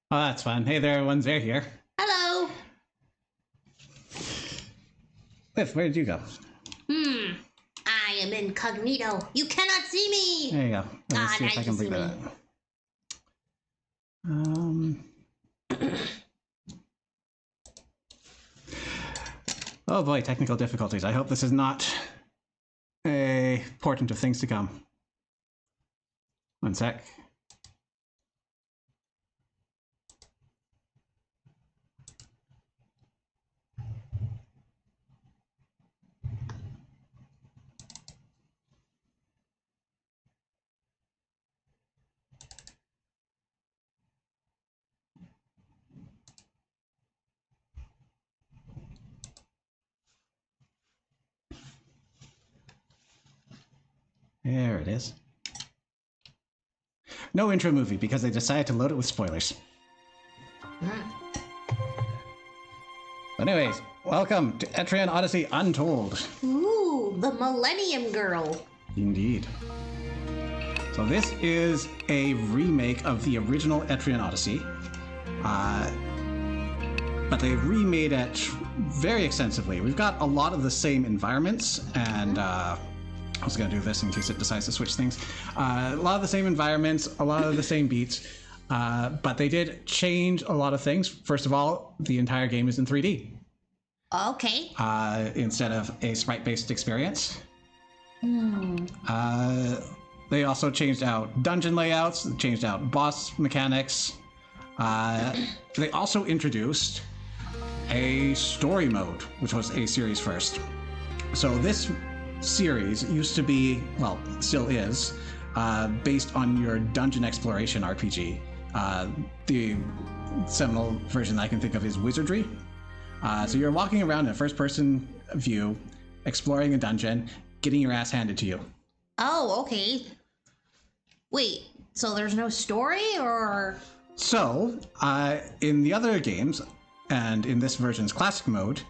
Oh, that's fun. Hey there, everyone's there here. Hello. Liv, where did you go? I am incognito. You cannot see me. There you go. Let me see if now I can you bring see that up. Oh boy, technical difficulties. I hope this is not a portent of things to come. One sec. There it is. No intro movie because they decided to load it with spoilers. But anyways, welcome to Etrian Odyssey Untold. Ooh, the Millennium Girl. Indeed. So this is a remake of the original Etrian Odyssey. But they remade it very extensively. We've got a lot of the same environments, and I was going to do this in case it decides to switch things. A lot of the same environments, a lot of the same beats, but they did change a lot of things. First of all, the entire game is in 3D. Okay. Instead of a sprite-based experience. They also changed out dungeon layouts, changed out boss mechanics. They also introduced a story mode, which was a series first. So this series used to be, well, still is, based on your dungeon exploration RPG. The seminal version I can think of is Wizardry. So you're walking around in a first-person view, exploring a dungeon, getting your ass handed to you. Oh, okay. Wait, so there's no story, or? So, in the other games, and in this version's classic mode,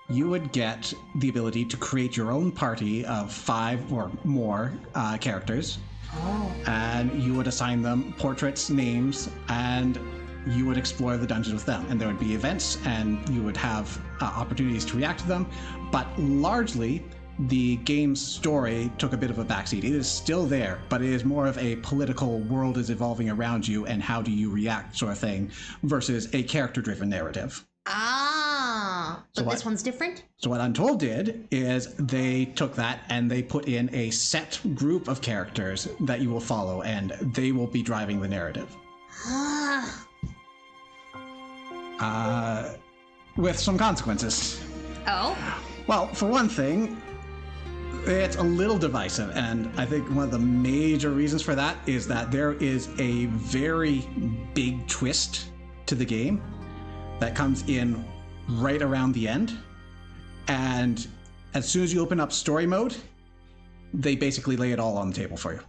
you would get the ability to create your own party of 5 or more characters. Oh. And you would assign them portraits, names, and you would explore the dungeons with them. And there would be events, and you would have opportunities to react to them. But largely, the game's story took a bit of a backseat. It is still there, but it is more of a political world is evolving around you and how do you react sort of thing versus a character-driven narrative. Ah, but this one's different? So what Untold did is they took that and they put in a set group of characters that you will follow, and they will be driving the narrative. With some consequences. Oh? Well, for one thing, it's a little divisive, and I think one of the major reasons for that is that there is a very big twist to the game that comes in right around the end. And as soon as you open up story mode, they basically lay it all on the table for you.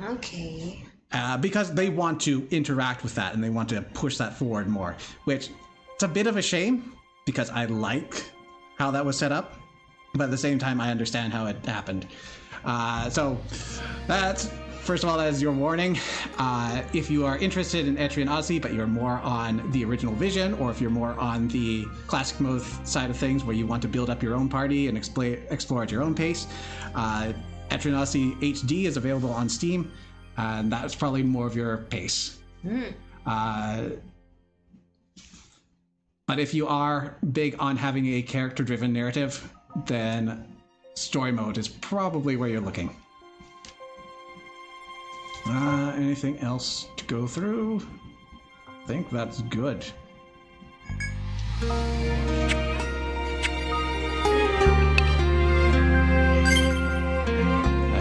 Okay. Because they want to interact with that and they want to push that forward more, which it's a bit of a shame because I like how that was set up, but at the same time I understand how it happened. So that's, first of all, that is your warning. If you are interested in Etrian Odyssey, but you're more on the original vision, or if you're more on the classic mode side of things where you want to build up your own party and explore at your own pace, Etrian Odyssey HD is available on Steam, and that's probably more of your pace. But if you are big on having a character-driven narrative, then story mode is probably where you're looking. Anything else to go through? I think that's good. I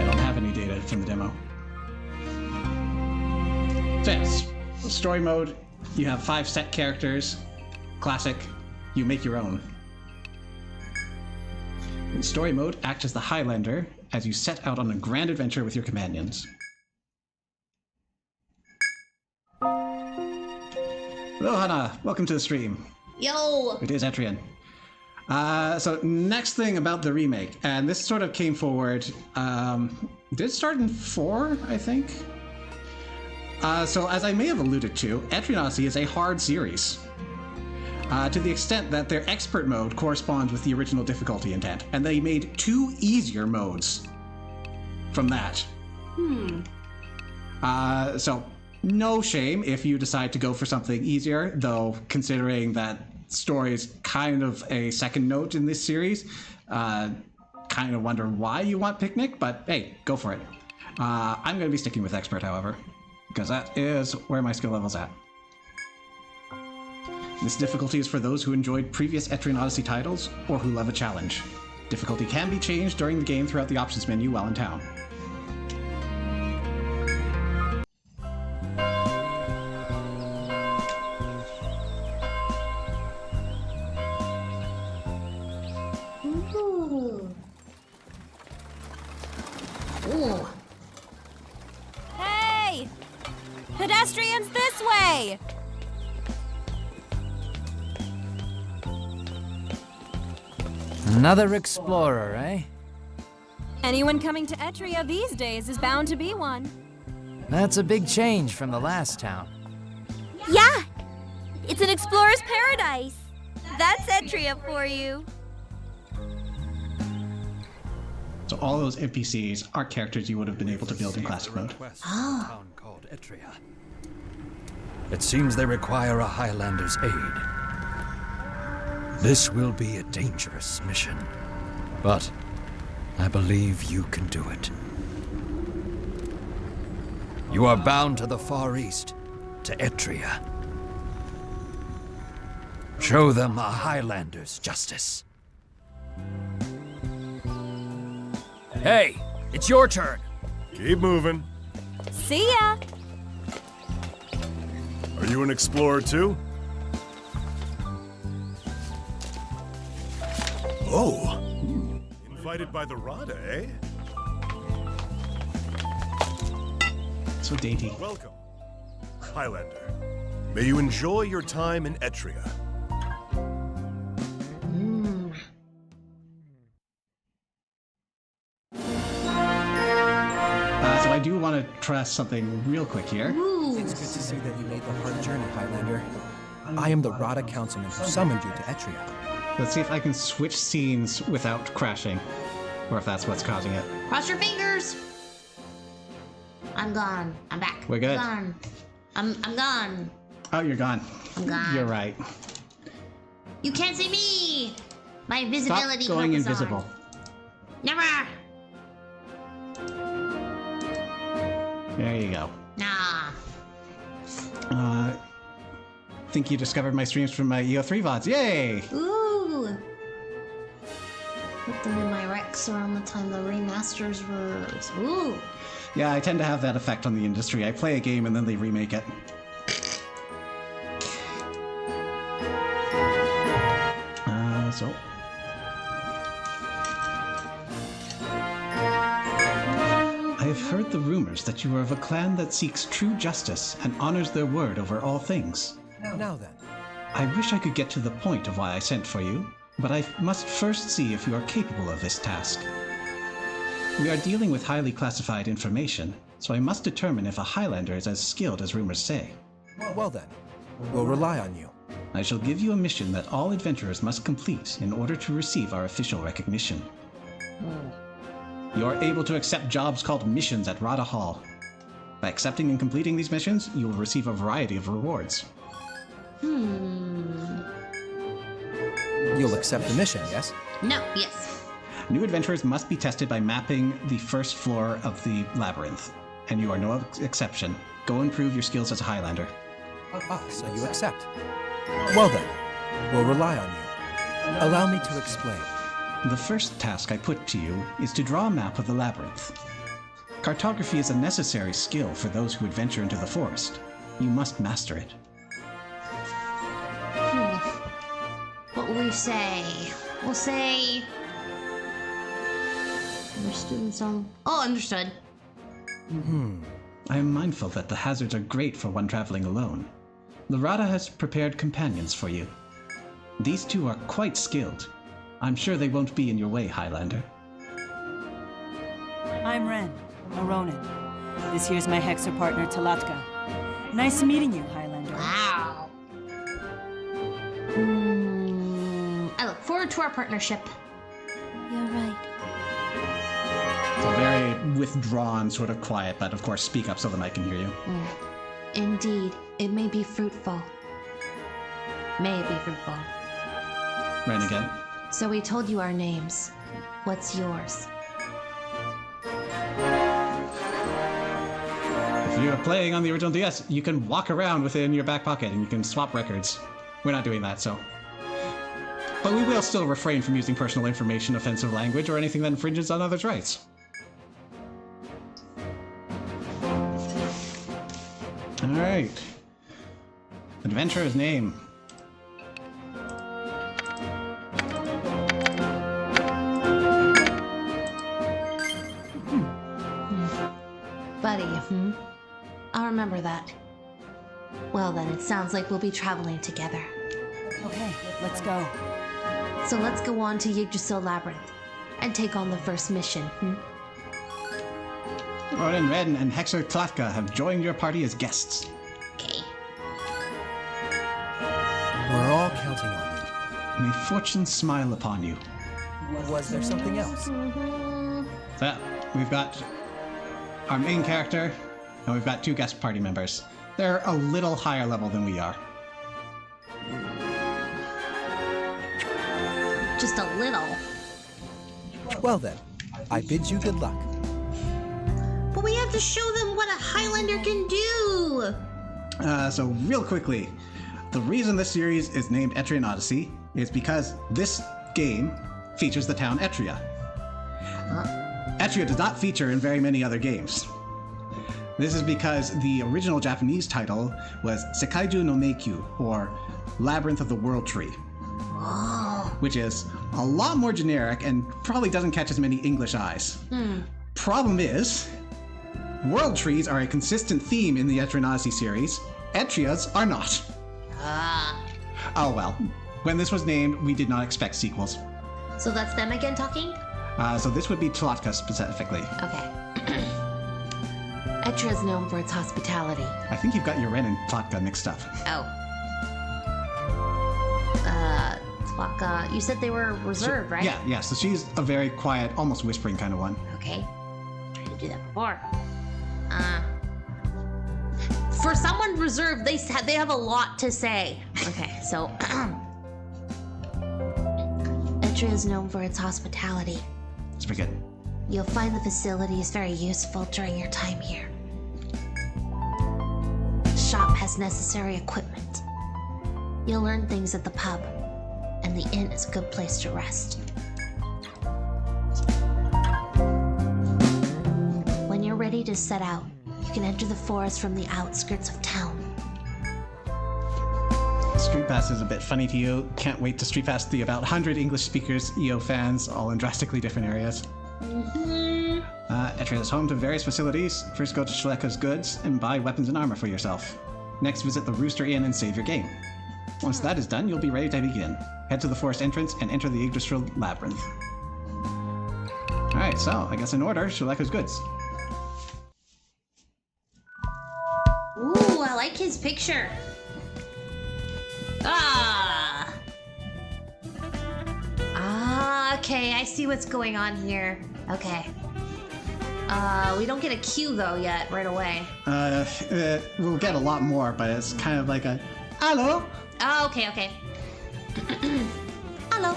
don't have any data from the demo. So yes, story mode, you have 5 set characters. Classic, you make your own. In story mode, act as the Highlander as you set out on a grand adventure with your companions. Hello, Hannah. Welcome to the stream. Yo! It is Etrian. So next thing about the remake, and this sort of came forward, did it start in 4, I think? So as I may have alluded to, Etrian Odyssey is a hard series. To the extent that their expert mode corresponds with the original difficulty intent, and they made 2 easier modes from that. So no shame if you decide to go for something easier, though considering that story is kind of a second note in this series, kind of wonder why you want Picnic, but hey, go for it. I'm going to be sticking with expert, however, because that is where my skill level's at. This difficulty is for those who enjoyed previous Etrian Odyssey titles, or who love a challenge. Difficulty can be changed during the game throughout the options menu while in town. Ooh. Ooh. Hey! Pedestrians this way! Another explorer, eh? Anyone coming to Etria these days is bound to be one. That's a big change from the last town. Yeah! It's an explorer's paradise. That's Etria for you. So all those NPCs are characters you would have been able to build in classic mode. Town called Etria. It seems they require a Highlander's aid. This will be a dangerous mission, but I believe you can do it. You are bound to the Far East, to Etria. Show them a Highlander's justice. Hey, it's your turn. Keep moving. See ya! Are you an explorer too? Oh! Invited by the Rada, eh? So dainty. Welcome, Highlander. May you enjoy your time in Etria. So I do want to try something real quick here. It's good to see that you made the hard journey, Highlander. I am the Rada councilman who summoned you to Etria. Let's see if I can switch scenes without crashing, or if that's what's causing it. Cross your fingers! I'm gone. I'm back. We're good. I'm gone. I'm gone. Oh, you're gone. I'm gone. You're right. You can't see me! My invisibility Stop going cloak is invisible. on. Never! There you go. Nah. Think you discovered my streams from my EO3 VODs. Yay! Ooh! Put them in my Rex around the time the remasters were... Ooh! Yeah, I tend to have that effect on the industry. I play a game and then they remake it. So... I have heard the rumors that you are of a clan that seeks true justice and honors their word over all things. Now then, I wish I could get to the point of why I sent for you, but I must first see if you are capable of this task. We are dealing with highly classified information, so I must determine if a Highlander is as skilled as rumors say. well then, we'll rely on you. I shall give you a mission that all adventurers must complete in order to receive our official recognition. You are able to accept jobs called missions at Rada Hall. By accepting and completing these missions, you will receive a variety of rewards. You'll accept the mission, yes? No, yes. New adventurers must be tested by mapping the first floor of the labyrinth, and you are no exception. Go and prove your skills as a Highlander. Ah, so you accept. Well then, we'll rely on you. Allow me to explain. The first task I put to you is to draw a map of the labyrinth. Cartography is a necessary skill for those who adventure into the forest. You must master it. What will we say? We'll say... Understood some... Oh, understood. I am mindful that the hazards are great for one traveling alone. Lorada has prepared companions for you. These two are quite skilled. I'm sure they won't be in your way, Highlander. I'm Ren, a Ronin. This here's my Hexer partner, Talatka. Nice meeting you, Highlander. Wow. I look forward to our partnership. You're right. It's a very withdrawn, sort of quiet, but of course speak up so the mic can hear you. Indeed, it may be fruitful. May it be fruitful. Ren again. So we told you our names. What's yours? If you're playing on the original DS, you can walk around within your back pocket and you can swap records. We're not doing that, so. But we will still refrain from using personal information, offensive language, or anything that infringes on others' rights. Alright. Adventurer's name. Buddy, I'll remember that. Well then, it sounds like we'll be traveling together. Okay, let's go. So let's go on to Yggdrasil Labyrinth and take on the first mission, Ronin, Ren, and Hexer Tlatka have joined your party as guests. Okay. We're all counting on you. May fortune smile upon you. Was there something else? So, we've got our main character, and we've got two guest party members. They're a little higher level than we are. Just a little. Well then, I bid you good luck. But we have to show them what a Highlander can do! So real quickly, the reason this series is named Etrian Odyssey is because this game features the town Etria. Etria does not feature in very many other games. This is because the original Japanese title was Sekaiju no Meikyu, or Labyrinth of the World Tree. Which is a lot more generic and probably doesn't catch as many English eyes. Problem is, world trees are a consistent theme in the Etrian Odyssey series. Etrias are not. Oh well. When this was named, we did not expect sequels. So that's them again talking? So this would be Tlatka specifically. Okay. Etria is known for its hospitality. I think you've got your Ren and Tlatka mixed up. Oh. Tlaka, you said they were reserved, right? Yeah, so she's a very quiet, almost whispering kind of one. Okay. Tried to do that before. For someone reserved, they have a lot to say. Okay, so Etria is known for its hospitality. It's pretty good. You'll find the facilities very useful during your time here. The shop has necessary equipment. You'll learn things at the pub, and the inn is a good place to rest. When you're ready to set out, you can enter the forest from the outskirts of town. Street Pass is a bit funny to you. Can't wait to Street Pass the about 100 English speakers, EO fans, all in drastically different areas. Etria is home to various facilities. First go to Shleka's Goods and buy weapons and armor for yourself. Next visit the Rooster Inn and save your game. Once that is done, you'll be ready to begin. Head to the forest entrance and enter the Yggdrasil Labyrinth. Alright, so I guess in order, Shleka's Goods. Ooh, I like his picture. Okay, I see what's going on here. Okay. We don't get a cue though yet, right away. We'll get a lot more, but it's kind of like a hello. Oh, okay. Hello.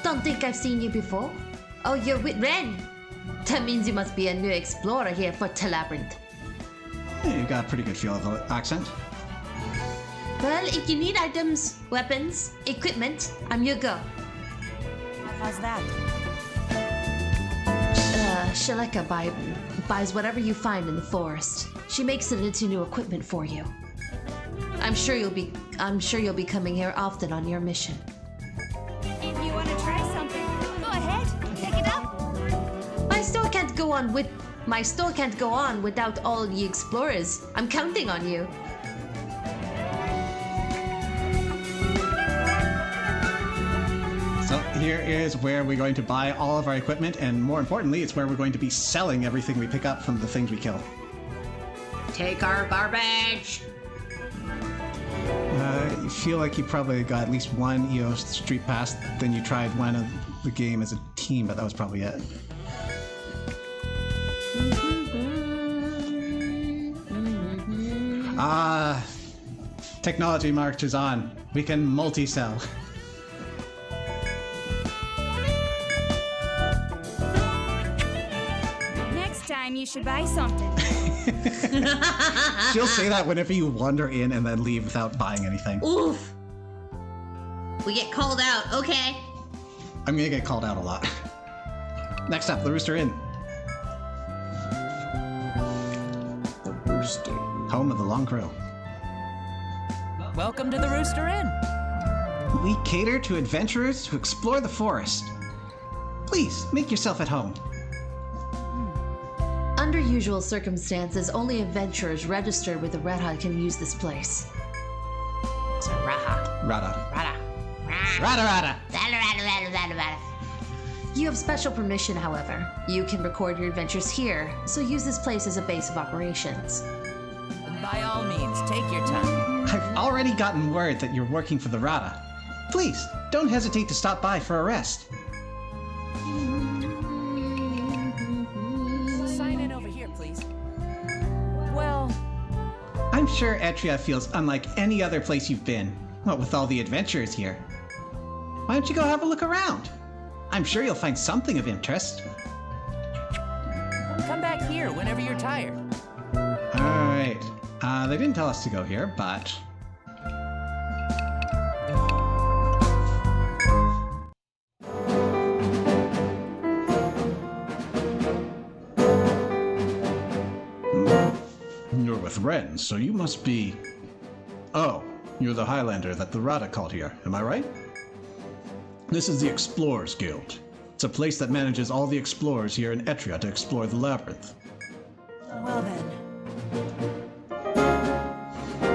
Don't think I've seen you before. Oh, you're with Ren. That means you must be a new explorer here for Labyrinth. Yeah, you got a pretty good feel of the accent. Well, if you need items, weapons, equipment, I'm your girl. How's that? Shaleka buys whatever you find in the forest. She makes it into new equipment for you. I'm sure you'll be coming here often on your mission. If you want to try something, go ahead. Pick it up. My store can't go on without all the explorers. I'm counting on you. So here is where we're going to buy all of our equipment, and more importantly, it's where we're going to be selling everything we pick up from the things we kill. Take our garbage. You feel like you probably got at least one EO Street Pass, then you tried one of the game as a team, but that was probably it. Technology marches on. We can multi-sell. Next time you should buy something. She'll say that whenever you wander in and then leave without buying anything. Oof. We get called out, okay. I'm gonna get called out a lot. Next up, the Rooster Inn. The Rooster. Home of the Long Crow. Welcome to the Rooster Inn. We cater to adventurers who explore the forest. Please, make yourself at home. Under usual circumstances, only adventurers registered with the Red Hut can use this place. So, Raha. Rada. Rada. Rada. You have special permission, however. You can record your adventures here, so use this place as a base of operations. By all means, take your time. I've already gotten word that you're working for the Rada. Please, don't hesitate to stop by for a rest. Sign in over here, please. Well, I'm sure Etria feels unlike any other place you've been, what with all the adventurers here. Why don't you go have a look around? I'm sure you'll find something of interest. come back here whenever you're tired. Alright. They didn't tell us to go here, but... You're with Ren, so you must be... Oh, you're the Highlander that the Rada called here, am I right? This is the Explorers Guild. It's a place that manages all the explorers here in Etria to explore the labyrinth. Well then.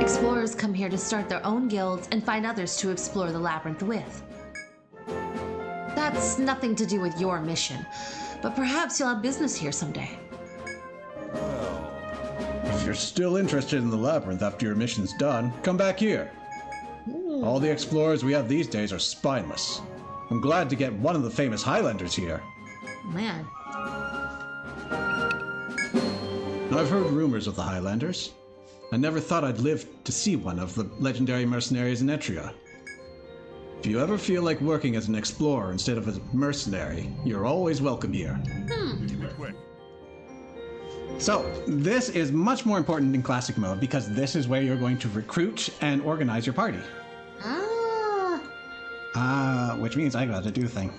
Explorers come here to start their own guilds and find others to explore the labyrinth with. That's nothing to do with your mission, but perhaps you'll have business here someday. If you're still interested in the labyrinth after your mission's done, come back here. All the explorers we have these days are spineless. I'm glad to get one of the famous Highlanders here. Man. I've heard rumors of the Highlanders. I never thought I'd live to see one of the legendary mercenaries in Etria. If you ever feel like working as an explorer instead of a mercenary, you're always welcome here. Keep it quick. So, this is much more important in Classic mode because this is where you're going to recruit and organize your party. Which means I gotta do a thing.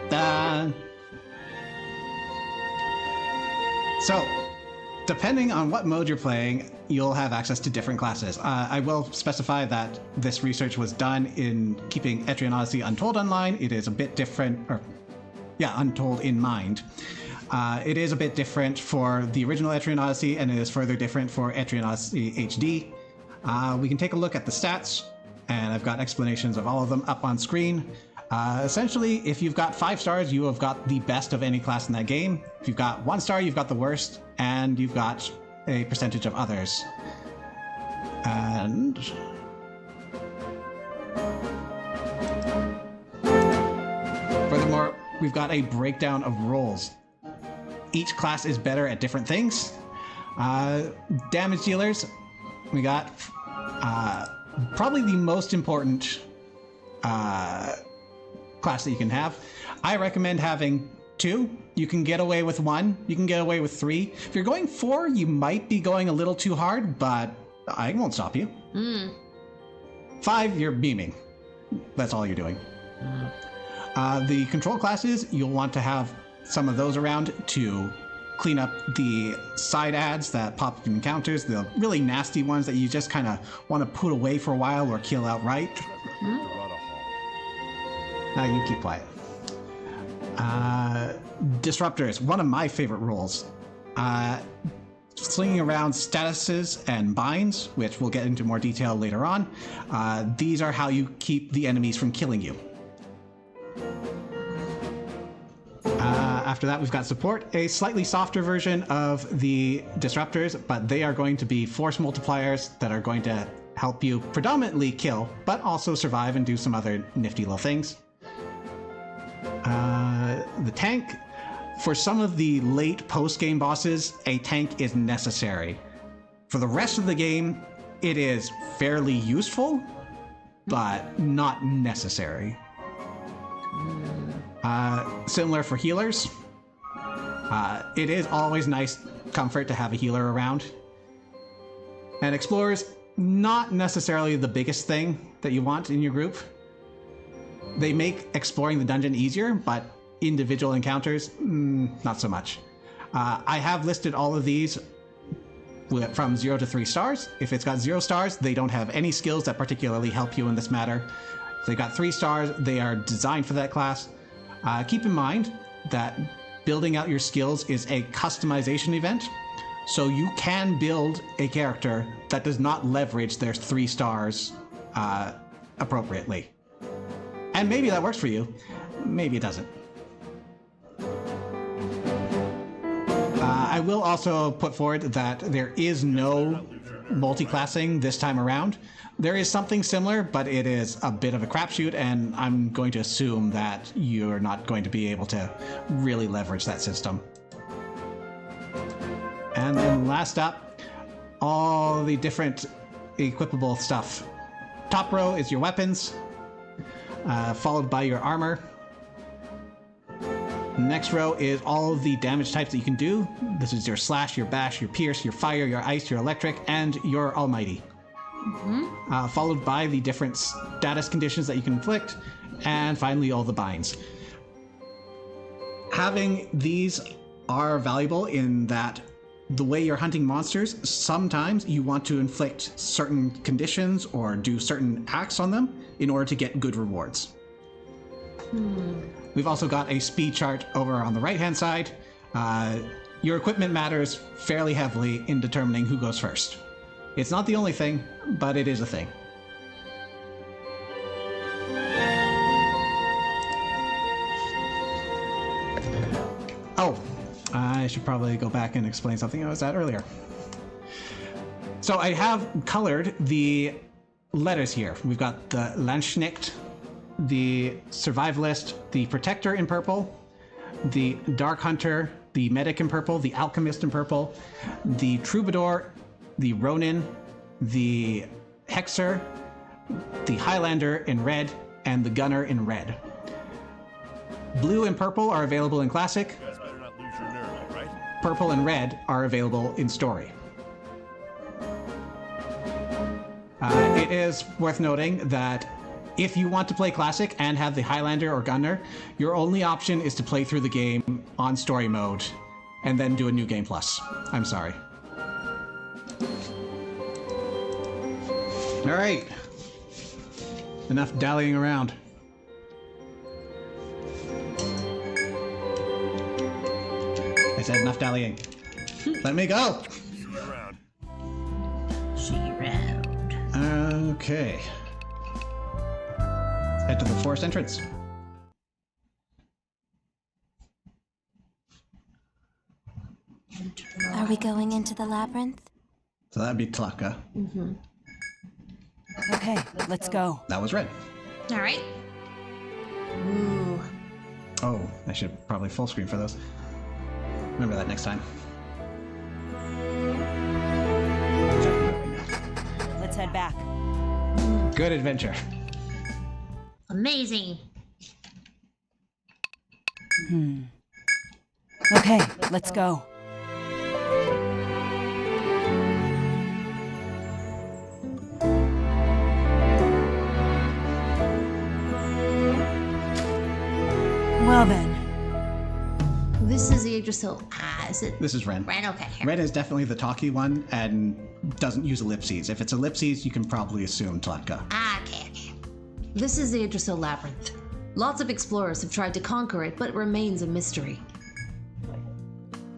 Done. So, depending on what mode you're playing, you'll have access to different classes. I will specify that this research was done in keeping Etrian Odyssey Untold online. It is a bit different, Untold in mind. It is a bit different for the original Etrian Odyssey, and it is further different for Etrian Odyssey HD. We can take a look at the stats, and I've got explanations of all of them up on screen. Essentially, if you've got 5 stars, you have got the best of any class in that game. If you've got 1 star, you've got the worst, and you've got a percentage of others. And... furthermore, we've got a breakdown of roles. Each class is better at different things. Damage dealers, we got probably the most important class that you can have. I recommend having 2. You can get away with 1. You can get away with 3. If you're going 4, you might be going a little too hard, but I won't stop you. 5, you're beaming. That's all you're doing. The control classes, you'll want to have some of those around to clean up the side ads that pop up in encounters, the really nasty ones that you just kind of want to put away for a while or kill outright. Now you keep quiet. Disruptors, one of my favorite roles. Slinging around statuses and binds, which we'll get into more detail later on. These are how you keep the enemies from killing you. After that, we've got support, a slightly softer version of the disruptors, but they are going to be force multipliers that are going to help you predominantly kill, but also survive and do some other nifty little things. The tank, for some of the late post-game bosses, a tank is necessary. For the rest of the game, it is fairly useful, but not necessary. Similar for healers. It is always nice comfort to have a healer around. And explorers, not necessarily the biggest thing that you want in your group. They make exploring the dungeon easier, but individual encounters, not so much. I have listed all of these from 0 to 3 stars. If it's got 0 stars, they don't have any skills that particularly help you in this matter. If they got 3 stars, they are designed for that class. Keep in mind that building out your skills is a customization event, so you can build a character that does not leverage their 3 stars appropriately. And maybe that works for you, maybe it doesn't. I will also put forward that there is no multi-classing this time around. There is something similar, but it is a bit of a crapshoot, and I'm going to assume that you're not going to be able to really leverage that system. And then last up, all the different equipable stuff. Top row is your weapons, followed by your armor. Next row is all of the damage types that you can do. This is your slash, your bash, your pierce, your fire, your ice, your electric, and your almighty. Followed by the different status conditions that you can inflict, and finally all the binds. Having these are valuable in that the way you're hunting monsters, sometimes you want to inflict certain conditions or do certain acts on them in order to get good rewards. We've also got a speed chart over on the right-hand side. Your equipment matters fairly heavily in determining who goes first. It's not the only thing, but it is a thing. Oh, I should probably go back and explain something I was at earlier. So I have colored the letters here. We've got the Landsknecht, the Survivalist, the Protector in purple, the Dark Hunter, the Medic in purple, the Alchemist in purple, the Troubadour, the Ronin, the Hexer, the Highlander in red, and the Gunner in red. Blue and purple are available in Classic. You guys better not lose your nerve, all right? Purple and red are available in Story. It is worth noting that if you want to play Classic and have the Highlander or Gunner, your only option is to play through the game on Story mode and then do a New Game Plus. I'm sorry. All right. Enough dallying around. I said enough dallying. Let me go. See you around. See you around. Okay. Head to the forest entrance. Are we going into the labyrinth? So that'd be Tlaka. Okay, let's go. That was red. All right. Ooh. Oh, I should probably full screen for those. Remember that next time. Let's head back. Ooh. Good adventure. Amazing. Okay, let's go. Well then. This is Yggdrasil. Is it? This is Ren. Ren, okay. Here. Ren is definitely the talky one and doesn't use ellipses. If it's ellipses, you can probably assume Tlatka. Okay. This is the Yggdrasil Labyrinth. Lots of explorers have tried to conquer it, but it remains a mystery.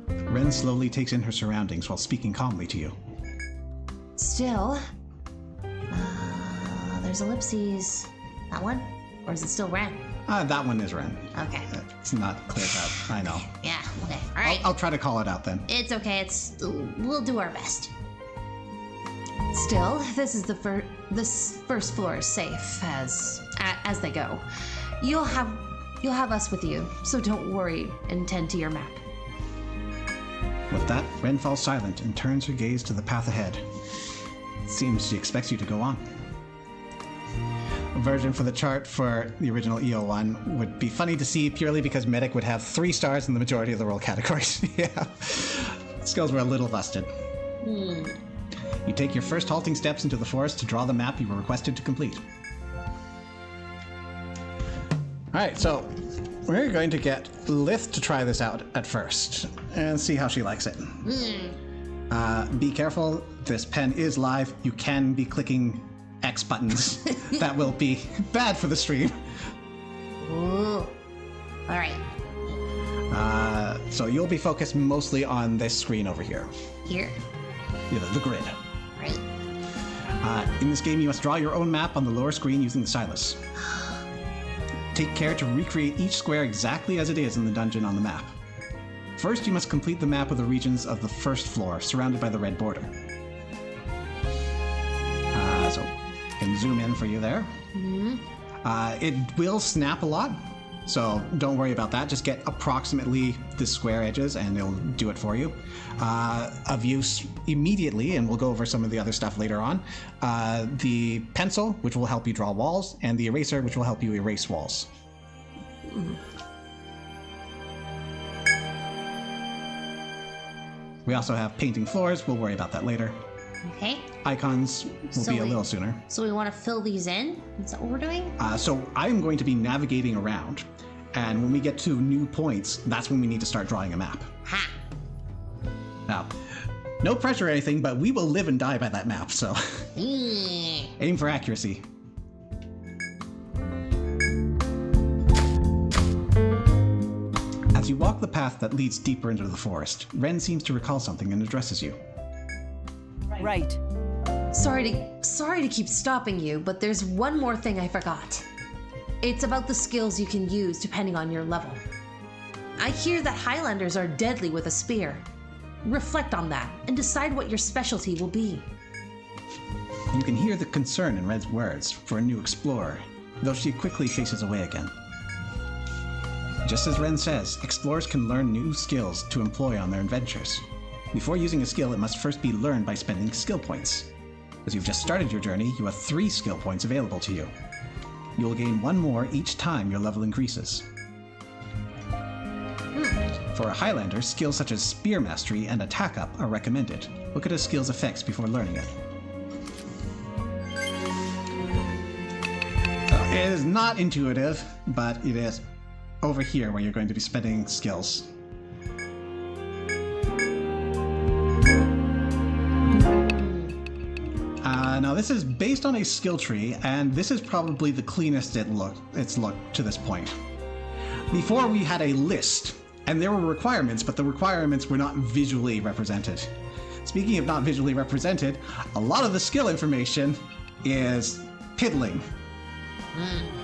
Ren slowly takes in her surroundings while speaking calmly to you. Still, there's ellipses. That one? Or is it still Ren? That one is Ren. Okay. It's not clear cut. I know. Yeah, okay. All right. I'll try to call it out then. It's okay. We'll do our best. Still, this is this first floor is safe as they go. You'll have us with you, so don't worry and tend to your map. With that, Ren falls silent and turns her gaze to the path ahead. It seems she expects you to go on. A version for the chart for the original EO1 would be funny to see purely because Medic would have 3 stars in the majority of the role categories. Yeah. Skills were a little busted. You take your first halting steps into the forest to draw the map you were requested to complete. Alright, so we're going to get Lith to try this out at first and see how she likes it. Be careful, this pen is live. You can be clicking X buttons. That will be bad for the stream. Ooh. All right. So you'll be focused mostly on this screen over here. Here? Yeah, the grid. Right. In this game, you must draw your own map on the lower screen using the stylus. Take care to recreate each square exactly as it is in the dungeon on the map. First, you must complete the map of the regions of the first floor, surrounded by the red border. So, I can zoom in for you there. It will snap a lot, so don't worry about that. Just get approximately the square edges and it'll do it for you. Of use immediately, and we'll go over some of the other stuff later on, the pencil, which will help you draw walls, and the eraser, which will help you erase walls. We also have painting floors. We'll worry about that later. Okay. Icons will be a little sooner. So we want to fill these in? Is that what we're doing? So I'm going to be navigating around, and when we get to new points, that's when we need to start drawing a map. Ha! Now, no pressure or anything, but we will live and die by that map, so aim for accuracy. As you walk the path that leads deeper into the forest, Ren seems to recall something and addresses you. Right. Sorry to keep stopping you, but there's one more thing I forgot. It's about the skills you can use depending on your level. I hear that Highlanders are deadly with a spear. Reflect on that and decide what your specialty will be. You can hear the concern in Ren's words for a new explorer, though she quickly faces away again. Just as Ren says, explorers can learn new skills to employ on their adventures. Before using a skill, it must first be learned by spending skill points. As you've just started your journey, you have 3 skill points available to you. You will gain 1 more each time your level increases. For a Highlander, skills such as Spear Mastery and Attack Up are recommended. Look at a skill's effects before learning it. It is not intuitive, but it is over here where you're going to be spending skills. Now this is based on a skill tree, and this is probably the cleanest it's looked to this point. Before we had a list, and there were requirements, but the requirements were not visually represented. Speaking of not visually represented, a lot of the skill information is piddling.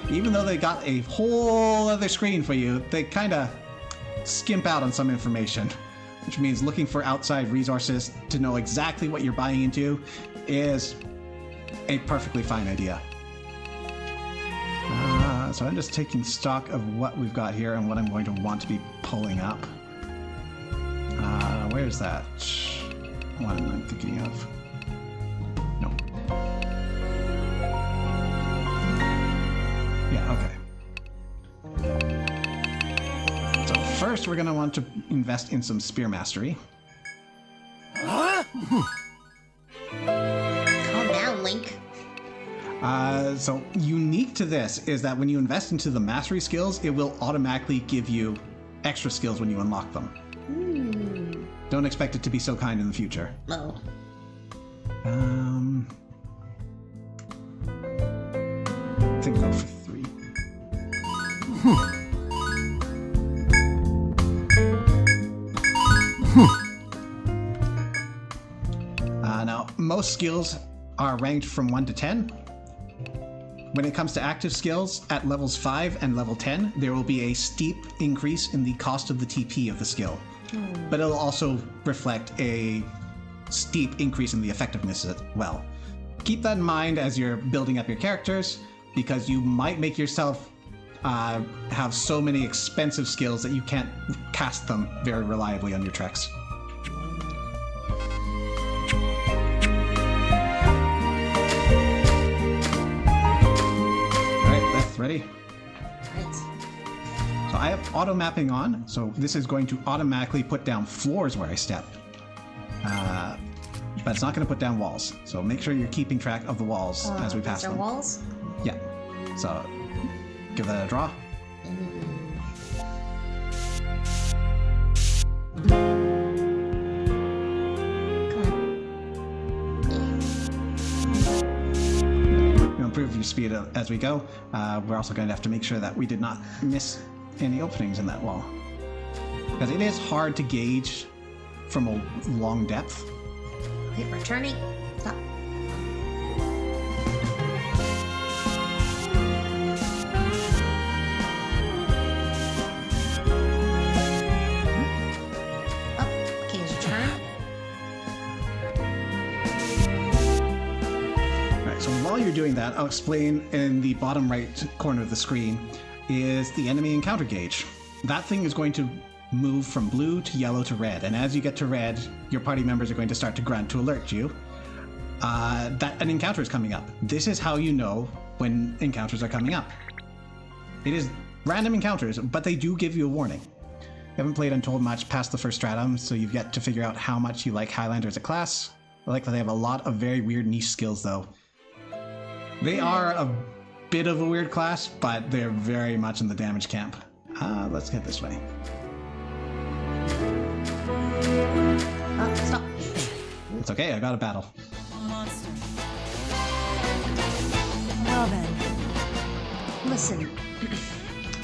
Even though they got a whole other screen for you, they kind of skimp out on some information, which means looking for outside resources to know exactly what you're buying into is a perfectly fine idea. So I'm just taking stock of what we've got here and what I'm going to want to be pulling up. Where's that one I'm thinking of? No. first, we're going to want to invest in some spear mastery. Calm down, Link. So unique to this is that when you invest into the mastery skills, it will automatically give you extra skills when you unlock them. Don't expect it to be so kind in the future. Oh. I think go for 3. Now, most skills are ranked from 1 to 10. When it comes to active skills, at levels 5 and level 10, there will be a steep increase in the cost of the TP of the skill. But it'll also reflect a steep increase in the effectiveness as well. Keep that in mind as you're building up your characters, because you might make yourself have so many expensive skills that you can't cast them very reliably on your treks. Ready? Right. So I have auto mapping on, so this is going to automatically put down floors where I step. But it's not going to put down walls. So make sure you're keeping track of the walls as we pass them. Walls? Yeah. So give that a draw. Improve your speed as we go. We're also going to have to make sure that we did not miss any openings in that wall, because it is hard to gauge from a long depth. Okay, we're turning. Stop. Oh, okay, it's your turn. So while you're doing that, I'll explain in the bottom right corner of the screen is the enemy encounter gauge. That thing is going to move from blue to yellow to red, and as you get to red, your party members are going to start to grunt to alert you that an encounter is coming up. This is how you know when encounters are coming up. It is random encounters, but they do give you a warning. You haven't played Untold much past the first stratum, so you've yet to figure out how much you like Highlander as a class. I like that they have a lot of very weird niche skills, though. They are a bit of a weird class, but they're very much in the damage camp. Let's get this way. Stop. It's okay, I got a battle. Monster. Well then. Listen.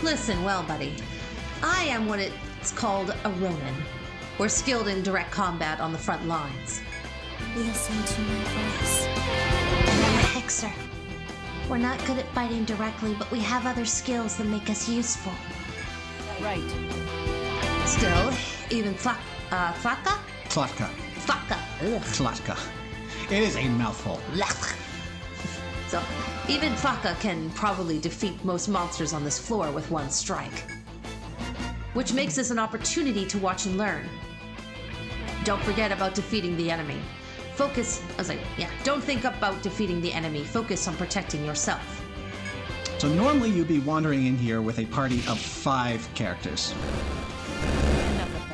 Listen, well, buddy. I am what it's called a Ronin. We're skilled in direct combat on the front lines. Listen to my voice. I'm a hexer. We're not good at fighting directly, but we have other skills that make us useful. Right. Still, even Tlatka? Tlatka. Tlatka. Ugh. Tlatka. It is a mouthful. Blech. So, even Tlatka can probably defeat most monsters on this floor with one strike. Which makes this an opportunity to watch and learn. Don't forget about defeating the enemy. Don't think about defeating the enemy. Focus on protecting yourself. So normally you'd be wandering in here with a party of 5 characters. Enough of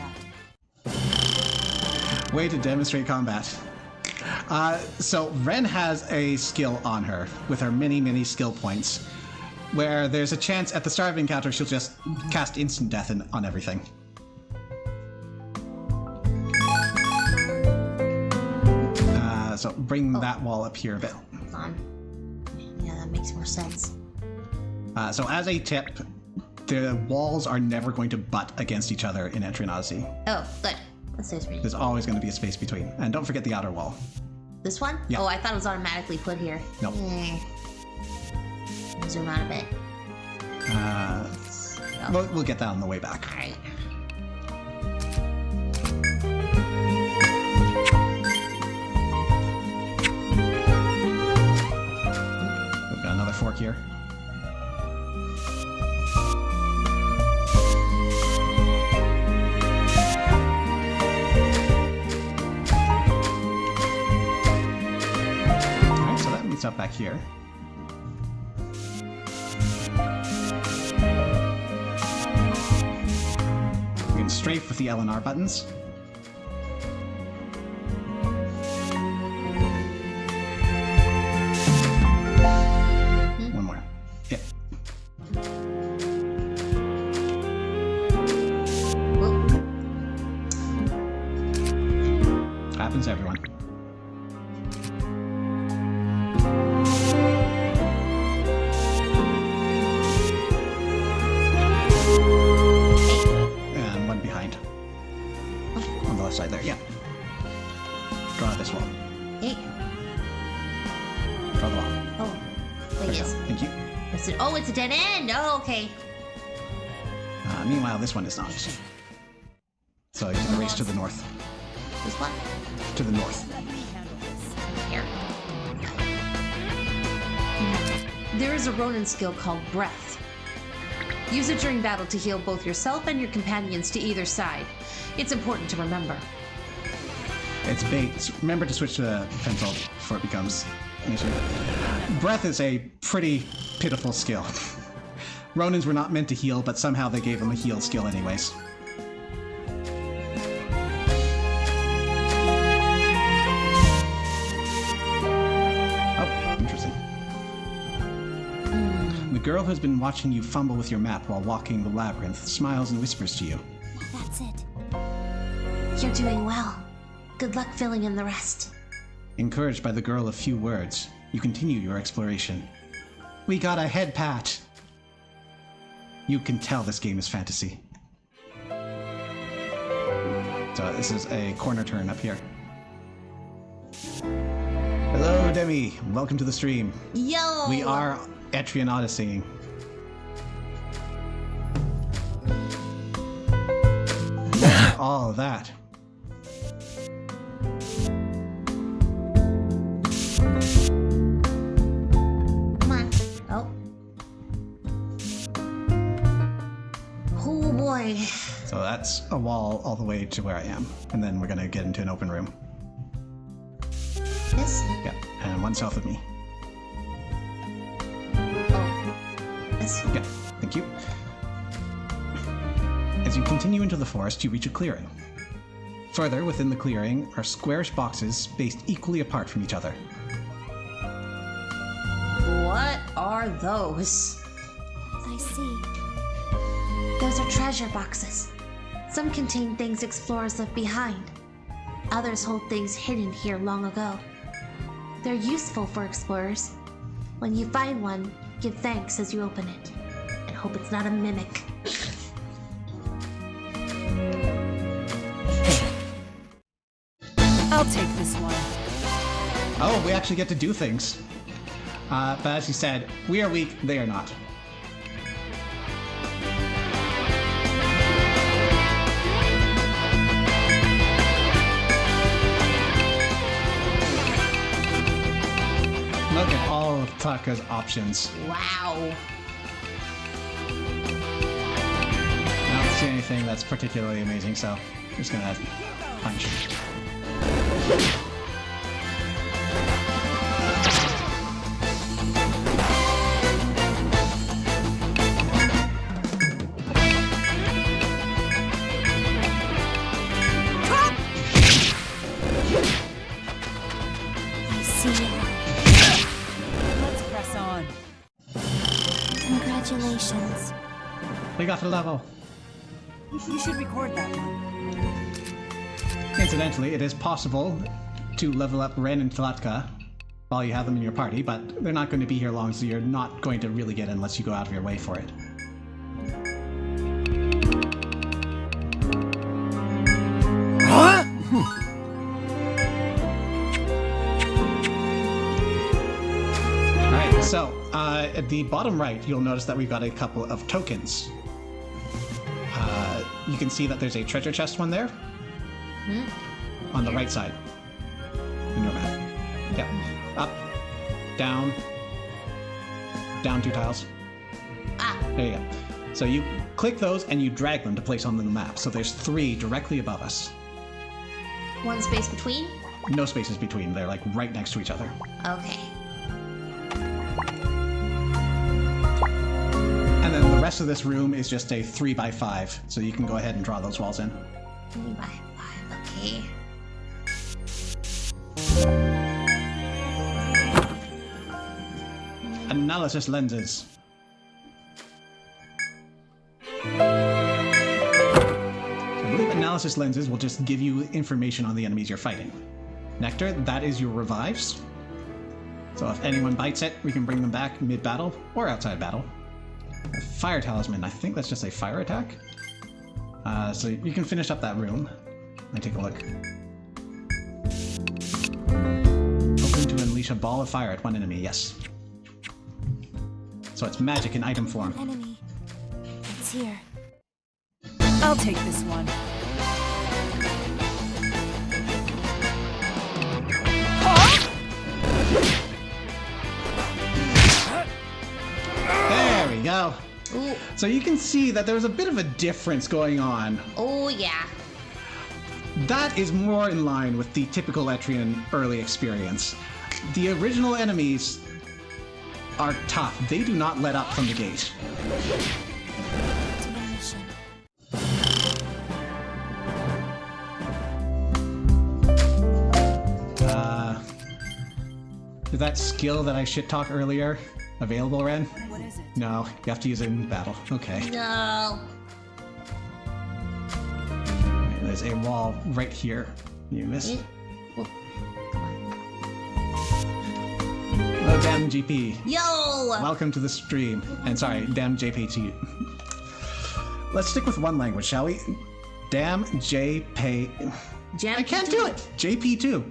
that. Way to demonstrate combat. So Ren has a skill on her with her many skill points, where there's a chance at the start of encounter she'll just cast instant death on everything. So bring that wall up here a bit. Hold on. Yeah, that makes more sense. So as a tip, the walls are never going to butt against each other in Etrian Odyssey. Oh, good. That's nice for you. There's always going to be a space between. And don't forget the outer wall. This one? Yeah. Oh, I thought it was automatically put here. Nope. Zoom out a bit. We'll get that on the way back. All right. We've got another fork here. Alright, so that meets up back here. can strafe with the L and R buttons. One more. Yeah. Happens to everyone. And one behind. On the left side there, yeah. Draw this wall. Hey. Draw the wall. Oh. There Wait, you go. yes. Thank you. Oh, it's a dead end. Oh, okay. Meanwhile, this one is not. So you can race to the north. This one? To the north. Here. There is a Ronin skill called Breath. Use it during battle to heal both yourself and your companions to either side. It's important to remember. It's bait. Remember to switch to pencil before it becomes an issue. Breath is a pretty pitiful skill. Ronins were not meant to heal, but somehow they gave them a heal skill anyways. Oh, interesting. The girl who's been watching you fumble with your map while walking the labyrinth smiles and whispers to you. That's it. You're doing well. Good luck filling in the rest. Encouraged by the girl of few words, you continue your exploration. We got a head pat! You can tell this game is fantasy. So this is a corner turn up here. Hello, Demi. Welcome to the stream. Yo! We are Etrian Odyssey. All of that. Come on. Oh. Oh boy. So that's a wall all the way to where I am. And then we're gonna get into an open room. This? Yeah, and one south of me. Oh. This? Yeah, thank you. As you continue into the forest, you reach a clearing. Further within the clearing are squarish boxes spaced equally apart from each other. What are those? I see. Those are treasure boxes. Some contain things explorers left behind. Others hold things hidden here long ago. They're useful for explorers. When you find one, give thanks as you open it. And hope it's not a mimic. I'll take this one. Oh, we actually get to do things. But as you said, we are weak, they are not. Look at all of Taka's options. Wow. I don't see anything that's particularly amazing, so I'm just gonna punch. I see you. Let's press on. Congratulations. We got to level. You should record that one. Incidentally, it is possible to level up Ren and Talatka while you have them in your party, but they're not going to be here long, so you're not going to really get it unless you go out of your way for it. Alright, so at the bottom right, you'll notice that we've got a couple of tokens. You can see that there's a treasure chest one there. On the right side. In your map. Yeah. Up. Down. Down 2 tiles. Ah. There you go. So you click those and you drag them to place on the map. So there's 3 directly above us. One space between? No spaces between. They're like right next to each other. Okay. And then the rest of this room is just a 3x5, so you can go ahead and draw those walls in. 3x5, okay. Analysis lenses. So I believe analysis lenses will just give you information on the enemies you're fighting. Nectar, that is your revives. So if anyone bites it, we can bring them back mid-battle or outside battle. A fire talisman, I think that's just a fire attack. So you can finish up that room. Let me take a look. Open to unleash a ball of fire at one enemy, yes. So it's magic in item form. Enemy. It's here. I'll take this one. There we go. Ooh. So you can see that there's a bit of a difference going on. Oh, yeah. That is more in line with the typical Etrian early experience. The original enemies are tough. They do not let up from the gate. Divination. Is that skill that I shit talk earlier available, Ren? What is it? No, you have to use it in battle. Okay. No. There's a wall right here. You miss. Hello, damn GP. Yo! Welcome to the stream. And sorry, damn JP to you. Let's stick with one language, shall we? Damn JP. I can't do it! JP2.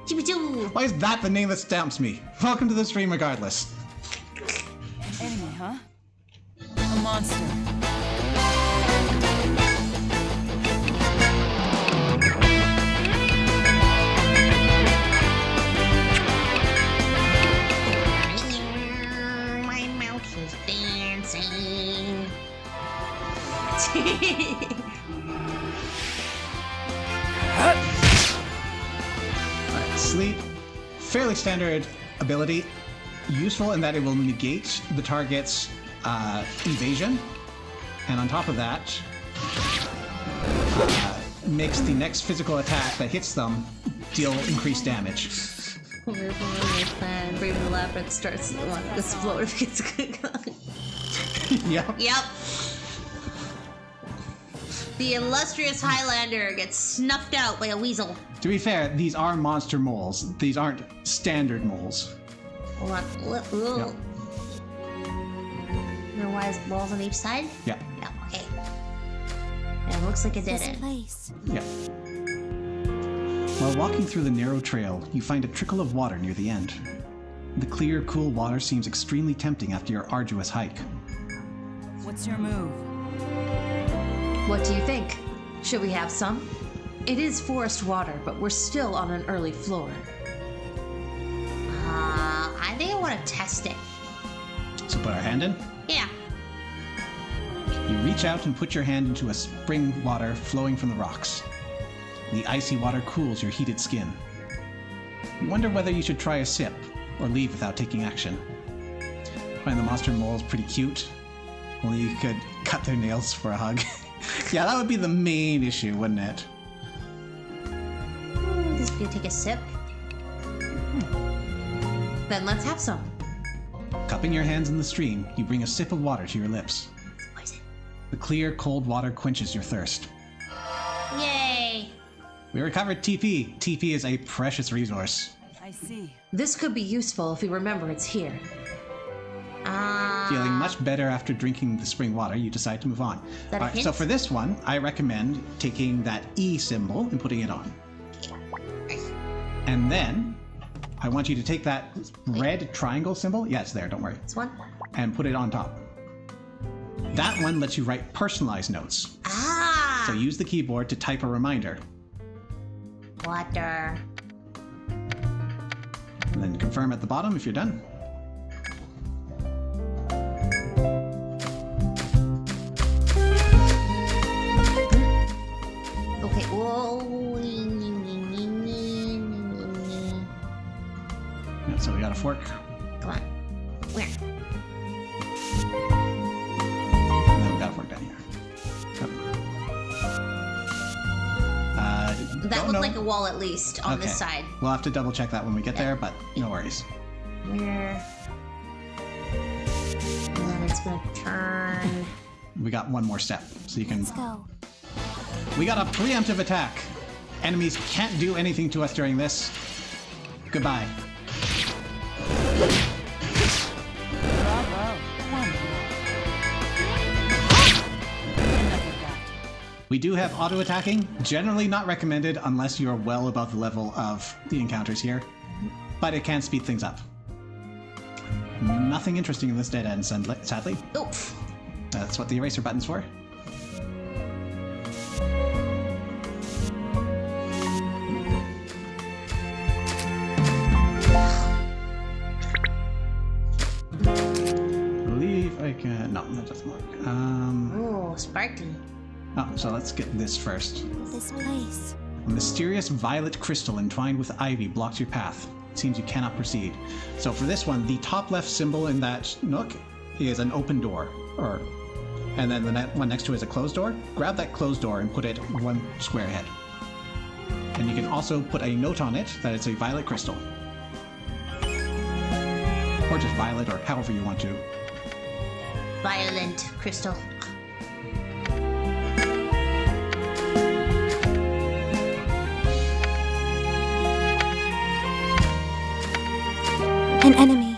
JP2. Why is that the name that stamps me? Welcome to the stream regardless. Enemy, huh? A monster. My mouth is dancing. Alright, sleep. Fairly standard ability. Useful in that it will negate the target's evasion. And on top of that, makes the next physical attack that hits them deal increased damage. We're plan. Brave the Labyrinth starts to want to explode if it gets going. Yep. Yep. The illustrious Highlander gets snuffed out by a weasel. To be fair, these are monster moles. These aren't standard moles. Hold on. Ooh. Yep. There wise balls on each side? Yeah. Yeah, okay. And it looks like it did This it. place. Yeah. While walking through the narrow trail, you find a trickle of water near the end. The clear, cool water seems extremely tempting after your arduous hike. What's your move? What do you think? Should we have some? It is forest water, but we're still on an early floor. I think I want to test it. So put our hand in. Yeah. You reach out and put your hand into a spring water flowing from the rocks. The icy water cools your heated skin. You wonder whether you should try a sip or leave without taking action. Find the monster moles pretty cute. Only you could cut their nails for a hug. Yeah, that would be the main issue, wouldn't it? Just gonna take a sip. Then let's have some. Cupping your hands in the stream, you bring a sip of water to your lips. It's poison. The clear, cold water quenches your thirst. Yay! We recovered TP. TP is a precious resource. I see. This could be useful if we remember it's here. Feeling much better after drinking the spring water, you decide to move on. That a Alright, so hint? for this one, I recommend taking that E symbol and putting it on. And then, I want you to take that red triangle symbol, yeah, it's there, don't worry, This one? and put it on top. That one lets you write personalized notes. Ah! So use the keyboard to type a reminder. Water. And then confirm at the bottom if you're done. Okay, whoa. Yeah, so we got a fork. Come on. Where? That looked like a wall at least on this side. We'll have to double check that when we get there, but no worries. Where? And then it's gonna turn. We got one more step, so you can. Let's go. We got a preemptive attack. Enemies can't do anything to us during this. Goodbye. Bravo. Wonderful. Enough of that. We do have auto attacking, generally not recommended unless you're well above the level of the encounters here, but it can speed things up. Nothing interesting in this dead end, sadly. Oof. That's what the eraser button's for. I believe I can... No, that doesn't work. Oh, sparkly. Oh, so let's get this first. This place. A mysterious violet crystal entwined with ivy blocks your path. It seems you cannot proceed. So for this one, the top left symbol in that nook is an open door, and then the one next to it is a closed door. Grab that closed door and put it one square ahead. And you can also put a note on it that it's a violet crystal. Or just violet, or however you want to. Violent crystal. An enemy.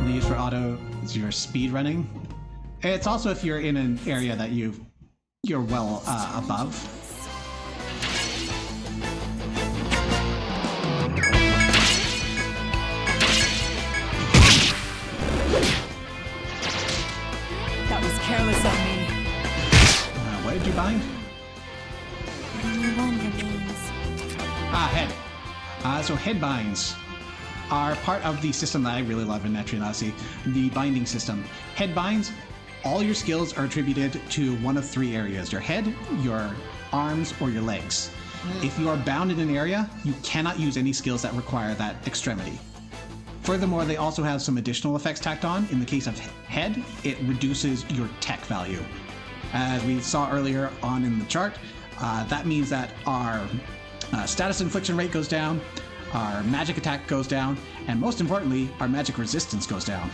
Leave for auto is your speed running. It's also if you're in an area that you're well above. That was careless of me. What did you bind? Only one remains. Head. So head binds are part of the system that I really love in Etrian Odyssey, the binding system. Head binds, all your skills are attributed to one of three areas: your head, your arms, or your legs. If you are bound in an area, you cannot use any skills that require that extremity. Furthermore, they also have some additional effects tacked on. In the case of head, it reduces your tech value. As we saw earlier on in the chart, that means that our status infliction rate goes down, our magic attack goes down, and most importantly, our magic resistance goes down.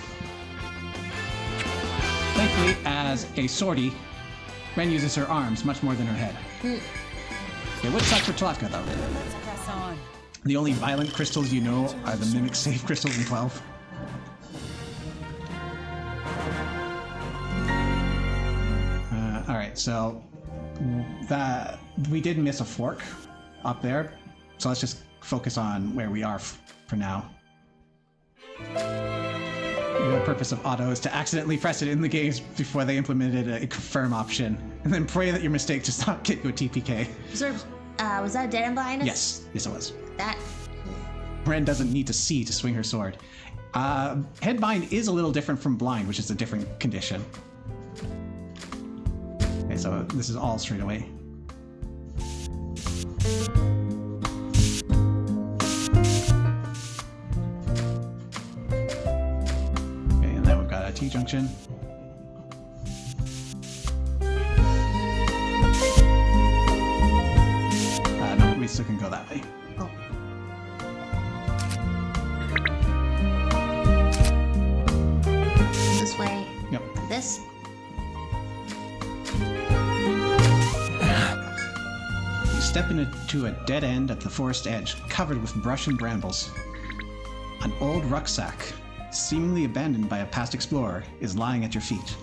Thankfully, as a swordie, Ren uses her arms much more than her head. It would suck for Tlalotka, though. Let's press on. The only violent crystals you know are the Mimic Save crystals in 12. Alright, so that we did miss a fork up there, so let's just focus on where we are for now. The purpose of auto is to accidentally press it in the games before they implemented a confirm option, and then pray that your mistake does not get you a TPK. Was that a dead end behind us? Yes, it was. That. Ren doesn't need to see to swing her sword. Headbind is a little different from blind, which is a different condition. Okay, so this is all straight away. Okay, and then we've got a T-junction. No, we still can go that way. Oh. This way. Yep. This. You step into a dead end at the forest edge, covered with brush and brambles. An old rucksack, seemingly abandoned by a past explorer, is lying at your feet.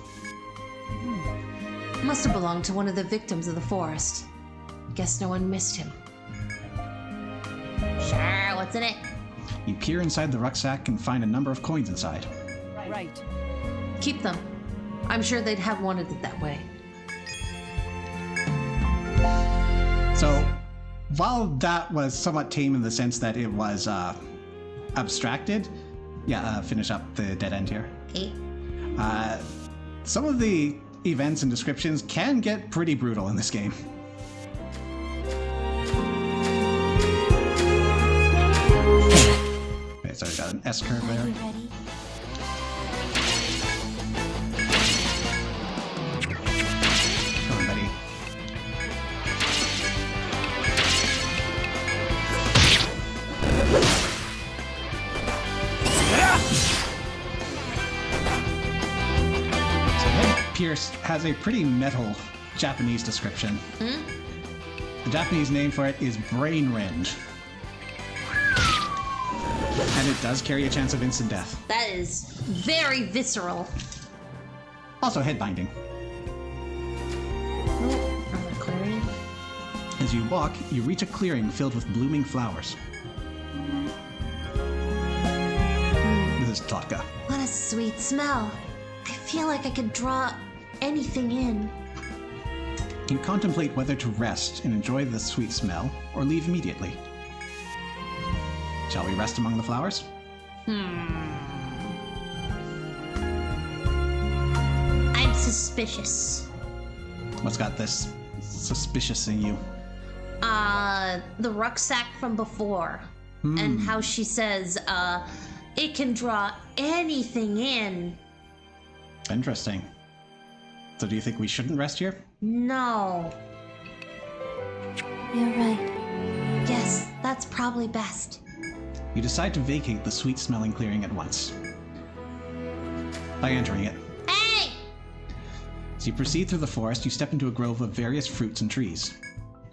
Must have belonged to one of the victims of the forest. Guess no one missed him. Sure, what's in it? You peer inside the rucksack and find a number of coins inside. Right. Keep them. I'm sure they'd have wanted it that way. So, while that was somewhat tame in the sense that it was abstracted, finish up the dead end here. Okay. Some of the events and descriptions can get pretty brutal in this game. Okay, so we got an S curve there. Ready? pierced has a pretty metal Japanese description. The Japanese name for it is brain rend. And it does carry a chance of instant death. That is very visceral. Also head binding. Oh, another clearing. As you walk, you reach a clearing filled with blooming flowers. This is Tlatka. What a sweet smell. I feel like I could draw anything in. You contemplate whether to rest and enjoy the sweet smell, or leave immediately. Shall we rest among the flowers? I'm suspicious. What's got this suspicious in you? The rucksack from before. And how she says, it can draw anything in. Interesting. So do you think we shouldn't rest here? No. You're right. Yes, that's probably best. You decide to vacate the sweet-smelling clearing at once. By entering it. Hey! As you proceed through the forest, you step into a grove of various fruits and trees.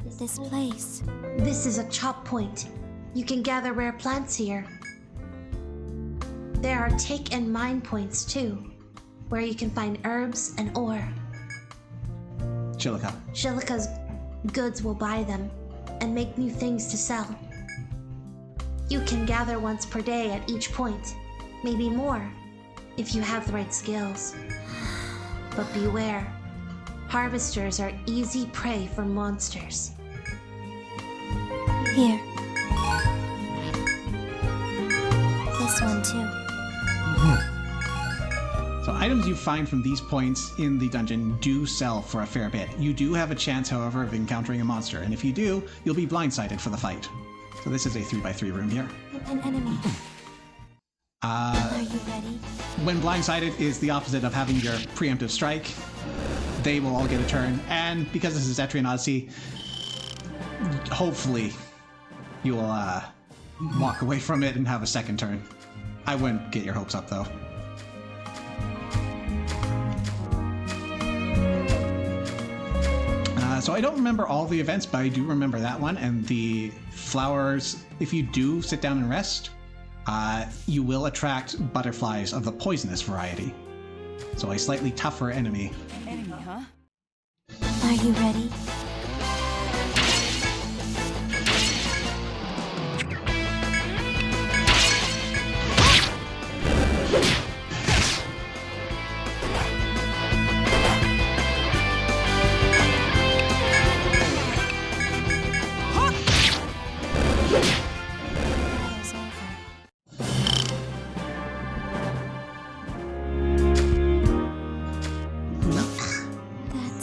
This place. This is a chop point. You can gather rare plants here. There are take and mine points too, where you can find herbs and ore. Chilika. Shilika's goods will buy them and make new things to sell. You can gather once per day at each point, maybe more, if you have the right skills. But beware, harvesters are easy prey for monsters. Here. This one too. So items you find from these points in the dungeon do sell for a fair bit. You do have a chance, however, of encountering a monster, and if you do, you'll be blindsided for the fight. So this is a 3x3 room here. An enemy. Are you ready? When blindsided is the opposite of having your preemptive strike. They will all get a turn, and because this is Etrian Odyssey, hopefully you will walk away from it and have a second turn. I wouldn't get your hopes up, though. So I don't remember all the events, but I do remember that one, and the flowers, if you do sit down and rest, you will attract butterflies of the poisonous variety. So a slightly tougher enemy. Enemy, huh? Are you ready?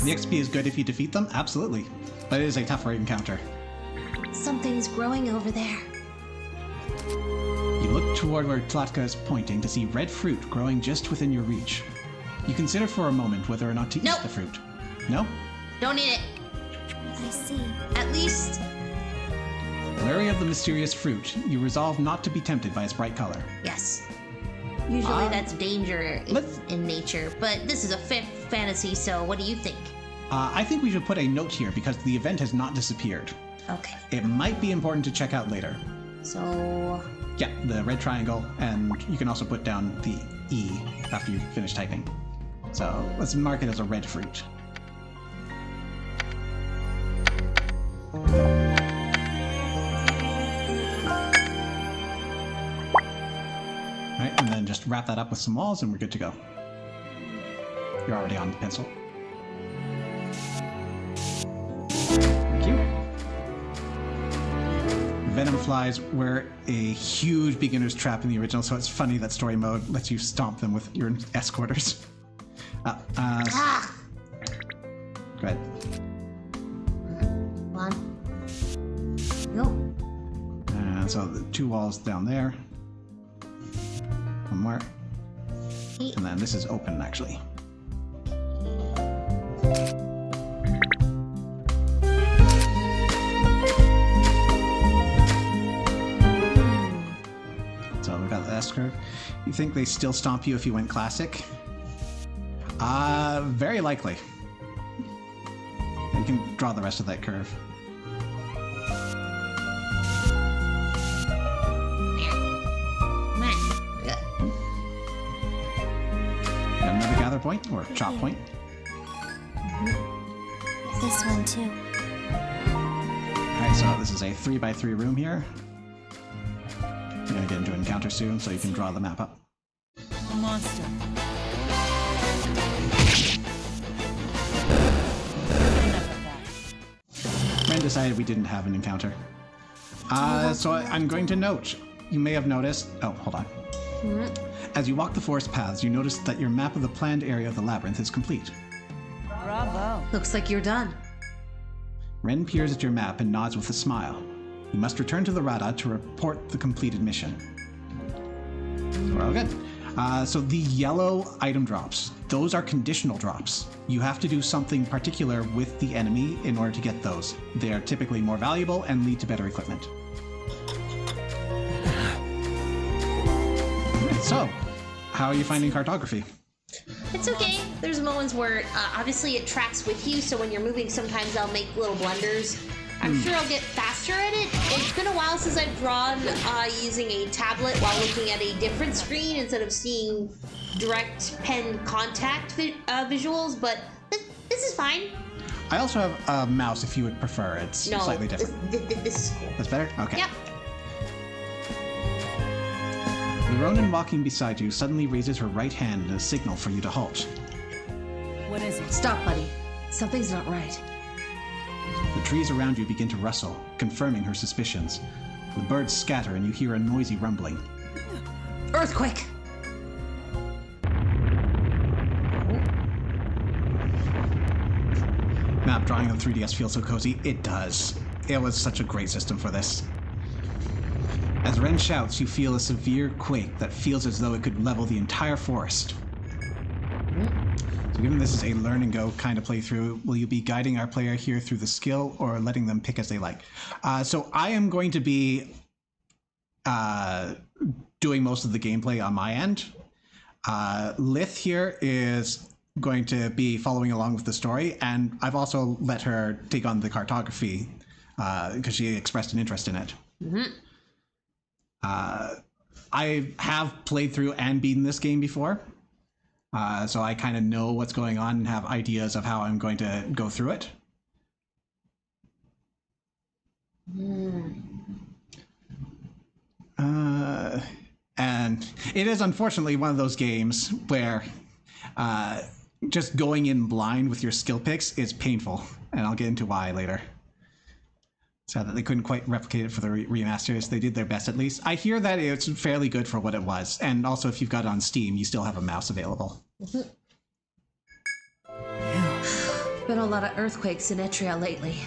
The XP is good if you defeat them, absolutely. But it is a tougher encounter. Something's growing over there. You look toward where Tlatka is pointing to see red fruit growing just within your reach. You consider for a moment whether or not to eat the fruit. No? Don't eat it. I see. At least. Wary of the mysterious fruit, you resolve not to be tempted by its bright color. Yes. Usually that's danger in nature, but this is a fantasy, so what do you think? I think we should put a note here because the event has not disappeared. Okay. It might be important to check out later. So... Yeah, the red triangle, and you can also put down the E after you finish typing. So let's mark it as a red fruit. Alright, and then just wrap that up with some walls and we're good to go. You're already on the pencil. Thank you. Venom flies were a huge beginner's trap in the original, so it's funny that story mode lets you stomp them with your escorters. Go ahead. Come on. Go. And so the two walls down there. One more. And then this is open, actually. So we got the S curve. You think they still stomp you if you went classic? Very likely. You can draw the rest of that curve. Got another gather point or chop point. This one too. Alright, so this is a 3x3 room here. You're gonna get into an encounter soon, so you can draw the map up. A monster. Enough of that. Ren decided we didn't have an encounter. So I'm going to note, you may have noticed, oh, hold on. As you walk the forest paths, you notice that your map of the planned area of the labyrinth is complete. Bravo. Looks like you're done. Ren peers at your map and nods with a smile. You must return to the Rada to report the completed mission. We're all good. So the yellow item drops, those are conditional drops. You have to do something particular with the enemy in order to get those. They are typically more valuable and lead to better equipment. So, how are you finding cartography? It's okay. There's moments where obviously it tracks with you, so when you're moving, sometimes I'll make little blunders. I'm sure I'll get faster at it. It's been a while since I've drawn using a tablet while looking at a different screen instead of seeing direct pen contact visuals, but this is fine. I also have a mouse if you would prefer. It's slightly different. This is cool. That's better? Okay. Yep. The Ronin walking beside you suddenly raises her right hand in a signal for you to halt. What is it? Stop, buddy. Something's not right. The trees around you begin to rustle, confirming her suspicions. The birds scatter and you hear a noisy rumbling. Earthquake! Map drawing on 3DS feels so cozy. It does. It was such a great system for this. As Ren shouts, you feel a severe quake that feels as though it could level the entire forest. So given this is a learn and go kind of playthrough, will you be guiding our player here through the skill or letting them pick as they like? So I am going to be doing most of the gameplay on my end. Lith here is going to be following along with the story, and I've also let her take on the cartography because she expressed an interest in it. I have played through and beaten this game before, so I kind of know what's going on and have ideas of how I'm going to go through it. And it is unfortunately one of those games where just going in blind with your skill picks is painful, and I'll get into why later. Sad that they couldn't quite replicate it for the remasters. They did their best, at least. I hear that it's fairly good for what it was, and also if you've got it on Steam, you still have a mouse available. Been a lot of earthquakes in Etria lately.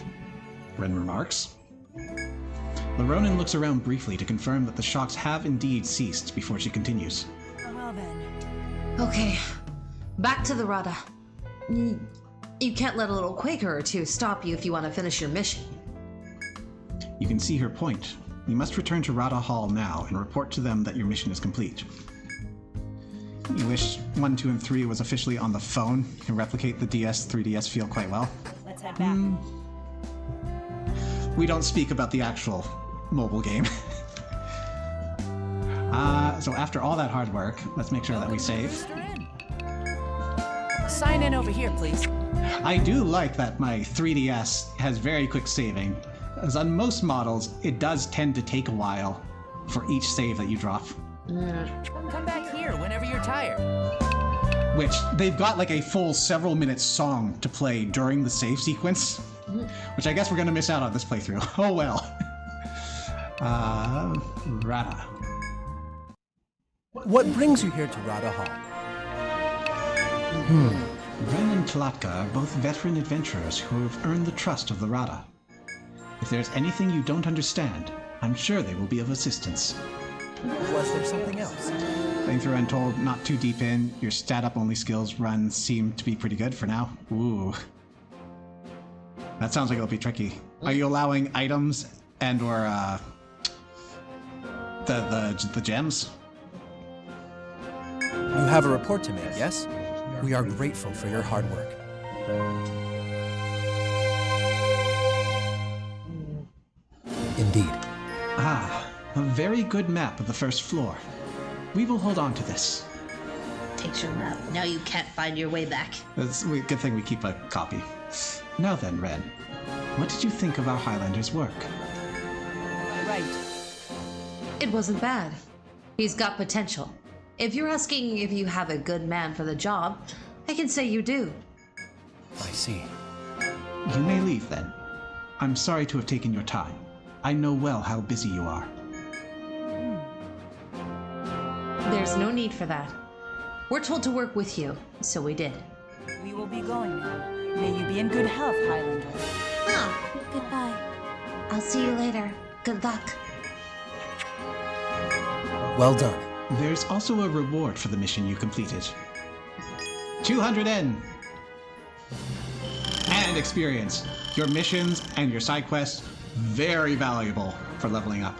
Ren remarks. The Ronin looks around briefly to confirm that the shocks have indeed ceased before she continues. Well then. Okay, back to the Rada. You can't let a little quaker or two stop you if you want to finish your mission. You can see her point. You must return to Rada Hall now and report to them that your mission is complete. You wish 1, 2, and 3 was officially on the phone. You can replicate the DS, 3DS feel quite well. Let's head back. We don't speak about the actual mobile game. So after all that hard work, let's make sure that we save. Sign in over here, please. I do like that my 3DS has very quick saving, as on most models, it does tend to take a while for each save that you drop. Come back here whenever you're tired. Which, they've got like a full several minute song to play during the save sequence, which I guess we're gonna miss out on this playthrough. Oh well. Rada. What brings you here to Rada Hall? Ren and Tlatka are both veteran adventurers who have earned the trust of the Rada. If there's anything you don't understand, I'm sure they will be of assistance. Was there something else? Playing through Untold, not too deep in, your stat-up only skills runs seem to be pretty good for now. Ooh. That sounds like it'll be tricky. Are you allowing items and or the gems? You have a report to make, yes? We are grateful for your hard work. Indeed. Ah, a very good map of the first floor. We will hold on to this. Takes your map. Now you can't find your way back. It's a good thing we keep a copy. Now then, Ren, what did you think of our Highlander's work? Right. It wasn't bad. He's got potential. If you're asking if you have a good man for the job, I can say you do. I see. You may leave then. I'm sorry to have taken your time. I know well how busy you are. There's no need for that. We're told to work with you, so we did. We will be going now. May you be in good health, Highlander. Oh, Goodbye. I'll see you later. Good luck. Well done. There's also a reward for the mission you completed. 200 N! And experience. Your missions and your side quests, very valuable for leveling up.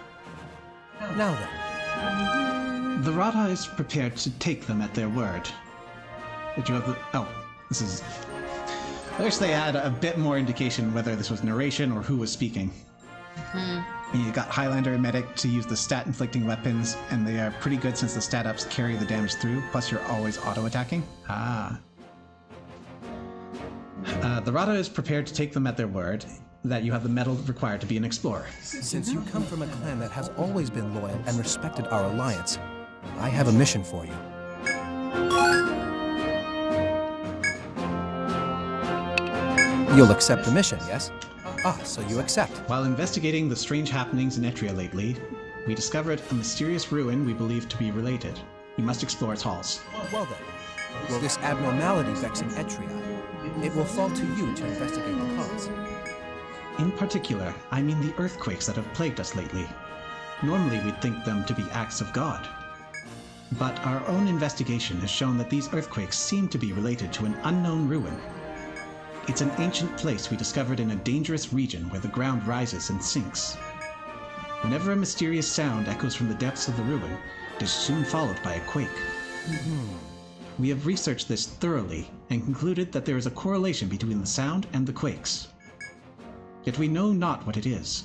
Now then. The Rata is prepared to take them at their word. Did you have the... Oh, this is... I wish they had a bit more indication whether this was narration or who was speaking. You got Highlander and Medic to use the stat-inflicting weapons, and they are pretty good since the stat-ups carry the damage through, plus you're always auto-attacking. The Rata is prepared to take them at their word that you have the metal required to be an explorer. Since you come from a clan that has always been loyal and respected our alliance, I have a mission for you. You'll accept the mission, yes? Ah, so you accept. While investigating the strange happenings in Etria lately, we discovered a mysterious ruin we believe to be related. You must explore its halls. Well then, will this abnormality vexing Etria? It will fall to you to investigate the cause. In particular, I mean the earthquakes that have plagued us lately. Normally we'd think them to be acts of God. But our own investigation has shown that these earthquakes seem to be related to an unknown ruin. It's an ancient place we discovered in a dangerous region where the ground rises and sinks. Whenever a mysterious sound echoes from the depths of the ruin, it is soon followed by a quake. We have researched this thoroughly and concluded that there is a correlation between the sound and the quakes. Yet we know not what it is.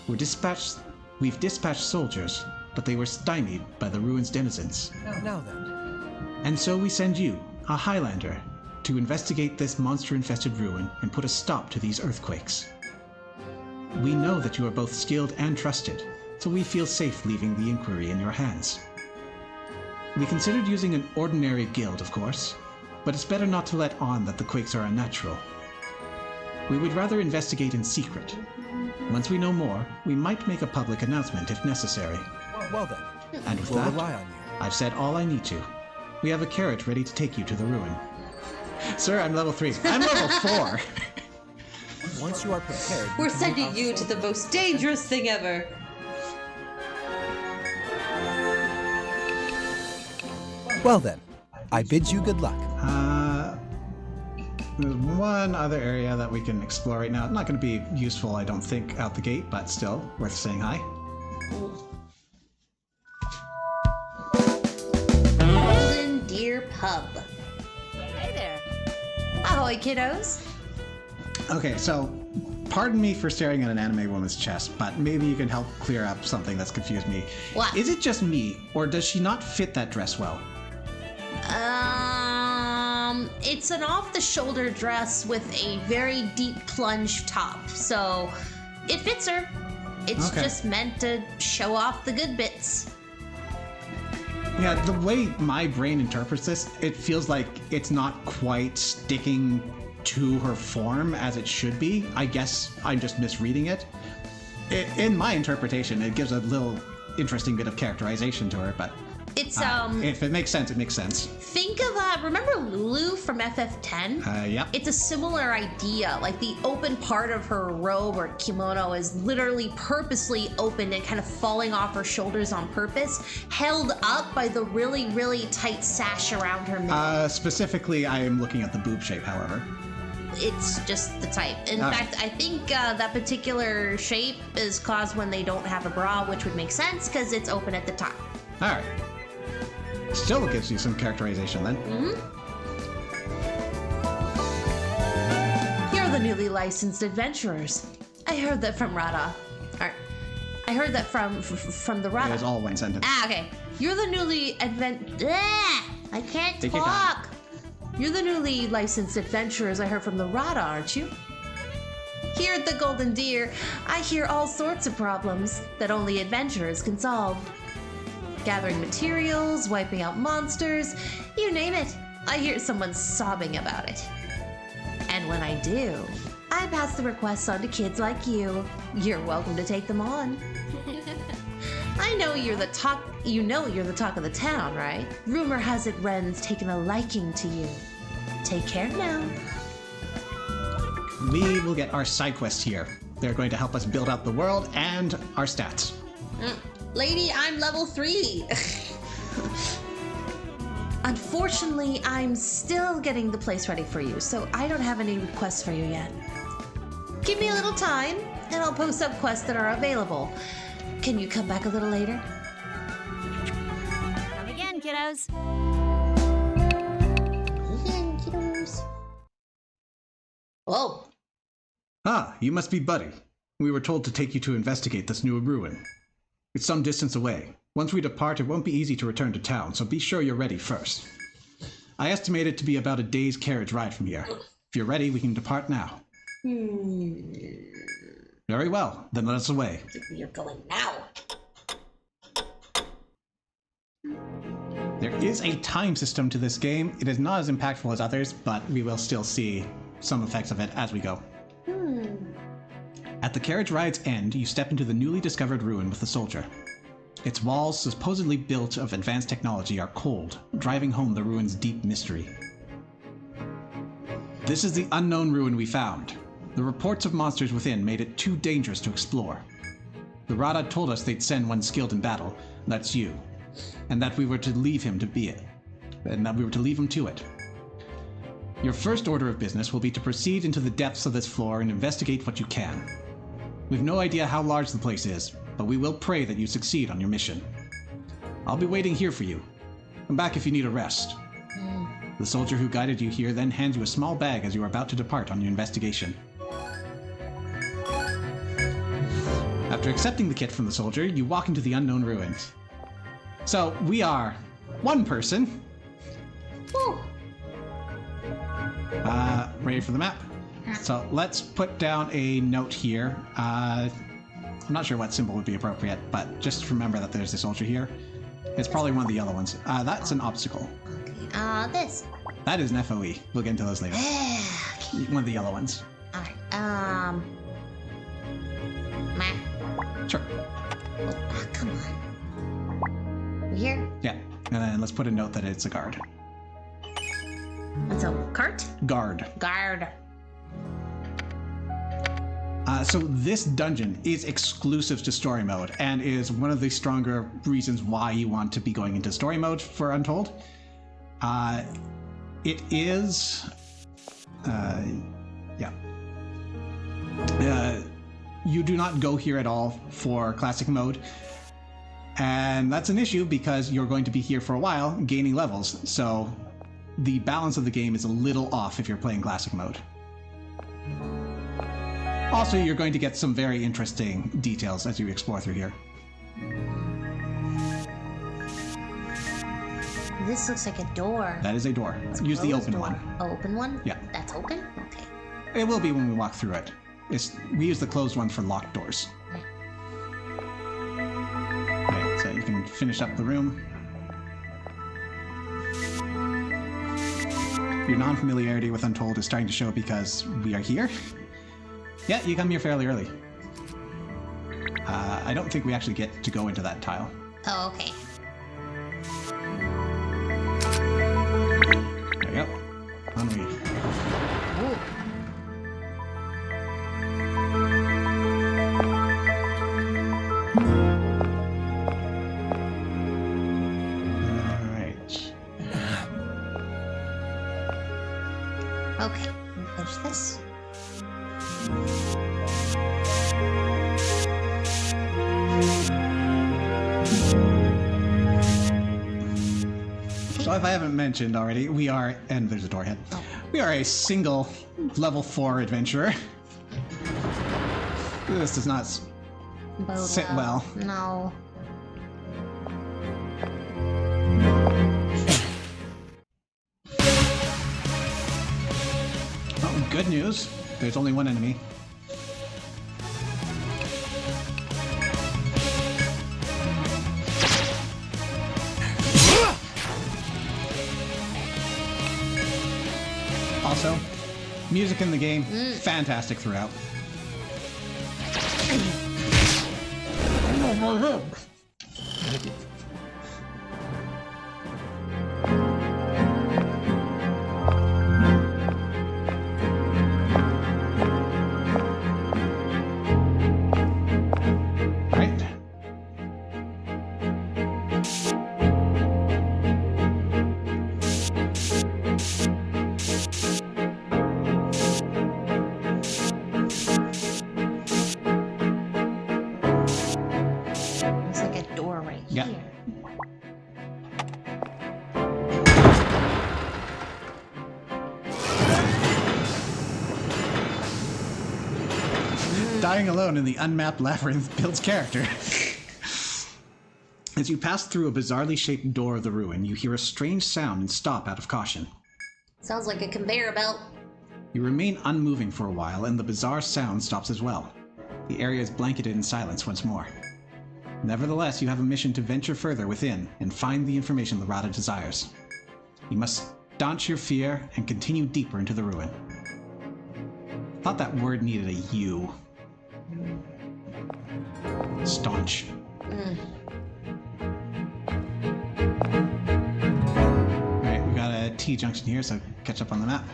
We've dispatched soldiers, but they were stymied by the ruin's denizens. Now then. And so we send you, a Highlander, to investigate this monster-infested ruin and put a stop to these earthquakes. We know that you are both skilled and trusted, so we feel safe leaving the inquiry in your hands. We considered using an ordinary guild, of course, but it's better not to let on that the quakes are unnatural. We would rather investigate in secret. Once we know more, we might make a public announcement if necessary. Well then, And with we'll that, rely on you. I've said all I need to. We have a carriage ready to take you to the ruin. Sir, I'm level 3. I'm level 4! Once you are prepared, We're you can sending move you out to the most dangerous thing ever. Well then, I bid you good luck. There's one other area that we can explore right now. It's not going to be useful, I don't think, out the gate, but still worth saying hi. Golden Deer Pub. Hey there. Ahoy, kiddos. Okay, so pardon me for staring at an anime woman's chest, but maybe you can help clear up something that's confused me. What? Is it just me, or does she not fit that dress well? It's an off-the-shoulder dress with a very deep plunge top, so it fits her. It's Okay. just meant to show off the good bits. Yeah, the way my brain interprets this, it feels like it's not quite sticking to her form as it should be. I guess I'm just misreading it. In my interpretation, it gives a little interesting bit of characterization to her, but It's, if it makes sense, it makes sense. think of, remember Lulu from FF10? Yep. It's a similar idea. Like the open part of her robe or kimono is literally purposely opened and kind of falling off her shoulders on purpose, held up by the really, really tight sash around her middle. Specifically, I am looking at the boob shape, however. It's just the type. In Okay. fact, I think that particular shape is caused when they don't have a bra, which would make sense because it's open at the top. All right. Still gives you some characterization then. the newly licensed adventurers. I heard that from Rada. I heard that from the Rada. It was all one sentence. Okay. You're the newly I can't Take your time. talk. You're the newly licensed adventurers I heard from the Rada, aren't you? Here at the Golden Deer, I hear all sorts of problems that only adventurers can solve. Gathering materials, wiping out monsters, you name it. I hear someone sobbing about it. And when I do, I pass the requests on to kids like you. You're welcome to take them on. I know you're the talk. You know you're the talk of the town, right? Rumor has it Ren's taken a liking to you. Take care now. We will get our side quests here. They're going to help us build out the world and our stats. Lady, I'm level 3. Unfortunately, I'm still getting the place ready for you, so I don't have any requests for you yet. Give me a little time, and I'll post up quests that are available. Can you come back a little later? Come again, kiddos. Whoa. Ah, you must be Buddy. We were told to take you to investigate this new ruin. It's some distance away. Once we depart, it won't be easy to return to town, so be sure you're ready first. I estimate it to be about a day's carriage ride from here. If you're ready, we can depart now. Very well, then let us away. You're going now. There is a time system to this game. It is not as impactful as others, but we will still see some effects of it as we go. At the carriage ride's end, you step into the newly discovered ruin with the soldier. Its walls, supposedly built of advanced technology, are cold, driving home the ruin's deep mystery. This is the unknown ruin we found. The reports of monsters within made it too dangerous to explore. The Rada told us they'd send one skilled in battle, that's you, and that we were to leave him to be it, and that we were to leave him to it. Your first order of business will be to proceed into the depths of this floor and investigate what you can. We've no idea how large the place is, but we will pray that you succeed on your mission. I'll be waiting here for you. Come back if you need a rest. The soldier who guided you here then hands you a small bag as you are about to depart on your investigation. After accepting the kit from the soldier, you walk into the unknown ruins. So, we are one person. Woo. Ready for the map? So let's put down a note here. I'm not sure what symbol would be appropriate, but just remember that there's a soldier here. It's probably one of the yellow ones. That's an obstacle. Okay, this. That is an FOE. We'll get into those later. One of the yellow ones. Alright, map. Sure. Oh, come on. Here? Yeah, and then let's put a note that it's a guard. What's a cart? Guard. Guard. So this dungeon is exclusive to story mode and is one of the stronger reasons why you want to be going into story mode for Untold. It is... you do not go here at all for classic mode. And that's an issue because you're going to be here for a while gaining levels. So the balance of the game is a little off if you're playing classic mode. Also, you're going to get some very interesting details as you explore through here. This looks like a door. That is a door. Use the open one. Open one? Yeah. That's open? Okay. It will be when we walk through it. We use the closed one for locked doors. Right, so you can finish up the room. Your non-familiarity with Untold is starting to show because we are here. Yeah, you come here fairly early. I don't think we actually get to go into that tile. Oh, okay. There we go. On we. Ooh. Alright. Okay, finish this. So if I haven't mentioned already, we are, and there's a door ahead. We are a single level 4 adventurer. This does not sit well. No. Oh, good news. There's only one enemy. Also, music in the game, fantastic throughout. Dying alone in the unmapped labyrinth builds character. As you pass through a bizarrely shaped door of the ruin, you hear a strange sound and stop out of caution. Sounds like a conveyor belt. You remain unmoving for a while, and the bizarre sound stops as well. The area is blanketed in silence once more. Nevertheless, you have a mission to venture further within and find the information the Rada desires. You must staunch your fear and continue deeper into the ruin. Thought that word needed a U. Staunch. Alright, we got a T-junction here, so catch up on the map.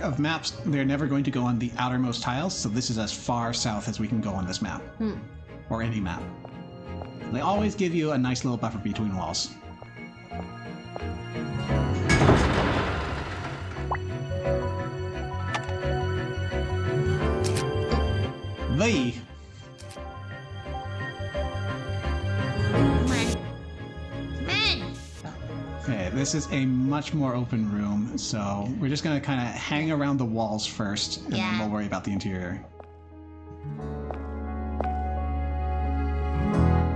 Of maps, they're never going to go on the outermost tiles, so this is as far south as we can go on this map. Or any map. They always give you a nice little buffer between walls. Okay, this is a much more open room, so we're just gonna kind of hang around the walls first, and then we'll worry about the interior.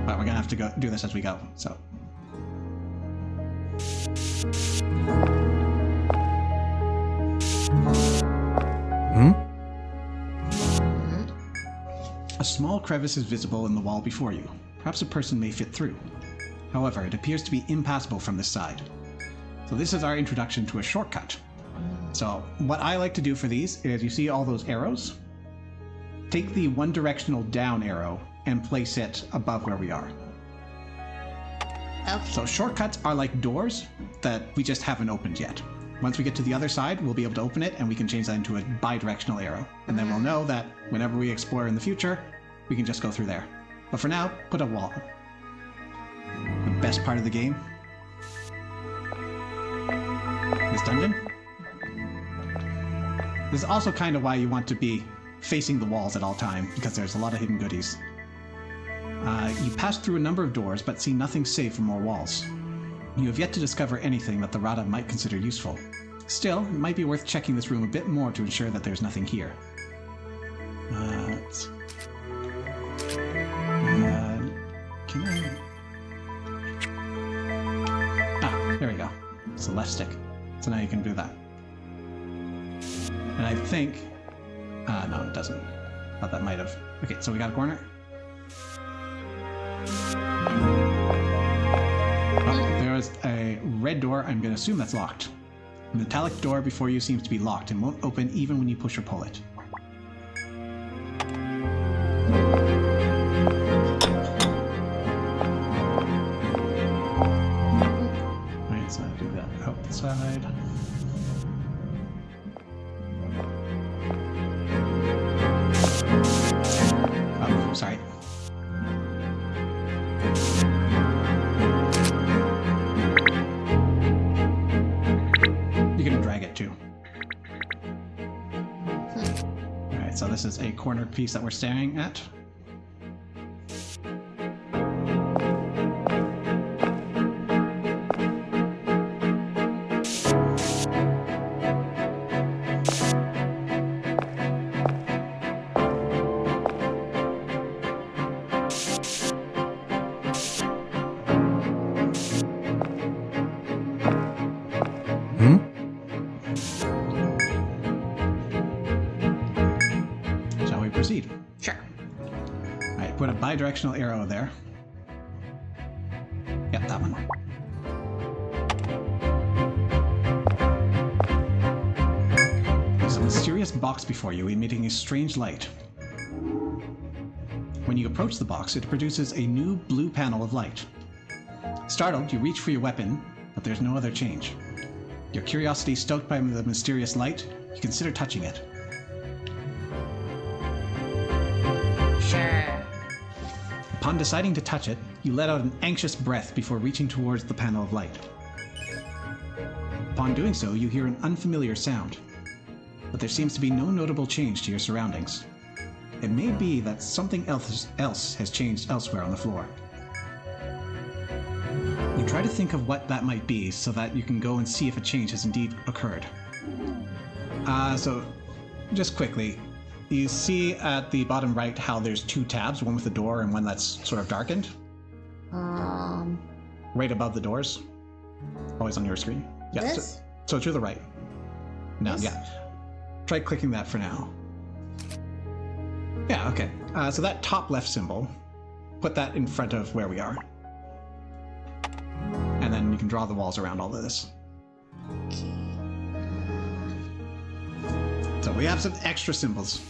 But we're gonna have to do this as we go, so. A small crevice is visible in the wall before you. Perhaps a person may fit through. However, it appears to be impassable from this side. So this is our introduction to a shortcut. So what I like to do for these is, you see all those arrows? Take the one directional down arrow and place it above where we are. Okay. So shortcuts are like doors that we just haven't opened yet. Once we get to the other side, we'll be able to open it, and we can change that into a bi-directional arrow. And then we'll know that whenever we explore in the future, we can just go through there. But for now, put a wall. The best part of the game. This dungeon. This is also kind of why you want to be facing the walls at all time, because there's a lot of hidden goodies. You pass through a number of doors, but see nothing safe for more walls. You have yet to discover anything that the Rada might consider useful. Still, it might be worth checking this room a bit more to ensure that there's nothing here. Can I... There we go. It's the left stick. So now you can do that. And I think... no, it doesn't. Thought that might have... Okay, so we got a corner. Oh, there is a red door. I'm going to assume that's locked. The metallic door before you seems to be locked and won't open even when you push or pull it. Side. Alright, so this is a corner piece that we're staring at. Shall we proceed? Sure. Alright, put a bi-directional arrow there. Yep, that one. There's a mysterious box before you emitting a strange light. When you approach the box, it produces a new blue panel of light. Startled, you reach for your weapon, but there's no other change. Your curiosity stoked by the mysterious light, you consider touching it. Sure. Upon deciding to touch it, you let out an anxious breath before reaching towards the panel of light. Upon doing so, you hear an unfamiliar sound, but there seems to be no notable change to your surroundings. It may be that something else has changed elsewhere on the floor. You try to think of what that might be so that you can go and see if a change has indeed occurred. So, just quickly, you see at the bottom right how there's two tabs, one with a door and one that's sort of darkened? Right above the doors. Always on your screen. Yeah, This? so to the right. No, This? yeah. Try clicking that for now. Yeah, okay. So that top left symbol, put that in front of where we are. And then you can draw the walls around all of this. Okay. So we have some extra symbols.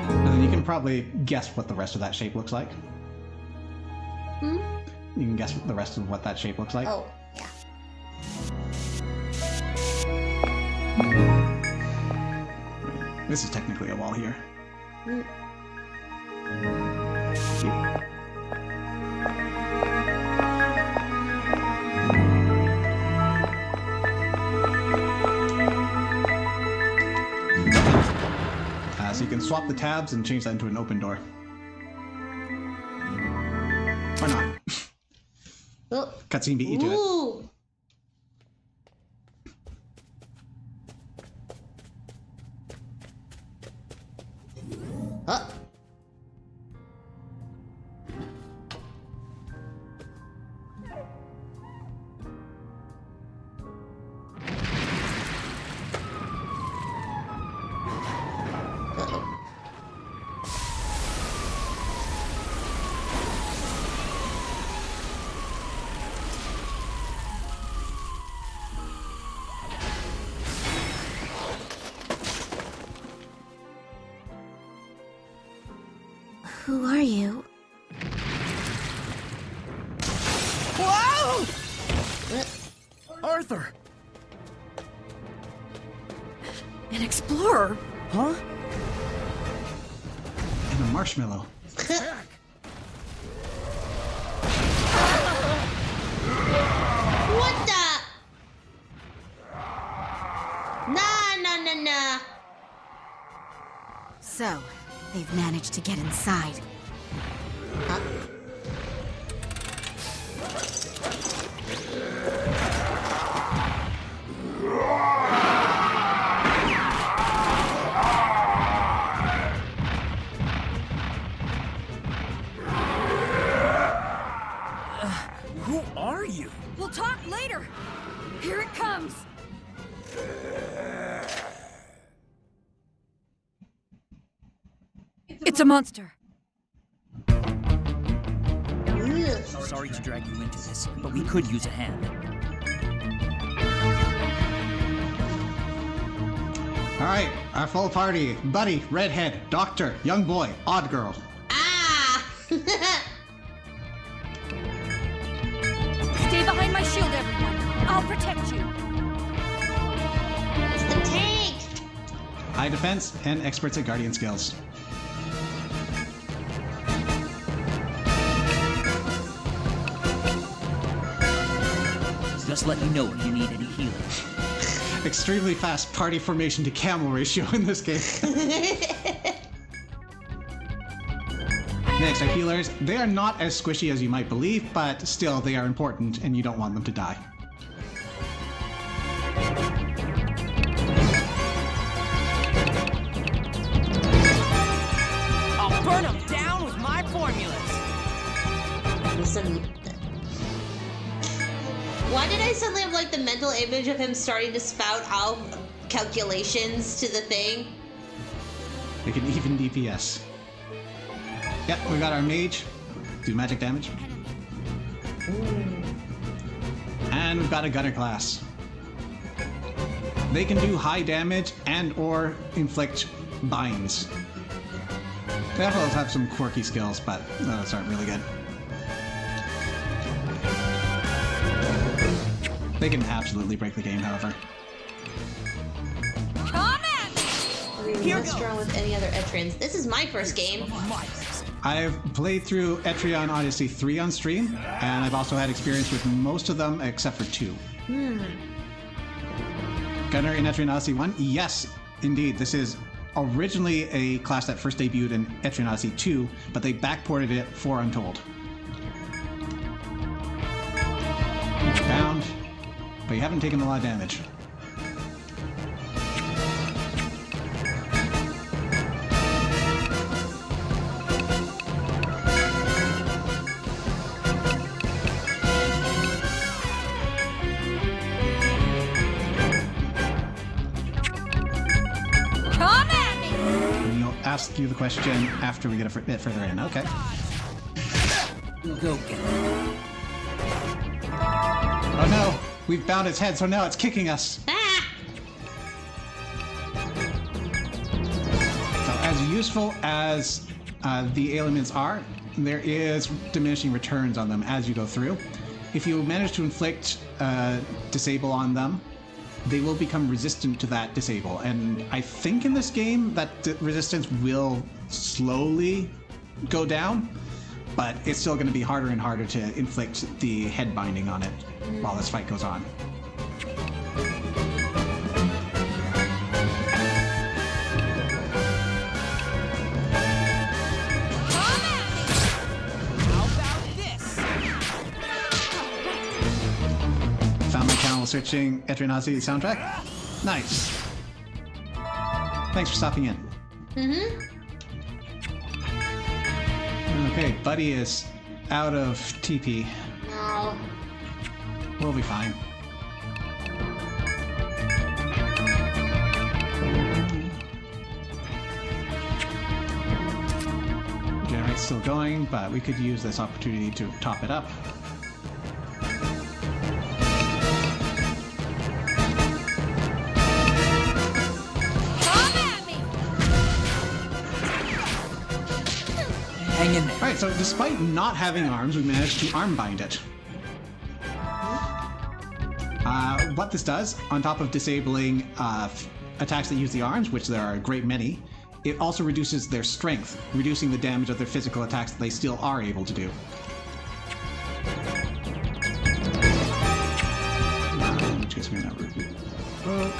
And then you can probably guess what the rest of that shape looks like. Hmm? You can guess the rest of what that shape looks like. Oh, yeah. This is technically a wall here. Mm. So you can swap the tabs and change that into an open door. Or not. Oh. Cutscene beat you to it. Ooh. Huh. Who are you? Whoa! Arthur! An explorer? Huh? And a marshmallow. Back! What the? Nah. So, they've managed to get inside. Who are you? We'll talk later. Here it comes. It's a monster. Ugh. Sorry to drag you into this, but we could use a hand. Alright, our full party. Buddy, redhead, doctor, young boy, odd girl. Ah! Stay behind my shield, everyone. I'll protect you. It's the tank! High defense and experts at guardian skills. Just let me know if you need any healing. Extremely fast party formation to camel ratio in this game. Next are healers. They are not as squishy as you might believe, but still they are important and you don't want them to die. I'll burn them down with my formulas. Listen. Why did I suddenly have like the mental image of him starting to spout out calculations to the thing? They can even DPS. Yep, we got our mage. Do magic damage. And we've got a gunner class. They can do high damage and or inflict binds. They also have some quirky skills, but those aren't really good. They can absolutely break the game, however. What's wrong with any other Etrians? This is my first game. I've played through Etrian Odyssey 3 on stream, and I've also had experience with most of them except for 2. Gunner in Etrian Odyssey 1? Yes, indeed. This is originally a class that first debuted in Etrian Odyssey 2, but they backported it for Untold. Bound, but you haven't taken a lot of damage. Ask you the question after we get a bit further in. Okay. We'll go get it. Oh no! We've bound its head, so now it's kicking us. So as useful as the ailments are, there is diminishing returns on them as you go through. If you manage to inflict disable on them, they will become resistant to that disable. And I think in this game that resistance will slowly go down, but it's still going to be harder and harder to inflict the head binding on it while this fight goes on. Searching Etrian Odyssey soundtrack. Nice. Thanks for stopping in. Okay, Buddy is out of TP. No. We'll be fine. Generate's still going, but we could use this opportunity to top it up. Alright, so despite not having arms, we managed to arm bind it. What this does, on top of disabling attacks that use the arms, which there are a great many, it also reduces their strength, reducing the damage of their physical attacks that they still are able to do. Which gets me that broke.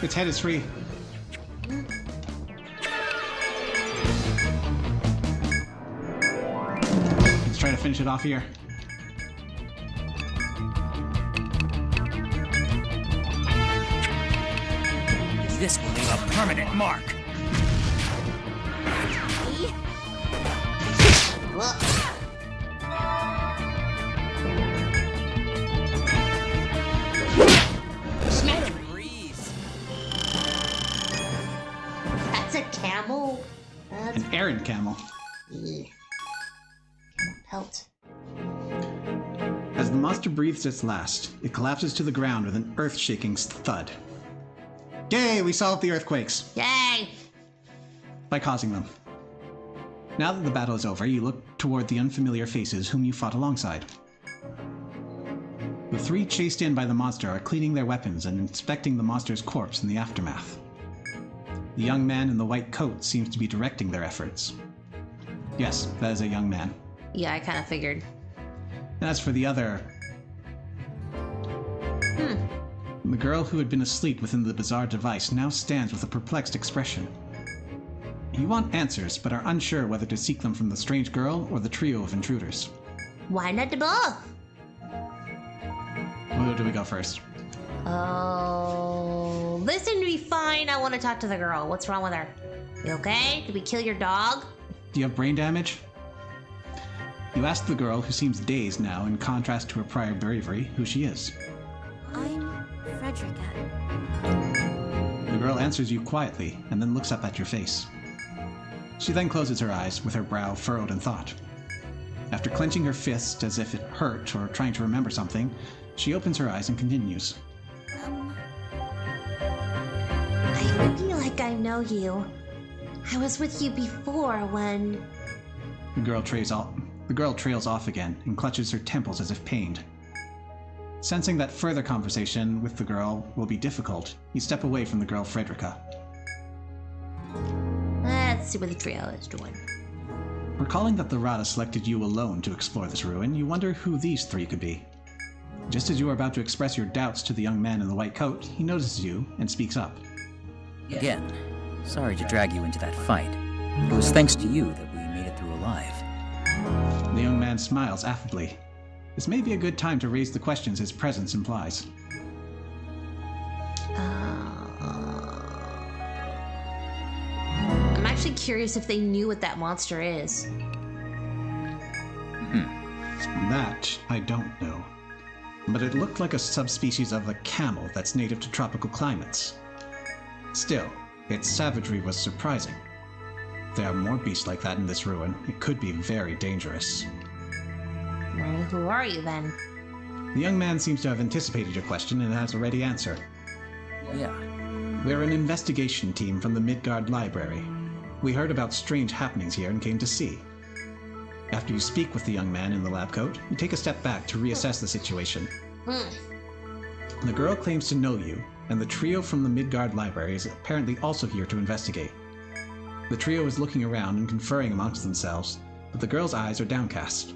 Its head is free. Let's try to finish it off here. This will leave a permanent mark. An errant camel. Pelt. monster breathes its last, it collapses to the ground with an earth-shaking thud. Yay, we solved the earthquakes! Yay! By causing them. Now that the battle is over, you look toward the unfamiliar faces whom you fought alongside. The three chased in by the monster are cleaning their weapons and inspecting the monster's corpse in the aftermath. The young man in the white coat seems to be directing their efforts. Yes, that is a young man. Yeah, I kind of figured. As for the other... The girl who had been asleep within the bizarre device now stands with a perplexed expression. You want answers, but are unsure whether to seek them from the strange girl or the trio of intruders. Why not the both? Where do we go first? Oh, this seemed to be fine. I want to talk to the girl. What's wrong with her? You okay? Did we kill your dog? Do you have brain damage? You ask the girl, who seems dazed now in contrast to her prior bravery, who she is. I'm Frederica. The girl answers you quietly and then looks up at your face. She then closes her eyes with her brow furrowed in thought. After clenching her fist as if it hurt or trying to remember something, she opens her eyes and continues. I feel like I know you. I was with you before when... The girl trails off again and clutches her temples as if pained. Sensing that further conversation with the girl will be difficult, you step away from the girl Frederica. Let's see what the trio is doing. Recalling that the Rada selected you alone to explore this ruin, you wonder who these three could be. Just as you are about to express your doubts to the young man in the white coat, he notices you and speaks up. Again, sorry to drag you into that fight. It was thanks to you that we made it through alive. The young man smiles affably. This may be a good time to raise the questions his presence implies. I'm actually curious if they knew what that monster is. That I don't know. But it looked like a subspecies of a camel that's native to tropical climates. Still, its savagery was surprising. If there are more beasts like that in this ruin, it could be very dangerous. Well, who are you then? The young man seems to have anticipated your question and has a ready answer. Yeah. We're an investigation team from the Midgard Library. We heard about strange happenings here and came to see. After you speak with the young man in the lab coat, you take a step back to reassess the situation. The girl claims to know you, and the trio from the Midgard Library is apparently also here to investigate. The trio is looking around and conferring amongst themselves, but the girl's eyes are downcast.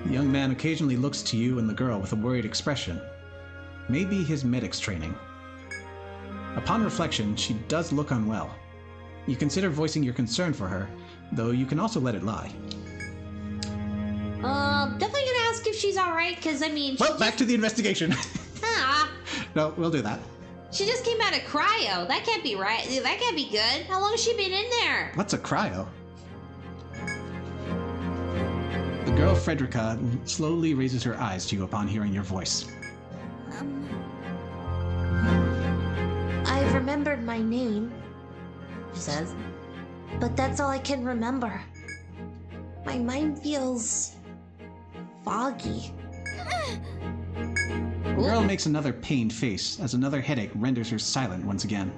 The young man occasionally looks to you and the girl with a worried expression. Maybe his medic's training. Upon reflection, she does look unwell. You consider voicing your concern for her, though you can also let it lie. Definitely gonna ask if she's alright, because I mean... Well, back to the investigation. Ah, No, we'll do that. she just came out of cryo. That can't be right. That can't be good. How long has she been in there? What's a cryo? The girl Frederica slowly raises her eyes to you upon hearing your voice. I've remembered my name, she says, but that's all I can remember. My mind feels foggy. The girl makes another pained face as another headache renders her silent once again.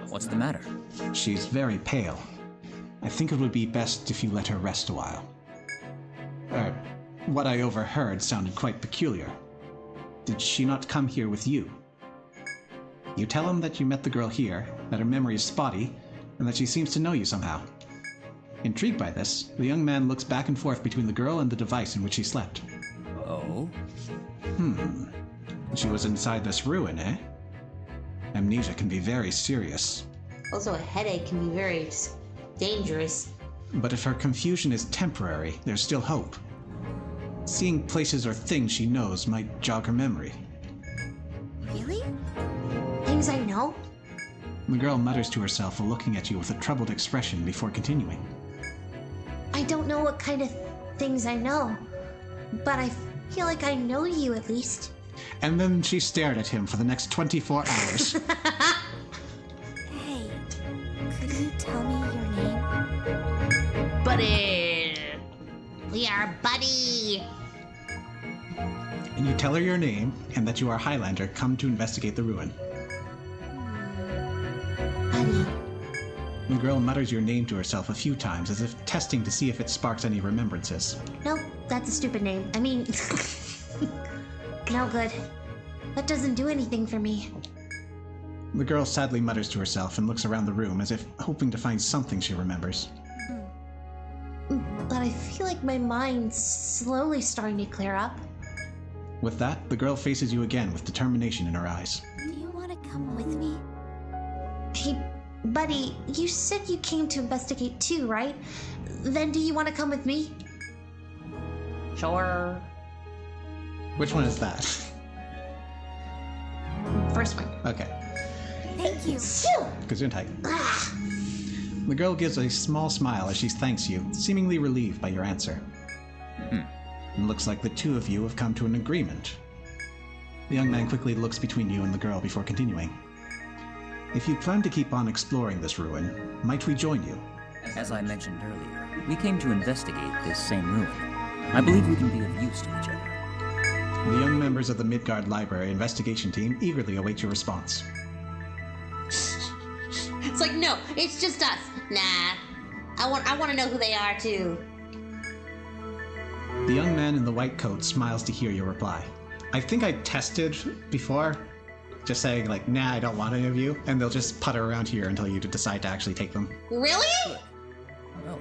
What's the matter? She's very pale. I think it would be best if you let her rest a while. What I overheard sounded quite peculiar. Did she not come here with you? You tell him that you met the girl here, that her memory is spotty, and that she seems to know you somehow. Intrigued by this, the young man looks back and forth between the girl and the device in which she slept. Oh? She was inside this ruin, eh? Amnesia can be very serious. Also, a headache can be very dangerous. But if her confusion is temporary, there's still hope. Seeing places or things she knows might jog her memory. Really? Things I know? The girl mutters to herself while looking at you with a troubled expression before continuing. I don't know what kind of things I know, but I feel like I know you at least. And then she stared at him for the next 24 hours. Hey, could you tell me your name? Buddy! We are buddy! and you tell her your name and that you are a Highlander come to investigate the ruin. Buddy. The girl mutters your name to herself a few times as if testing to see if it sparks any remembrances. Nope, that's a stupid name. I mean, no good. That doesn't do anything for me. The girl sadly mutters to herself and looks around the room as if hoping to find something she remembers. But I feel like my mind's slowly starting to clear up. With that, the girl faces you again with determination in her eyes. Do you want to come with me? Hey, buddy, you said you came to investigate too, right? Then do you want to come with me? Sure. Which one is that? First one. Okay. Thank you. Gesundheit. The girl gives a small smile as she thanks you, seemingly relieved by your answer. It looks like the two of you have come to an agreement. The young man quickly looks between you and the girl before continuing. If you plan to keep on exploring this ruin, might we join you? As I mentioned earlier, we came to investigate this same ruin. I believe we can be of use to each other. The young members of the Midgard Library investigation team eagerly await your response. It's like, no, it's just us. Nah. I want to know who they are too. The young man in the white coat smiles to hear your reply. I think I tested before, just saying like, nah, I don't want any of you, and they'll just putter around here until you decide to actually take them. Really? Oh,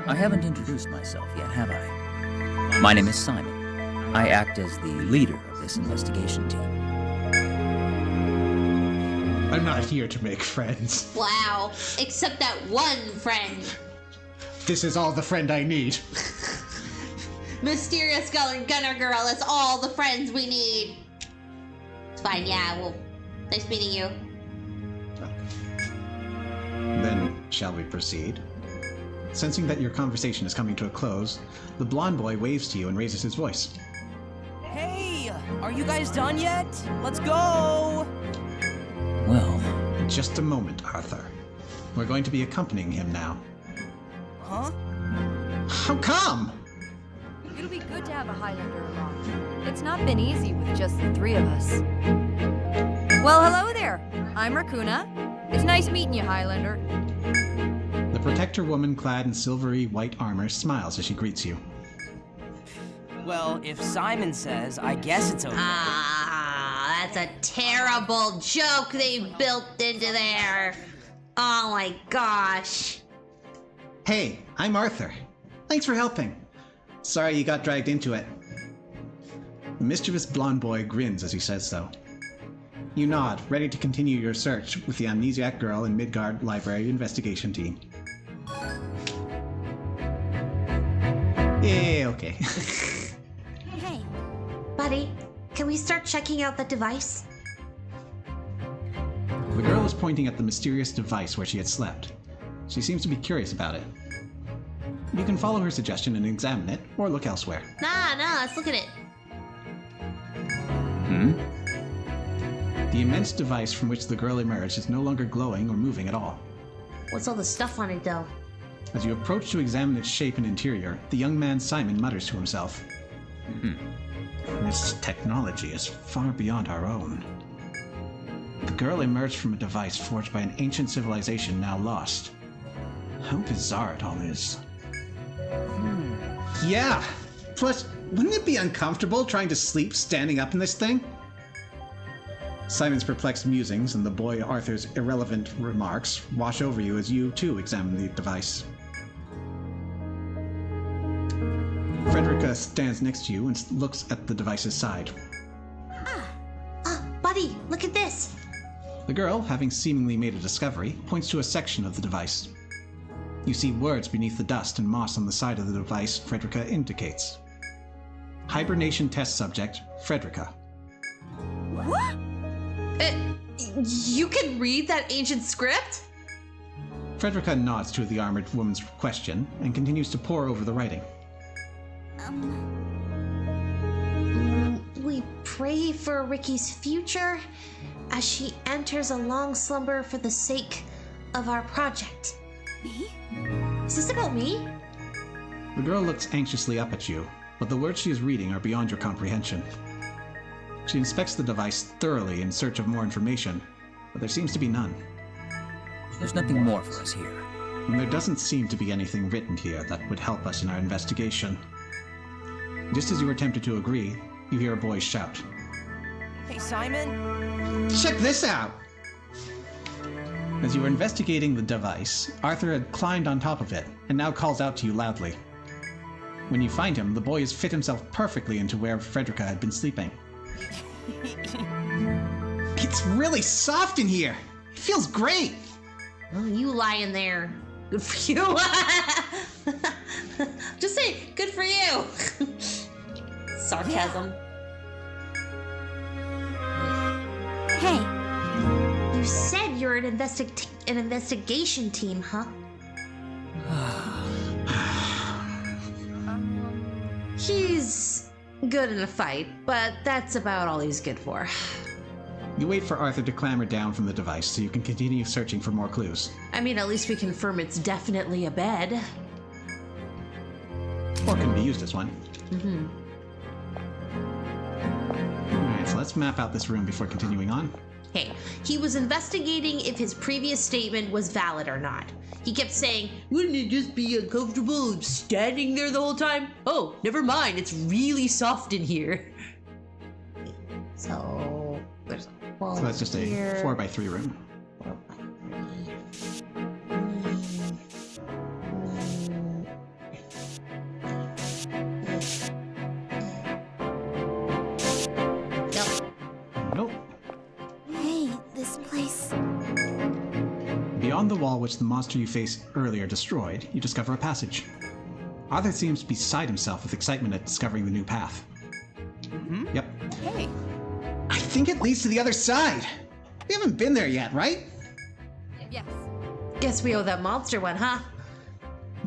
I haven't introduced myself yet, have I? My name is Simon. I act as the leader of this investigation team. I'm not here to make friends. Wow. Except that one friend. This is all the friend I need. Mysterious Gunner Girl, that's all the friends we need. It's fine, yeah, well, nice meeting you. Then, shall we proceed? Sensing that your conversation is coming to a close, the blonde boy waves to you and raises his voice. Hey, are you guys done yet? Let's go! Well, Just a moment, Arthur. We're going to be accompanying him now. Huh? How come? It'll be good to have a Highlander along. It's not been easy with just the three of us. Well, hello there. I'm Rakuna. It's nice meeting you, Highlander. The protector woman clad in silvery white armor smiles as she greets you. Well, if Simon says, I guess it's okay. Ah, that's a terrible joke they built into there. Oh my gosh. Hey, I'm Arthur. Thanks for helping. Sorry you got dragged into it. The mischievous blonde boy grins as he says so. You nod, ready to continue your search with the amnesiac girl and Midgard Library investigation team. Yeah, okay. Hey, Buddy, can we start checking out the device? The girl is pointing at the mysterious device where she had slept. She seems to be curious about it. You can follow her suggestion and examine it, or look elsewhere. Nah, let's look at it. The immense device from which the girl emerged is no longer glowing or moving at all. What's all the stuff on it though? As you approach to examine its shape and interior, the young man Simon mutters to himself. This technology is far beyond our own. The girl emerged from a device forged by an ancient civilization now lost. How bizarre it all is. Yeah! Plus, wouldn't it be uncomfortable trying to sleep standing up in this thing? Simon's perplexed musings and the boy Arthur's irrelevant remarks wash over you as you, too, examine the device. Frederica stands next to you and looks at the device's side. Buddy, look at this. The girl, having seemingly made a discovery, points to a section of the device. You see words beneath the dust and moss on the side of the device Frederica indicates. Hibernation test subject, Frederica. What? You can read that ancient script? Frederica nods to the armored woman's question and continues to pore over the writing. We pray for Ricky's future as she enters a long slumber for the sake of our project. me? Is this about me? The girl looks anxiously up at you, but the words she is reading are beyond your comprehension. She inspects the device thoroughly in search of more information, but there seems to be none. There's nothing more for us here. And there doesn't seem to be anything written here that would help us in our investigation. Just as you were tempted to agree, you hear a boy shout. Hey, Simon? Check this out! As you were investigating the device, Arthur had climbed on top of it, and now calls out to you loudly. When you find him, the boy has fit himself perfectly into where Frederica had been sleeping. It's really soft in here! It feels great! Oh, you lying there. Good for you. Just say, good for you. Sarcasm. Hey, You said you're an investigation team, huh? He's good in a fight, but that's about all he's good for. You wait for Arthur to clamber down from the device so you can continue searching for more clues. I mean, at least we confirm it's definitely a bed. Or can be used as one. Mm-hmm. Alright, so let's map out this room before continuing on. Hey, he was investigating if his previous statement was valid or not. He kept saying, wouldn't it just be uncomfortable standing there the whole time? Oh, never mind, it's really soft in here. So, there's a wall So that's just here. a 4x3 room. Nope. hey, this place. Beyond the wall which the monster you faced earlier destroyed, you discover a passage. Arthur seems beside himself with excitement at discovering the new path. Mm-hmm. Yep. Hey. I think it leads to the other side! We haven't been there yet, right? Yes. Guess we owe that monster one, huh?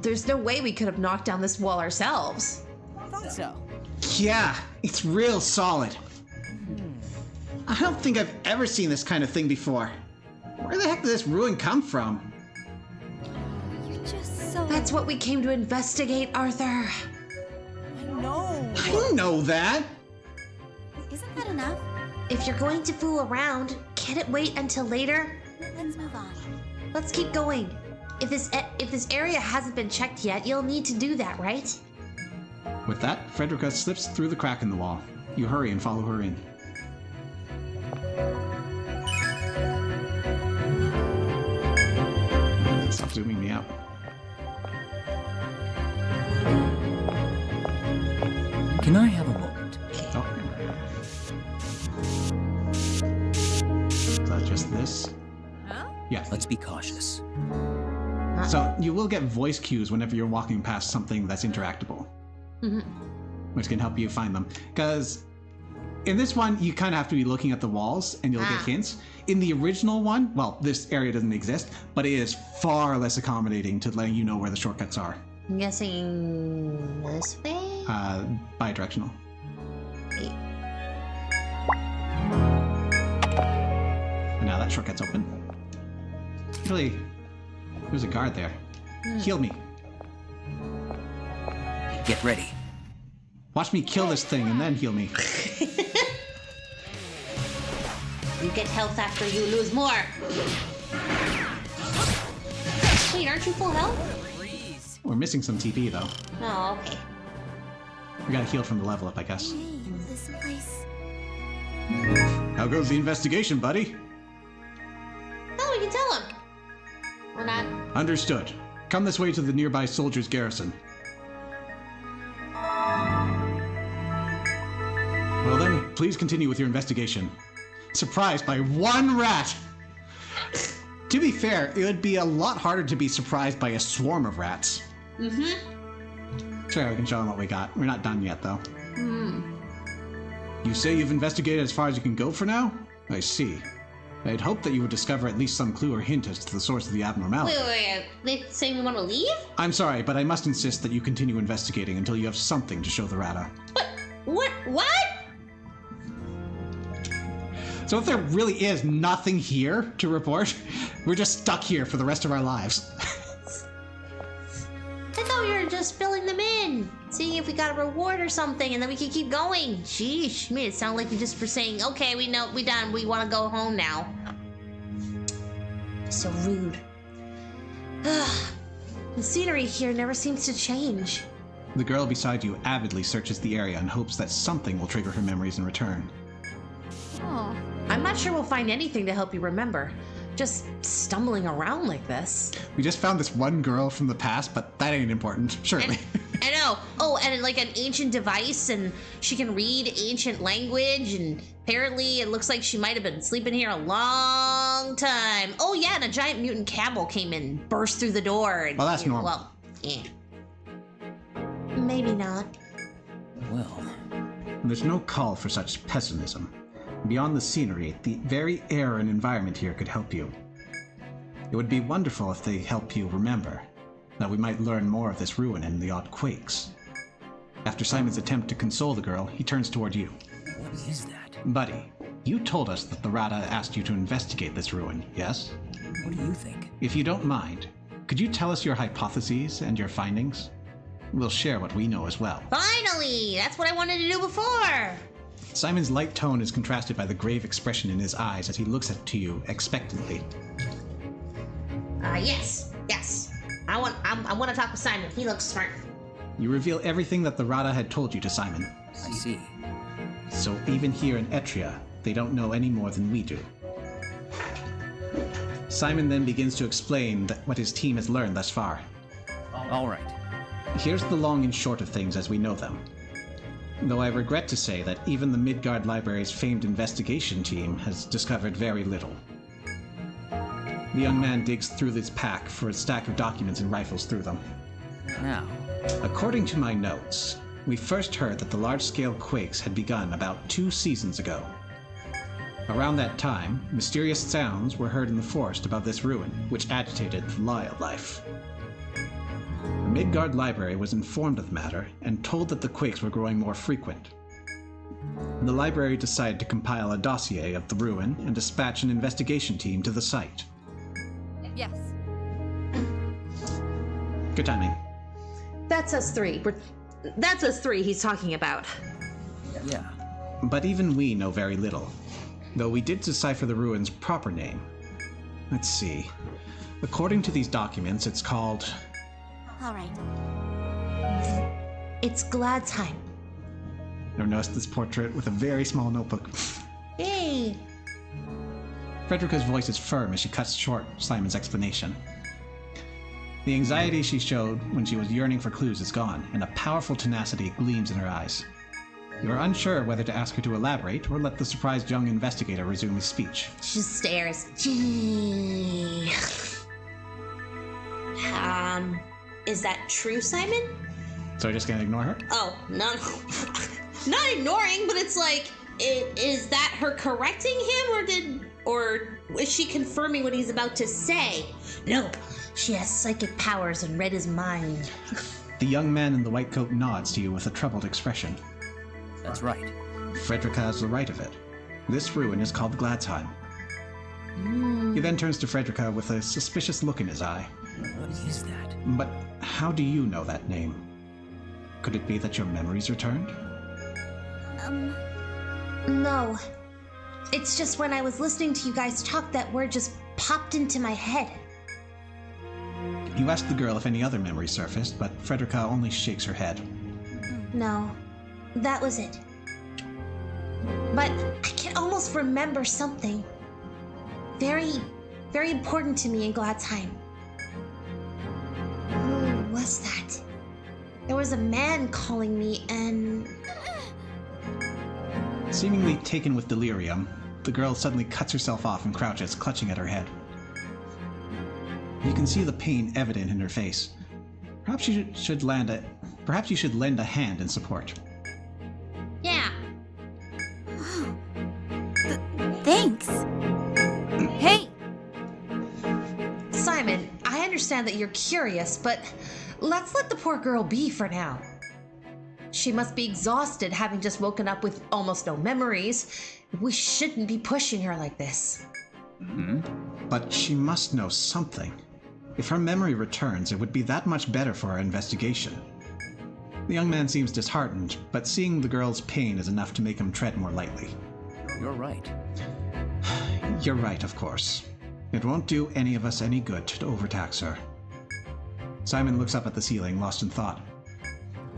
There's no way we could have knocked down this wall ourselves. I thought so. Yeah, it's real solid. I don't think I've ever seen this kind of thing before. Where the heck did this ruin come from? You're just so. That's what we came to investigate, Arthur. I know. I know that! Isn't that enough? If you're going to fool around, can't it wait until later? Let's move on. Let's keep going. If this area hasn't been checked yet, you'll need to do that, right? With that, Frederica slips through the crack in the wall. You hurry and follow her in. Stop zooming me out. Can I have a moment? Oh. Is that just this? Huh? Yeah. Let's be cautious. So you will get voice cues whenever you're walking past something that's interactable. Mm-hmm. Which can help you find them. Because in this one, you kind of have to be looking at the walls and you'll get hints. In the original one, well, this area doesn't exist, but it is far less accommodating to letting you know where the shortcuts are. I'm guessing this way? Bidirectional. Wait. And now that shortcut's open. Really, there's a guard there. Heal me. Get ready. Watch me kill this thing and then heal me. You get health after you lose more. Wait, aren't you full health? Breeze. We're missing some TP though. Oh, okay. We gotta heal from the level up, I guess. Hey, this place. How goes the investigation, buddy? Oh, we can tell him. Or not. Understood. Come this way to the nearby soldiers' garrison. Well then, please continue with your investigation. Surprised by one rat! To be fair, it would be a lot harder to be surprised by a swarm of rats. Mm-hmm. Sure, we can show them what we got. We're not done yet, though. Hmm. You say you've investigated as far as you can go for now? I see. I'd hoped that you would discover at least some clue or hint as to the source of the abnormality. Wait. They saying we want to leave? I'm sorry, but I must insist that you continue investigating until you have something to show the Rata. What? What? So if there really is nothing here to report, we're just stuck here for the rest of our lives. I thought we were just filling them in. seeing if we got a reward or something, and then we could keep going. Sheesh, you made it sound like you just were saying, okay, we know, we done, we want to go home now. So rude. The scenery here never seems to change. The girl beside you avidly searches the area in hopes that something will trigger her memories in return. Oh. I'm not sure we'll find anything to help you remember. Just stumbling around like this. We just found this one girl from the past, but that ain't important, surely. I know. Oh, and like an ancient device, and she can read ancient language, and apparently it looks like she might have been sleeping here a long time. Oh yeah, and a giant mutant camel came in, burst through the door. And, well, that's normal. Well, yeah. Maybe not. Well, There's no call for such pessimism. Beyond the scenery, the very air and environment here could help you. It would be wonderful if they help you remember, that we might learn more of this ruin and the odd quakes. After Simon's attempt to console the girl, he turns toward you. what is that? Buddy, you told us that the Rada asked you to investigate this ruin, yes? What do you think? If you don't mind, could you tell us your hypotheses and your findings? We'll share what we know as well. Finally! That's what I wanted to do before! Simon's light tone is contrasted by the grave expression in his eyes as he looks to you expectantly. Yes. I want to talk with Simon. He looks smart. You reveal everything that the Rada had told you to Simon. I see. So even here in Etria, they don't know any more than we do. Simon then begins to explain what his team has learned thus far. All right. Here's the long and short of things as we know them. Though I regret to say that even the Midgard Library's famed investigation team has discovered very little. The young man digs through this pack for a stack of documents and rifles through them. Now, According to my notes, we first heard that the large-scale quakes had begun about 2 seasons ago. Around that time, mysterious sounds were heard in the forest above this ruin, which agitated the wildlife. The Midgard Library was informed of the matter and told that the quakes were growing more frequent. The library decided to compile a dossier of the ruin and dispatch an investigation team to the site. Yes. Good timing. That's us three. That's us three he's talking about. yeah. But even we know very little, though we did decipher the ruin's proper name. Let's see. According to these documents, it's called... All right. It's Gladsheim. You'll notice this portrait with a very small notebook. Hey! Frederica's voice is firm as she cuts short Simon's explanation. The anxiety she showed when she was yearning for clues is gone, and a powerful tenacity gleams in her eyes. You are unsure whether to ask her to elaborate or let the surprised young investigator resume his speech. She stares. Is that true, Simon? So you're just gonna ignore her? Oh, no. Not ignoring, but it's like, is that her correcting him, or is she confirming what he's about to say? No, she has psychic powers and read his mind. The young man in the white coat nods to you with a troubled expression. That's right. Frederica has the right of it. This ruin is called Gladsheim. He then turns to Frederica with a suspicious look in his eye. What is that? But how do you know that name? Could it be that your memories returned? No. It's just when I was listening to you guys talk, that word just popped into my head. You ask the girl if any other memories surfaced, but Frederica only shakes her head. No, that was it. But I can almost remember something very, very important to me in Gladsheim. Who was that? There was a man calling me, and... Seemingly taken with delirium, the girl suddenly cuts herself off and crouches, clutching at her head. You can see the pain evident in her face. Perhaps you should lend a hand in support. Yeah. Thanks. Hey! Simon, I understand that you're curious, but let's let the poor girl be for now. She must be exhausted, having just woken up with almost no memories. We shouldn't be pushing her like this. But she must know something. If her memory returns, it would be that much better for our investigation. The young man seems disheartened, but seeing the girl's pain is enough to make him tread more lightly. You're right. You're right, of course. It won't do any of us any good to overtax her. Simon looks up at the ceiling, lost in thought.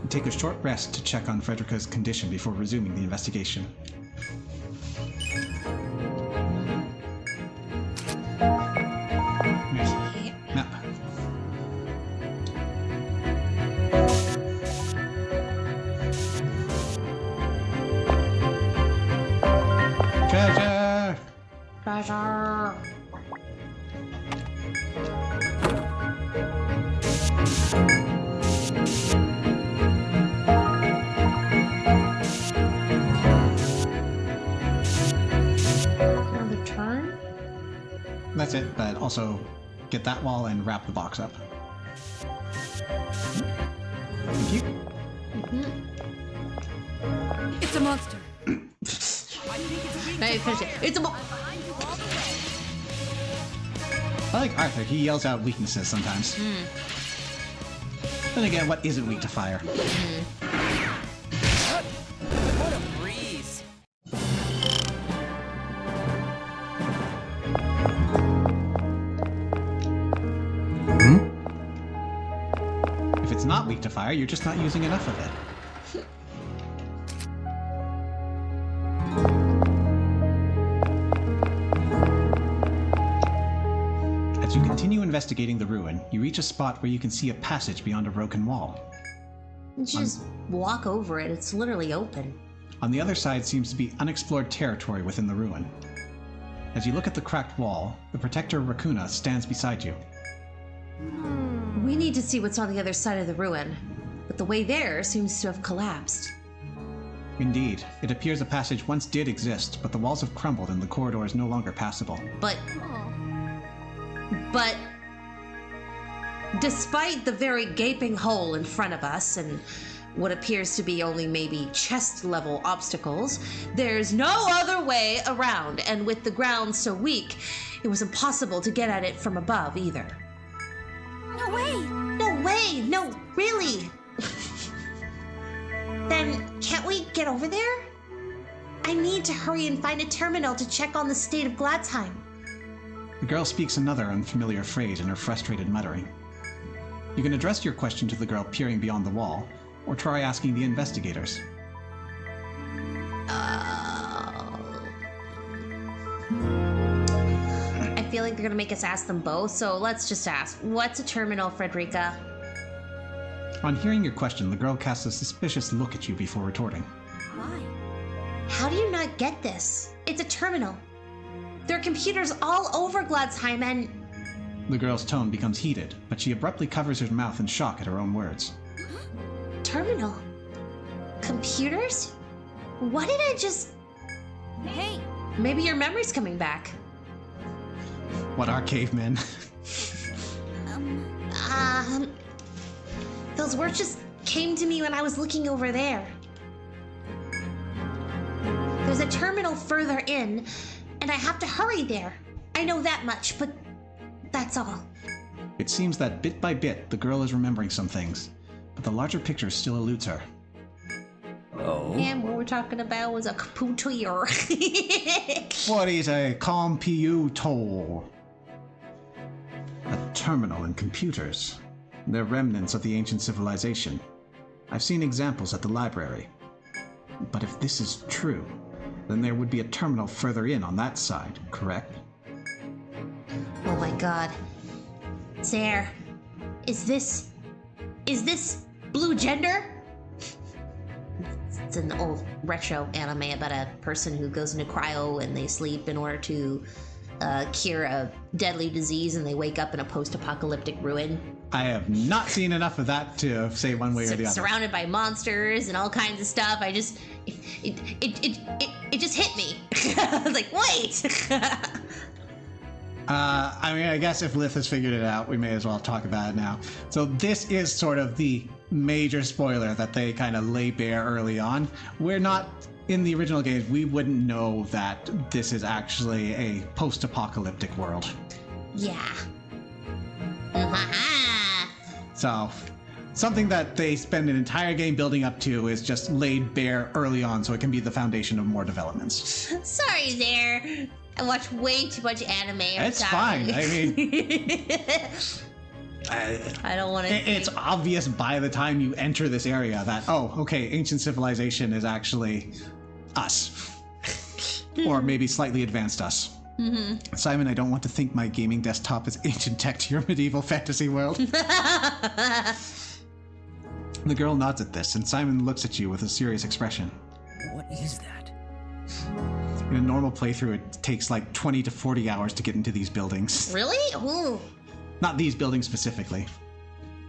Take a short rest to check on Frederica's condition before resuming the investigation. Map. Treasure! Treasure. Another turn? That's it, but also get that wall and wrap the box up. Thank you. It's a monster. Hey, finish it. It's a I like Arthur. He yells out weaknesses sometimes. Then again, what isn't weak to fire? What a breeze. If it's not weak to fire, you're just not using enough of it. As you continue investigating the ruin, you reach a spot where you can see a passage beyond a broken wall. just walk over it. It's literally open. On the other side seems to be unexplored territory within the ruin. As you look at the cracked wall, the protector Raccoona stands beside you. We need to see what's on the other side of the ruin, but the way there seems to have collapsed. Indeed, it appears a passage once did exist, but the walls have crumbled and the corridor is no longer passable. But despite the very gaping hole in front of us and what appears to be only maybe chest-level obstacles, there's no other way around, and with the ground so weak, it was impossible to get at it from above either. No way! No way! No, really! Then can't we get over there? I need to hurry and find a terminal to check on the state of Gladsheim. The girl speaks another unfamiliar phrase in her frustrated muttering. You can address your question to the girl peering beyond the wall, or try asking the investigators. I feel like they're gonna make us ask them both, so let's just ask. What's a terminal, Frederica? On hearing your question, the girl casts a suspicious look at you before retorting. Why? How do you not get this? It's a terminal. There are computers all over Gladsheim and... The girl's tone becomes heated, but she abruptly covers her mouth in shock at her own words. Terminal? Computers? What did I just... Hey! Maybe your memory's coming back. What are cavemen? Those words just came to me when I was looking over there. There's a terminal further in, and I have to hurry there. I know that much, but that's all. It seems that bit by bit, the girl is remembering some things, but the larger picture still eludes her. Oh? And what we're talking about was a computer. What is a computer? A terminal in computers. They're remnants of the ancient civilization. I've seen examples at the library. But if this is true, then there would be a terminal further in on that side, correct? Oh my god. Zare, is this Blue Gender? It's an old retro anime about a person who goes into cryo and they sleep in order to cure a deadly disease, and they wake up in a post-apocalyptic ruin. I have not seen enough of that to say one way or the other. Surrounded by monsters and all kinds of stuff. It just hit me. I was like, wait. I mean, I guess if Lith has figured it out, we may as well talk about it now. So this is sort of the major spoiler that they kind of lay bare early on. We're not, in the original games, we wouldn't know that this is actually a post-apocalyptic world. Yeah. So, Something that they spend an entire game building up to is just laid bare early on so it can be the foundation of more developments. Sorry there. I watch way too much anime. It's fine. I mean... I don't want to... It's obvious by the time you enter this area that, oh, okay, ancient civilization is actually us. Or maybe slightly advanced us. Mm-hmm. Simon, I don't want to think my gaming desktop is ancient tech to your medieval fantasy world. The girl nods at this, and Simon looks at you with a serious expression. What is that? In a normal playthrough, it takes like 20 to 40 hours to get into these buildings. Really? Ooh. Not these buildings specifically.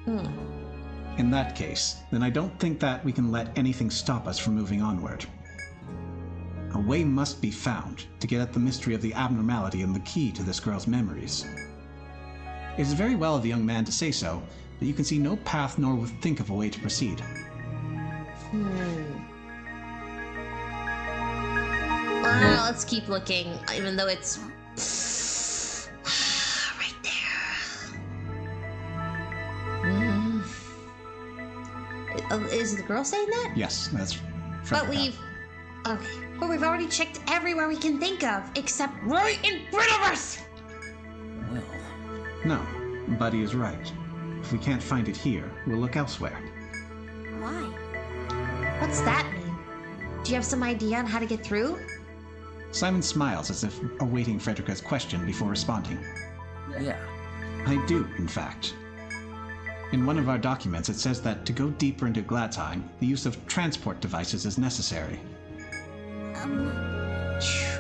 In that case, then I don't think that we can let anything stop us from moving onward. A way must be found to get at the mystery of the abnormality and the key to this girl's memories. It is very well of the young man to say so, but you can see no path nor would think of a way to proceed. Well, let's keep looking, even though it's right there. Is the girl saying that? Yes, that's But we've... Okay. But we've already checked everywhere we can think of, except right in front of us! Well... No, Buddy is right. If we can't find it here, we'll look elsewhere. Why? What's that mean? Do you have some idea on how to get through? Simon smiles as if awaiting Frederica's question before responding. Yeah. I do, in fact. In one of our documents, it says that to go deeper into Gladsheim, the use of transport devices is necessary.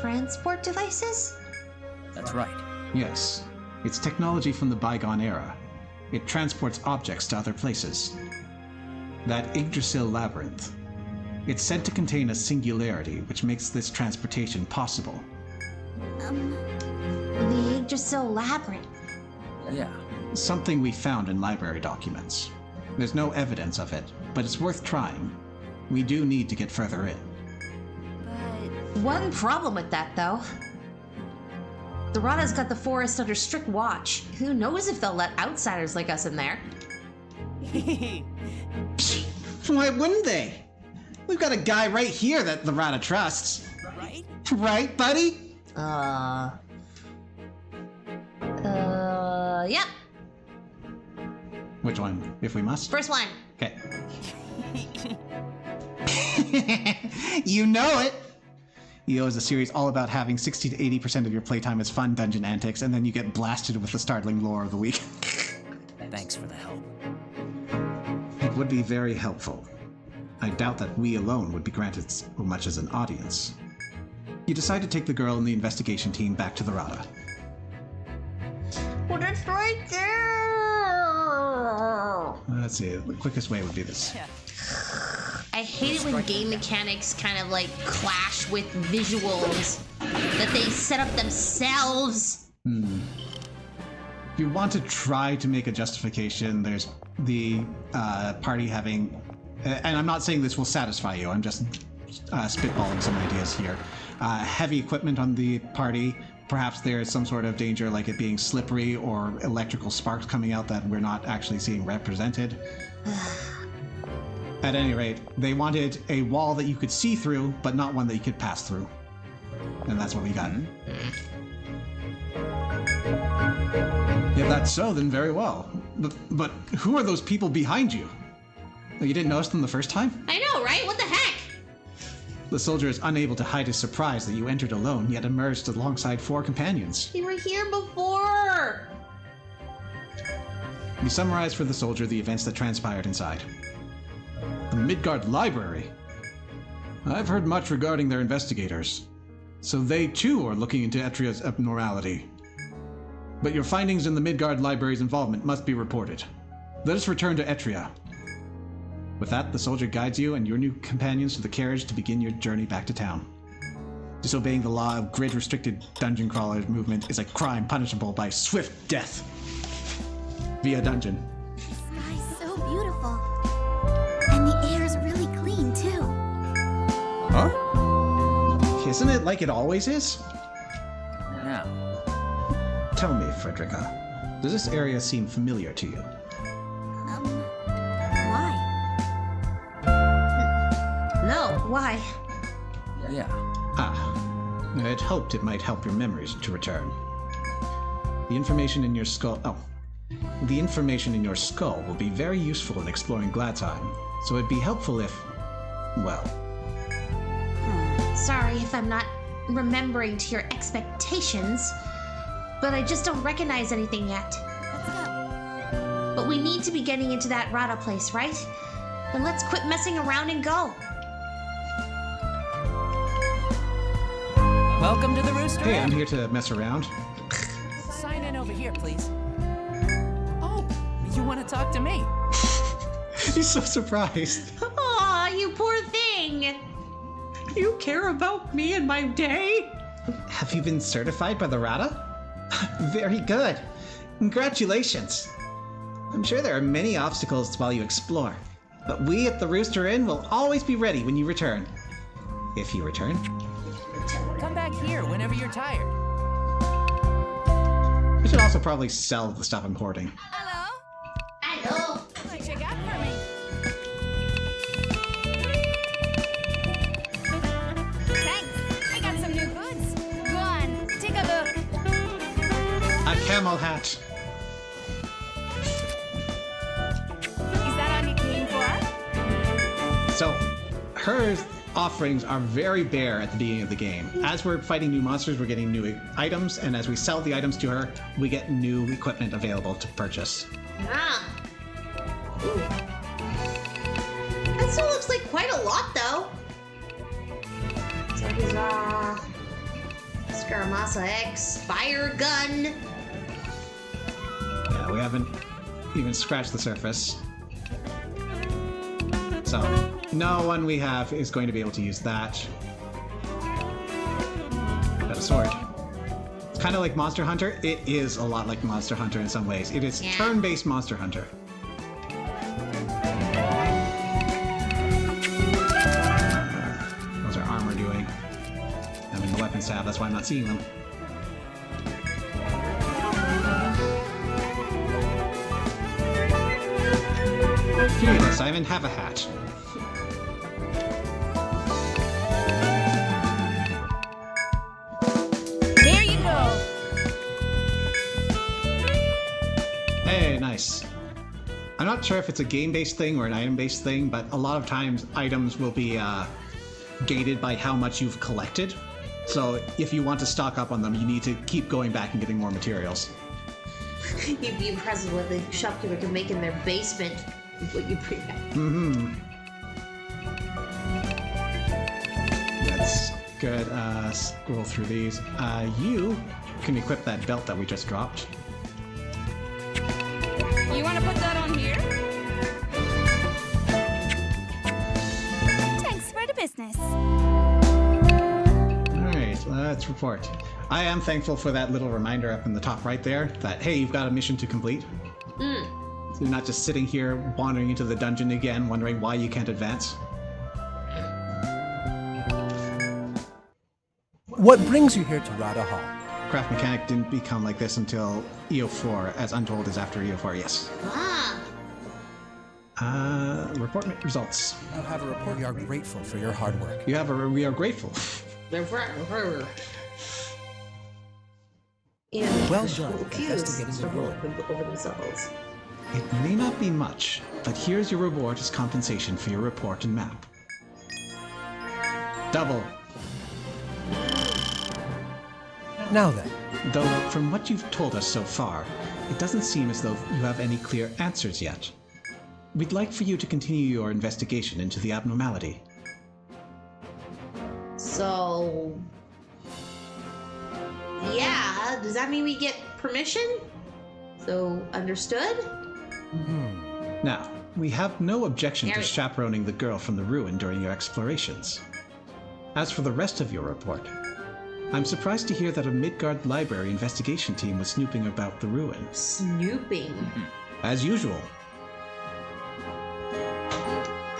Transport devices? That's right. Yes. It's technology from the bygone era. It transports objects to other places. That Yggdrasil labyrinth. It's said to contain a singularity, which makes this transportation possible. The Yggdrasil labyrinth. Yeah. Something we found in library documents. There's no evidence of it, but it's worth trying. We do need to get further in. One problem with that, though. The Rada's got the forest under strict watch. Who knows if they'll let outsiders like us in there? Why wouldn't they? We've got a guy right here that the Rada trusts. Right? Right, buddy? Yep. Which one, if we must? First one. Okay. You know it! EO is a series all about having 60 to 80% of your playtime as fun dungeon antics, and then you get blasted with the startling lore of the week. Thanks for the help. It would be very helpful. I doubt that we alone would be granted so much as an audience. You decide to take the girl and the investigation team back to the Rada. Well, it's right there! Let's see, the quickest way would be this. I hate it when game mechanics kind of like clash with visuals that they set up themselves. If you want to try to make a justification, there's the party having... and I'm not saying this will satisfy you, I'm just spitballing some ideas here. Heavy equipment on the party. Perhaps there's some sort of danger like it being slippery or electrical sparks coming out that we're not actually seeing represented. At any rate, they wanted a wall that you could see through, but not one that you could pass through. And that's what we got. If that's so, then very well. But who are those people behind you? You didn't notice them the first time? I know, right? What the heck? The soldier is unable to hide his surprise that you entered alone, yet emerged alongside 4 companions. You were here before! You summarize for the soldier the events that transpired inside. The Midgard Library. I've heard much regarding their investigators. So they too are looking into Etria's abnormality. But your findings in the Midgard Library's involvement must be reported. Let us return to Etria. With that, the soldier guides you and your new companions to the carriage to begin your journey back to town. Disobeying the law of grid-restricted dungeon crawler movement is a crime punishable by swift death. Via dungeon. The sky's so beautiful. And the air's really clean, too. Huh? Isn't it like it always is? Now, Tell me, Frederica, does this area seem familiar to you? Why? Yeah. I had hoped it might help your memories to return. The information in your skull... The information in your skull will be very useful in exploring Gladsheim, so it'd be helpful if... well... Sorry if I'm not remembering to your expectations, but I just don't recognize anything yet. Let's go. But we need to be getting into that Rada place, right? Then let's quit messing around and go. Welcome to the Rooster Hey, Inn. I'm here to mess around. Sign in over here, please. Oh, you want to talk to me? He's so surprised. Aw, you poor thing. You care about me and my day? Have you been certified by the Rada? Very good. Congratulations. I'm sure there are many obstacles while you explore, but we at the Rooster Inn will always be ready when you return. If you return. Come back here whenever you're tired. I should also probably sell the stuff I'm hoarding. Hello? Hello. What you got for me? Thanks. I got some new goods. Go on, take a look. A camel hat. Is that all you came for? So, her offerings are very bare at the beginning of the game. As we're fighting new monsters, we're getting new items, and as we sell the items to her, we get new equipment available to purchase. Ah. Ooh. That still looks like quite a lot, though. So there's Scaramassa X, Fire Gun. Yeah, we haven't even scratched the surface. So, no one we have is going to be able to use that. Got a sword. It's kind of like Monster Hunter. It is a lot like Monster Hunter in some ways. It is turn-based Monster Hunter. How's our armor doing? I'm in the weapons tab, that's why I'm not seeing them. Here you go, Simon. Have a hat. There you go. Hey, nice. I'm not sure if it's a game-based thing or an item-based thing, but a lot of times items will be gated by how much you've collected. So if you want to stock up on them, you need to keep going back and getting more materials. You'd be impressed with what the shopkeeper can make in their basement with what you bring back. Mm-hmm. That's good. Scroll through these. You can equip that belt that we just dropped. You want to put that on here? Thanks for the business. Alright, let's report. I am thankful for that little reminder up in the top right there that, hey, you've got a mission to complete. So you're not just sitting here wandering into the dungeon again, wondering why you can't advance. What brings you here to Rada Hall? Craft Mechanic didn't become like this until EO4, as Untold is after EO4, yes. Report results. You have a report. We are grateful for your hard work. We are grateful. Well done investigating the ruin. Over themselves. It may not be much, but here's your reward as compensation for your report and map. Double. Now then. Though, from what you've told us so far, it doesn't seem as though you have any clear answers yet. We'd like for you to continue your investigation into the abnormality. So... yeah, does that mean we get permission? So, understood? Now, we have no objection to chaperoning the girl from the ruin during your explorations. As for the rest of your report, I'm surprised to hear that a Midgard library investigation team was snooping about the ruin. Snooping? As usual.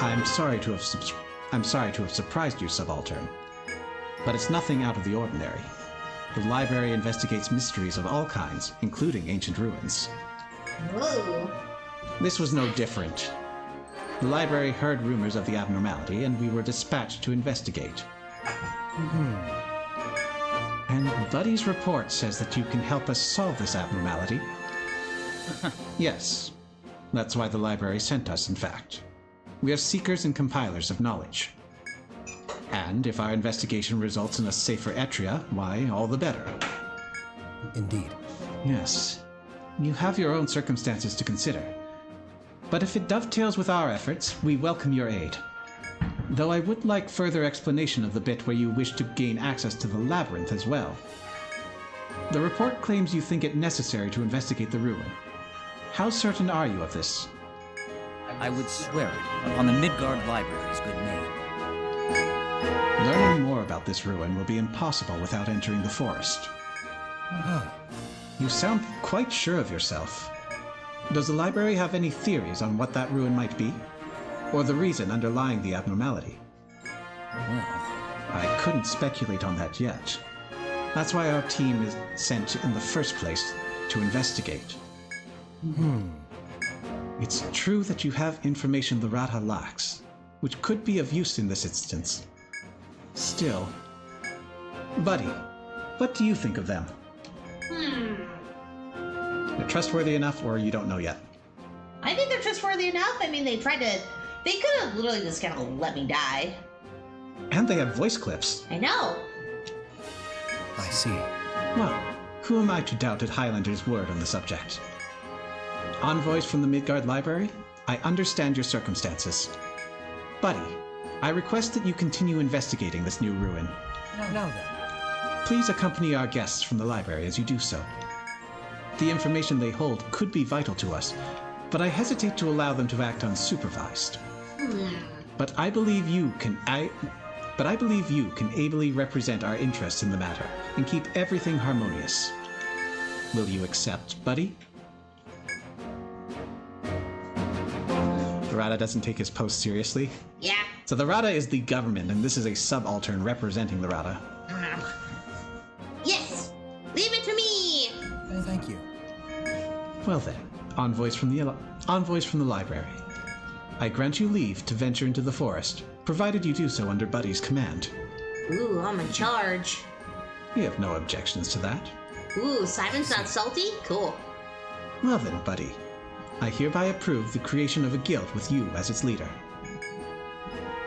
I'm sorry to have surprised you, Subaltern, but it's nothing out of the ordinary. The library investigates mysteries of all kinds, including ancient ruins. Whoa. This was no different. The library heard rumors of the abnormality, and we were dispatched to investigate. And Buddy's report says that you can help us solve this abnormality. Yes, that's why the library sent us, in fact. We are seekers and compilers of knowledge. And if our investigation results in a safer Etria, why, all the better. Indeed. Yes, you have your own circumstances to consider. But if it dovetails with our efforts, we welcome your aid. Though I would like further explanation of the bit where you wish to gain access to the labyrinth as well. The report claims you think it necessary to investigate the ruin. How certain are you of this? I would swear it upon the Midgard Library's good name. Learning more about this ruin will be impossible without entering the forest. You sound quite sure of yourself. Does the library have any theories on what that ruin might be? Or the reason underlying the abnormality? Well, I couldn't speculate on that yet. That's why our team is sent in the first place, to investigate. It's true that you have information the Rata lacks, which could be of use in this instance. Still, Buddy, what do you think of them? They're trustworthy enough, or you don't know yet? I think they're trustworthy enough. I mean, they could have literally just kind of let me die. And they have voice clips. I know. I see. Well, who am I to doubt at Highlander's word on the subject? Envoys from the Midgard Library, I understand your circumstances. Buddy, I request that you continue investigating this new ruin. Now then. Please accompany our guests from the library as you do so. The information they hold could be vital to us, but I hesitate to allow them to act unsupervised. But I believe you can ably represent our interests in the matter and keep everything harmonious. Will you accept, Buddy? The Rata doesn't take his post seriously. Yeah. So the Rata is the government, and this is a subaltern representing the Rata. Yes! Leave it to me! Thank you. Well then, envoys from the library. I grant you leave to venture into the forest, provided you do so under Buddy's command. Ooh, I'm in charge. We have no objections to that. Ooh, Simon's not salty? Cool. Well then, Buddy, I hereby approve the creation of a guild with you as its leader.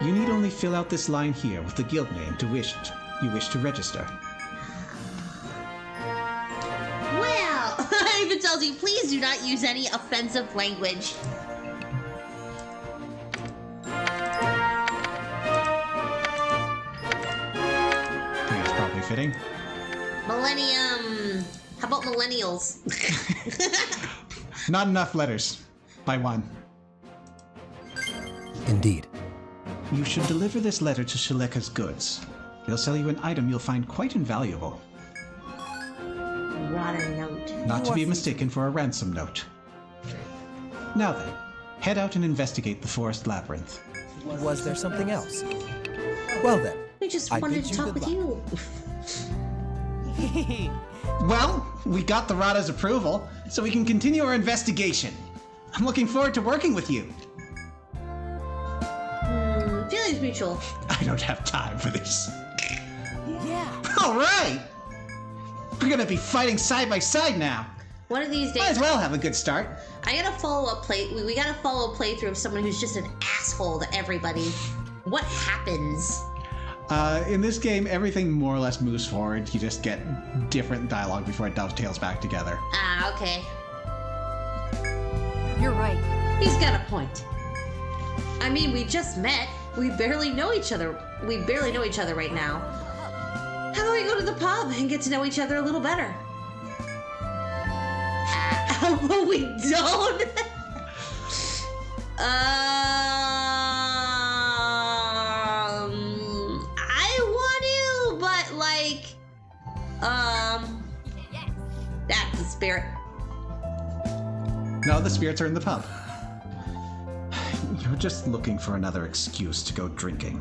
You need only fill out this line here with the guild name you wish to register. Well, I even tells you, please do not use any offensive language. I think it's probably fitting. Millennium. How about millennials? Not enough letters. By one. Indeed. You should deliver this letter to Shaleka's goods. They'll sell you an item you'll find quite invaluable. Rata note. Not to be mistaken for a ransom note. Now then, head out and investigate the forest labyrinth. Was there something else? Well then. We just I wanted bid to you talk with good you. Well, we got the Rata's approval, so we can continue our investigation. I'm looking forward to working with you. Feelings mutual. I don't have time for this. Yeah. All right! We're gonna be fighting side by side now. One of these days. Might as well have a good start. I gotta follow a we gotta follow a playthrough of someone who's just an asshole to everybody. What happens? In this game, everything more or less moves forward. You just get different dialogue before it dovetails back together. Ah, okay. You're right. He's got a point. I mean, we just met. We barely know each other. We barely know each other right now. How about we go to the pub and get to know each other a little better? How about we don't? I want to, but like, that's the spirit. No, the spirits are in the pub. You're just looking for another excuse to go drinking.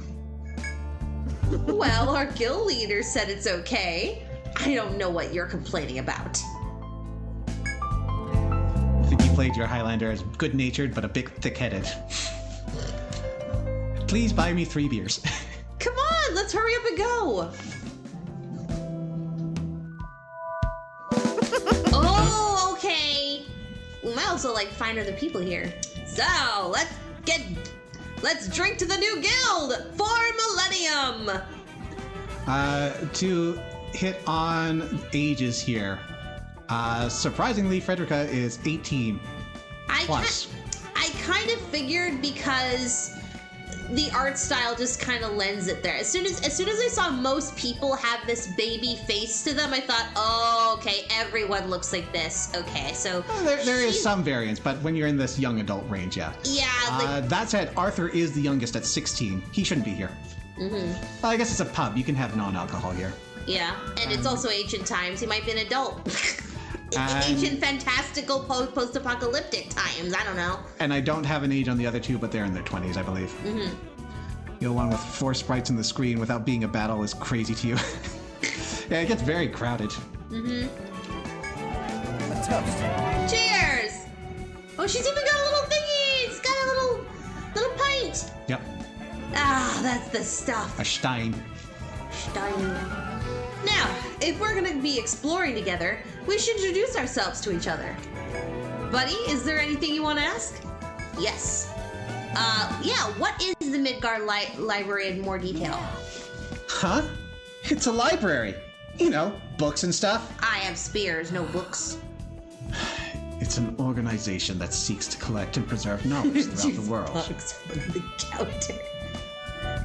Well, our guild leader said it's okay. I don't know what you're complaining about. I think you played your Highlander as good-natured, but a bit thick-headed. Please buy me 3 beers. Come on, let's hurry up and go. Oh, okay. We might also like find other people here. So let's drink to the new guild for Millennium. To hit on ages here, surprisingly, Frederica is 18 plus. I kind of figured because the art style just kind of lends it there. As soon as I saw most people have this baby face to them, I thought, oh, okay, everyone looks like this. Okay, so There is some variance, but when you're in this young adult range, yeah. Yeah. That said, Arthur is the youngest at 16. He shouldn't be here. Mm-hmm. I guess it's a pub. You can have non-alcohol here. Yeah, and it's also ancient times. He might be an adult. Ancient, fantastical, post-apocalyptic times. I don't know. And I don't have an age on the other two, but they're in their 20s, I believe. Mm-hmm. The one with 4 sprites in the screen without being a battle is crazy to you. Yeah, it gets very crowded. Mm-hmm. A toast. Cheers! Oh, she's even got a little thingy. It's got a little pint. Yep. Ah, that's the stuff. A Stein. Now, if we're gonna be exploring together, we should introduce ourselves to each other. Buddy, is there anything you want to ask? Yes. Yeah, what is the Midgard Library in more detail? Huh? It's a library. You know, books and stuff. I have spears, no books. It's an organization that seeks to collect and preserve knowledge throughout the world. Bucks from the counter.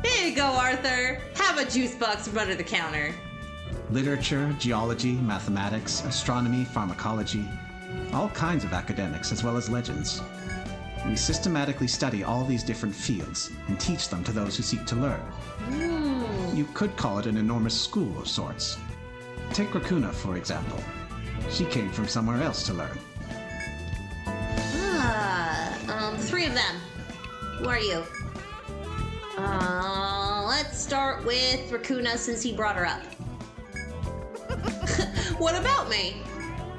Here you go, Arthur. Have a juice box from under the counter. Literature, geology, mathematics, astronomy, pharmacology, all kinds of academics as well as legends. We systematically study all these different fields and teach them to those who seek to learn. You could call it an enormous school of sorts. Take Rakuna, for example. She came from somewhere else to learn. The 3 of them. Who are you? Let's start with Rakuna since he brought her up. What about me?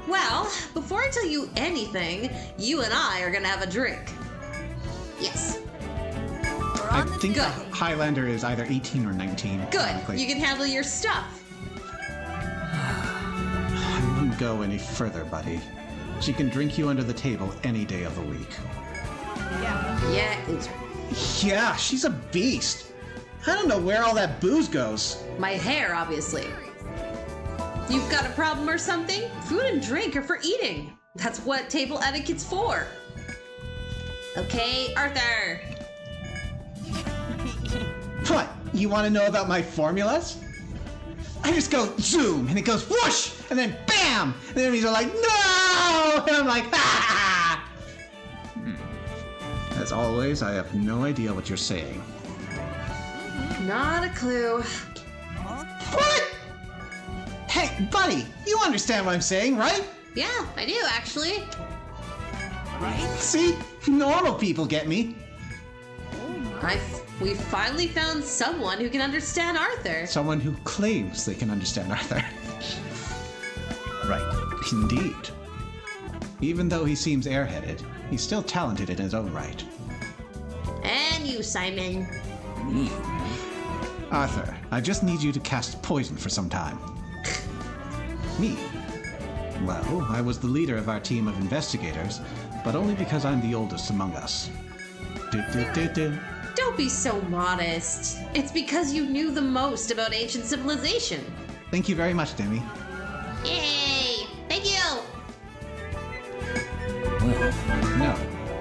Well, before I tell you anything, you and I are gonna have a drink. Yes. I think a Highlander is either 18 or 19. Good. Technically. You can handle your stuff. I wouldn't go any further, buddy. She can drink you under the table any day of the week. Yeah. Yeah, she's a beast. I don't know where all that booze goes. My hair, obviously. You've got a problem or something? Food and drink are for eating. That's what table etiquette's for. Okay, Arthur. What? You want to know about my formulas? I just go zoom, and it goes whoosh, and then bam! And the enemies are like, no! And I'm like, ah! As always, I have no idea what you're saying. Not a clue. What? Hey, buddy, you understand what I'm saying, right? Yeah, I do, actually. See? Normal people get me. We finally found someone who can understand Arthur. Someone who claims they can understand Arthur. Right. Indeed. Even though he seems airheaded, he's still talented in his own right. And you, Simon. Me. Arthur, I just need you to cast poison for some time. Me? Well, I was the leader of our team of investigators, but only because I'm the oldest among us. Don't be so modest. It's because you knew the most about ancient civilization. Thank you very much, Demi. Yay! Thank you! Well, No,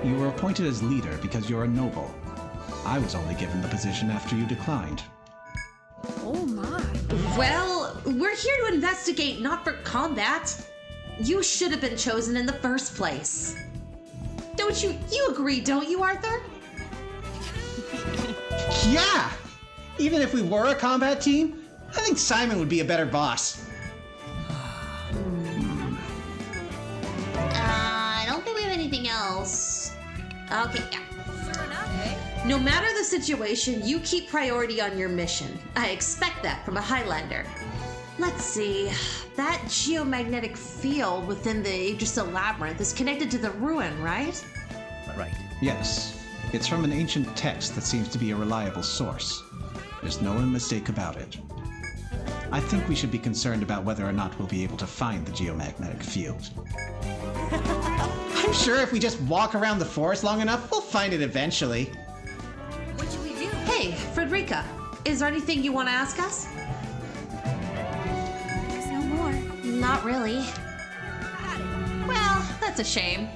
you were appointed as leader because you're a noble. I was only given the position after you declined. Oh my. Well, we're here to investigate, not for combat. You should have been chosen in the first place. Don't you agree, don't you, Arthur? Yeah! Even if we were a combat team, I think Simon would be a better boss. I don't think we have anything else. Okay, yeah. Sure enough, eh? No matter the situation, you keep priority on your mission. I expect that from a Highlander. Let's see. That geomagnetic field within the Yggdrasil labyrinth is connected to the ruin, right? right. Yes. It's from an ancient text that seems to be a reliable source. There's no mistake about it. I think we should be concerned about whether or not we'll be able to find the geomagnetic field. I'm sure if we just walk around the forest long enough, we'll find it eventually. What should we do? Hey, Frederica, is there anything you want to ask us? There's no more. Not really. Well, that's a shame.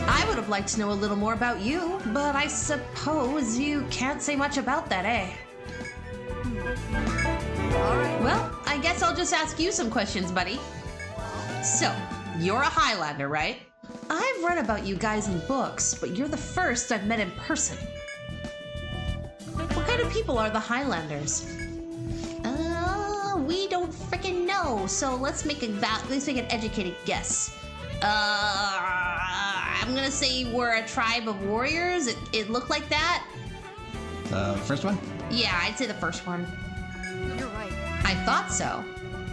I would have liked to know a little more about you, but I suppose you can't say much about that, eh? Alright. Well, I guess I'll just ask you some questions, buddy. So, you're a Highlander, right? I've read about you guys in books, but you're the first I've met in person. What kind of people are the Highlanders? We don't frickin' know, so let's make an educated guess. I'm gonna say we're a tribe of warriors. It looked like that. First one? Yeah, I'd say the first one. You're right. I thought so.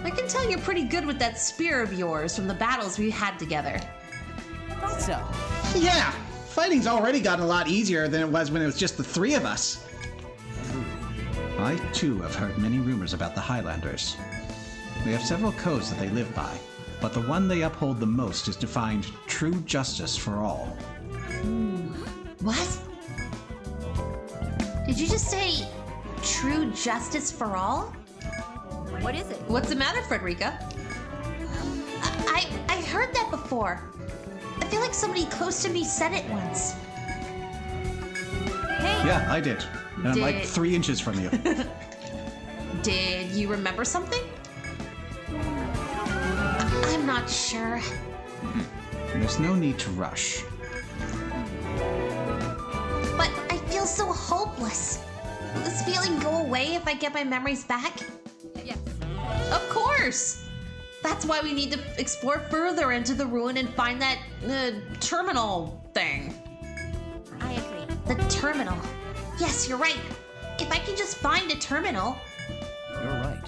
I can tell you're pretty good with that spear of yours from the battles we had together. Thought so. Yeah! Fighting's already gotten a lot easier than it was when it was just the three of us. I, too, have heard many rumors about the Highlanders. They have several codes that they live by, but the one they uphold the most is to find true justice for all. What? Did you just say true justice for all? What is it? What's the matter, Frederica? I heard that before. I feel like somebody close to me said it once. Hey! Yeah, I did. And I'm like 3 inches from you. Did you remember something? I'm not sure. There's no need to rush. But I feel so hopeless. Will this feeling go away if I get my memories back? Yes. Of course! That's why we need to explore further into the ruin and find that terminal thing. I agree. The terminal. Yes, you're right. If I can just find a terminal. You're right.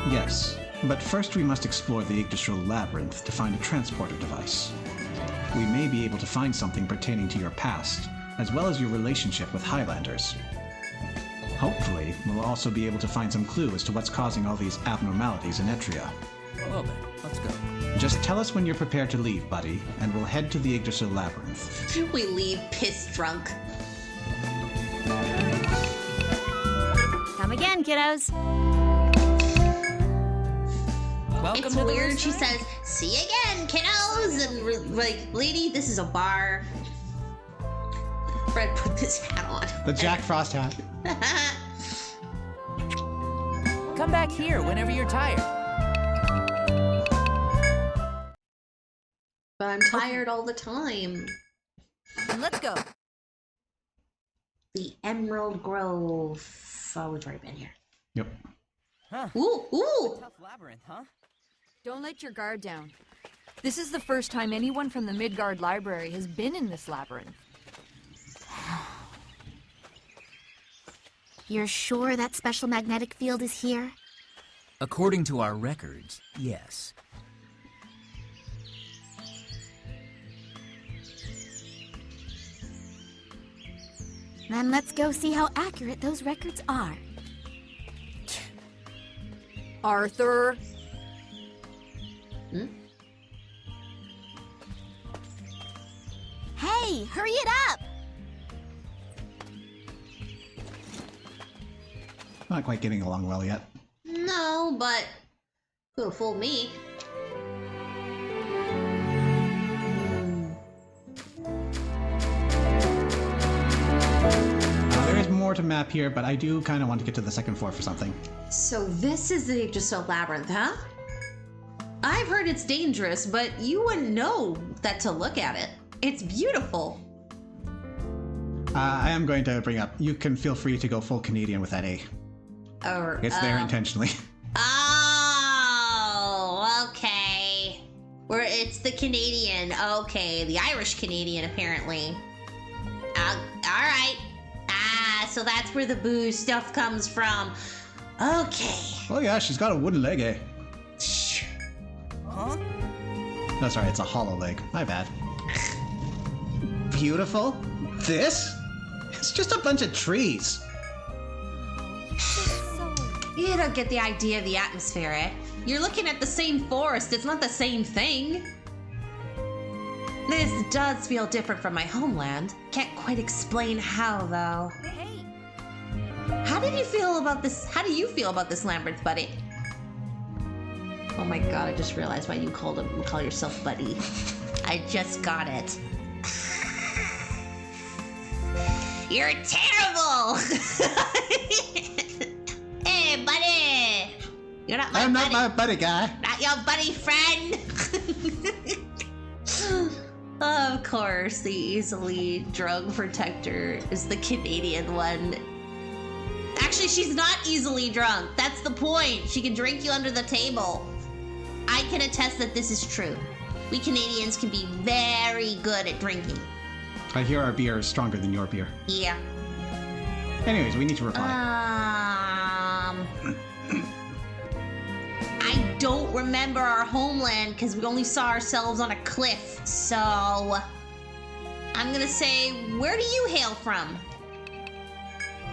Yes, but first we must explore the Yggdrasil labyrinth to find a transporter device. We may be able to find something pertaining to your past, as well as your relationship with Highlanders. Hopefully, we'll also be able to find some clue as to what's causing all these abnormalities in Etria. Well then, let's go. Just tell us when you're prepared to leave, buddy, and we'll head to the Yggdrasil labyrinth. We leave pissed drunk. Come again, kiddos. Welcome It's to the weird. She restaurant. says, "See you again, kiddos," and we're like, "Lady, this is a bar." Fred put this hat on. The Jack Frost hat. Come back here whenever you're tired. But I'm tired all the time. And let's go. The Emerald Grove. Oh, we've already been here. Yep. Huh. Ooh! Tough labyrinth, huh? Don't let your guard down. This is the first time anyone from the Midgard Library has been in this labyrinth. You're sure that special magnetic field is here? According to our records, yes. Then let's go see how accurate those records are. Arthur! Hey, hurry it up! Not quite getting along well yet. No, but could have fooled me. There is more to map here, but I do kind of want to get to the second floor for something. So this is the Yggdrasil labyrinth, huh? I've heard it's dangerous, but you wouldn't know that to look at it. It's beautiful. I am going to bring up, you can feel free to go full Canadian with that A. Or, It's there intentionally. Oh, okay. It's the Canadian. Okay, the Irish Canadian, apparently. Alright. So that's where the booze stuff comes from. Okay. Oh yeah, she's got a wooden leg, eh? Huh? No, sorry, it's a hollow leg. My bad. beautiful? This? It's just a bunch of trees. You don't get the idea of the atmosphere, eh? You're looking at the same forest, it's not the same thing. This does feel different from my homeland. Can't quite explain how, though. Hey, How do you feel about this Labyrinth, buddy? Oh my god, I just realized why you call yourself buddy. I just got it. You're terrible! Hey, buddy! You're not my I'm buddy. not my buddy guy. Not your buddy friend! Of course, the easily drug protector is the Canadian one. Actually, she's not easily drunk. That's the point. She can drink you under the table. I can attest that this is true. We Canadians can be very good at drinking. I hear our beer is stronger than your beer. Yeah. Anyways, we need to reply. I don't remember our homeland because we only saw ourselves on a cliff. So I'm gonna say, where do you hail from?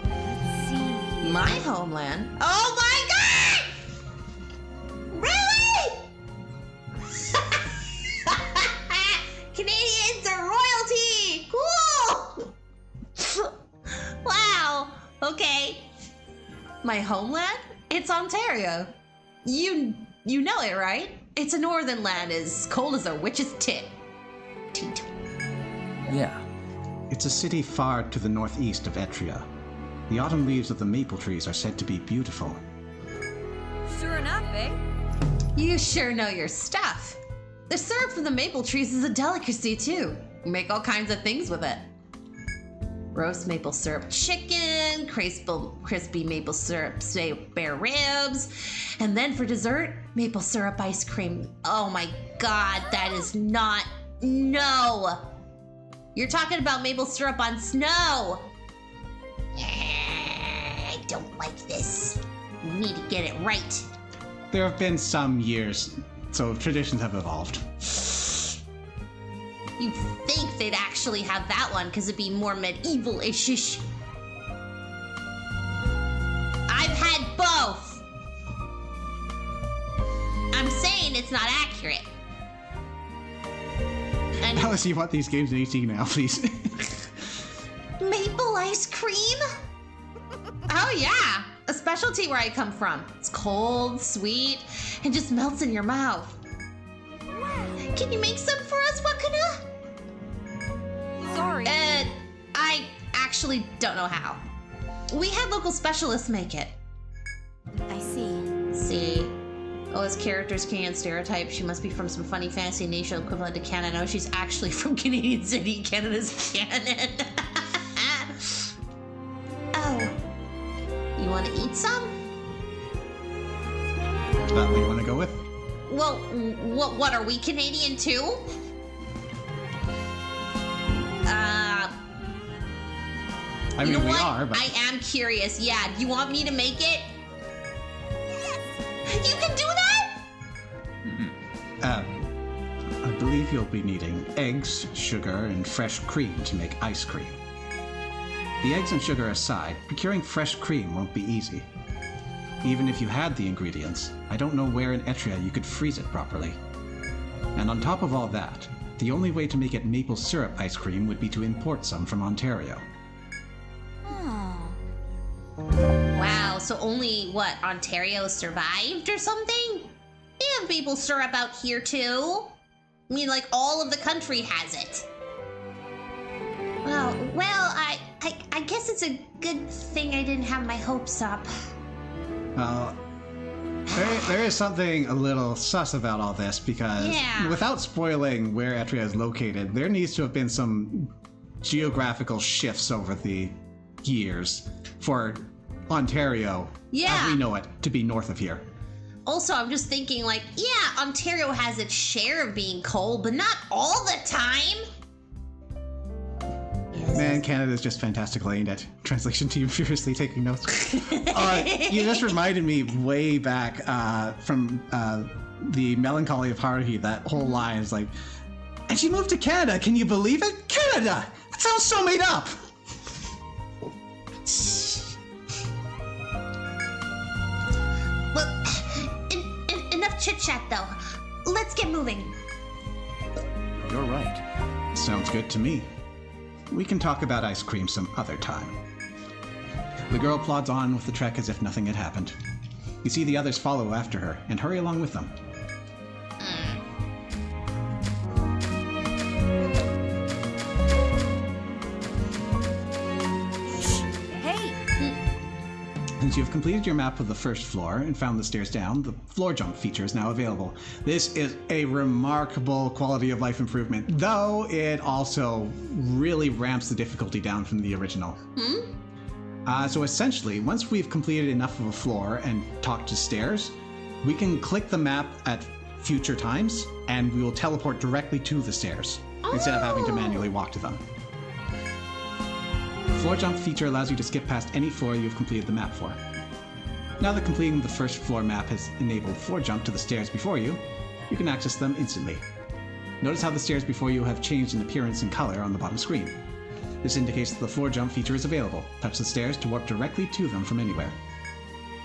let's see. My homeland? Oh my god! Really? Canadians are royalty! Cool! Wow. Okay. My homeland? It's Ontario. You know it, right? It's a northern land as cold as a witch's tit. Teat. Yeah. It's a city far to the northeast of Etria. The autumn leaves of the maple trees are said to be beautiful. Sure enough, eh? You sure know your stuff. The syrup from the maple trees is a delicacy too. You make all kinds of things with it. Roast maple syrup chicken, crispy maple syrup spare ribs, and then for dessert, maple syrup ice cream. Oh my god, that is not... No! You're talking about maple syrup on snow! I don't like this. We need to get it right. There have been some years, so traditions have evolved. You'd think they'd actually have that one because it'd be more medieval-ish. I've had both. I'm saying it's not accurate. And Alice, you want these games in 18 now, please? maple ice cream? Oh yeah, a specialty where I come from. It's cold, sweet, and just melts in your mouth. Can you make some for us, Wakuna? Sorry. I actually don't know how. We had local specialists make it. I see. See. Oh, as characters can't stereotype, she must be from some funny fancy nation equivalent to Canada. No, she's actually from Canadian City, Canada's canon. Oh. You want to eat some? That what you want to go with? Well, what are we Canadian too? I You mean, know we what? are, but I am curious. Yeah, do you want me to make it? Yes! You can do that? I believe you'll be needing eggs, sugar, and fresh cream to make ice cream. The eggs and sugar aside, procuring fresh cream won't be easy. Even if you had the ingredients, I don't know where in Etria you could freeze it properly. And on top of all that, the only way to make it maple syrup ice cream would be to import some from Ontario. Wow, so only, what, Ontario survived or something? They have maple syrup out here too. I mean, like, all of the country has it. Well, I guess it's a good thing I didn't have my hopes up. There is something a little sus about all this because without spoiling where Etria is located, there needs to have been some geographical shifts over the years for Ontario, as we know it, to be north of here. Also, I'm just thinking, like, yeah, Ontario has its share of being cold, but not all the time. Man, Canada's just fantastically ain't it? Translation team furiously taking notes. You just reminded me way back from the Melancholy of Haruhi, that whole line is like, And she moved to Canada, can you believe it? Canada! That sounds so made up! Well, enough chit-chat, though. Let's get moving. You're right. Sounds good to me. We can talk about ice cream some other time. The girl plods on with the trek as if nothing had happened. You see the others follow after her and hurry along with them. Since you've completed your map of the first floor and found the stairs down, the floor jump feature is now available. This is a remarkable quality of life improvement, though it also really ramps the difficulty down from the original. So essentially, once we've completed enough of a floor and talked to stairs, we can click the map at future times and we will teleport directly to the stairs instead of having to manually walk to them. The floor jump feature allows you to skip past any floor you've completed the map for. Now that completing the first floor map has enabled floor jump to the stairs before you, you can access them instantly. Notice how the stairs before you have changed in appearance and color on the bottom screen. This indicates that the floor jump feature is available. Touch the stairs to warp directly to them from anywhere.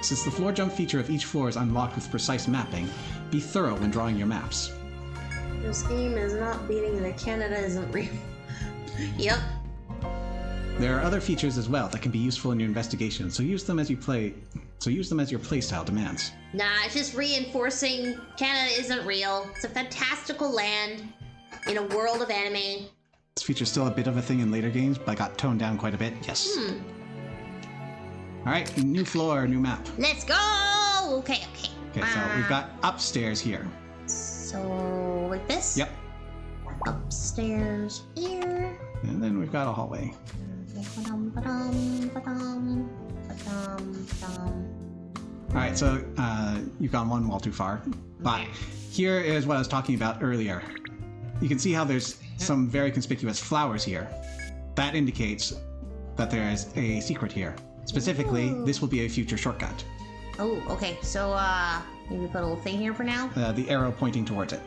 Since the floor jump feature of each floor is unlocked with precise mapping, be thorough when drawing your maps. This game is not beating the Canada isn't real. Yep. There are other features as well that can be useful in your investigation, so use them as your playstyle demands. Nah, it's just reinforcing Canada isn't real. It's a fantastical land in a world of anime. This feature's still a bit of a thing in later games, but got toned down quite a bit, yes. Alright, new floor, new map. Let's go! Okay. Okay, so we've got upstairs here. So, like this? Yep. Upstairs here. And then we've got a hallway. Alright, so you've gone one wall too far. But here is what I was talking about earlier. You can see how there's some very conspicuous flowers here. That indicates that there is a secret here. Specifically, this will be a future shortcut. Oh, okay. So, maybe put a little thing here for now? The arrow pointing towards it.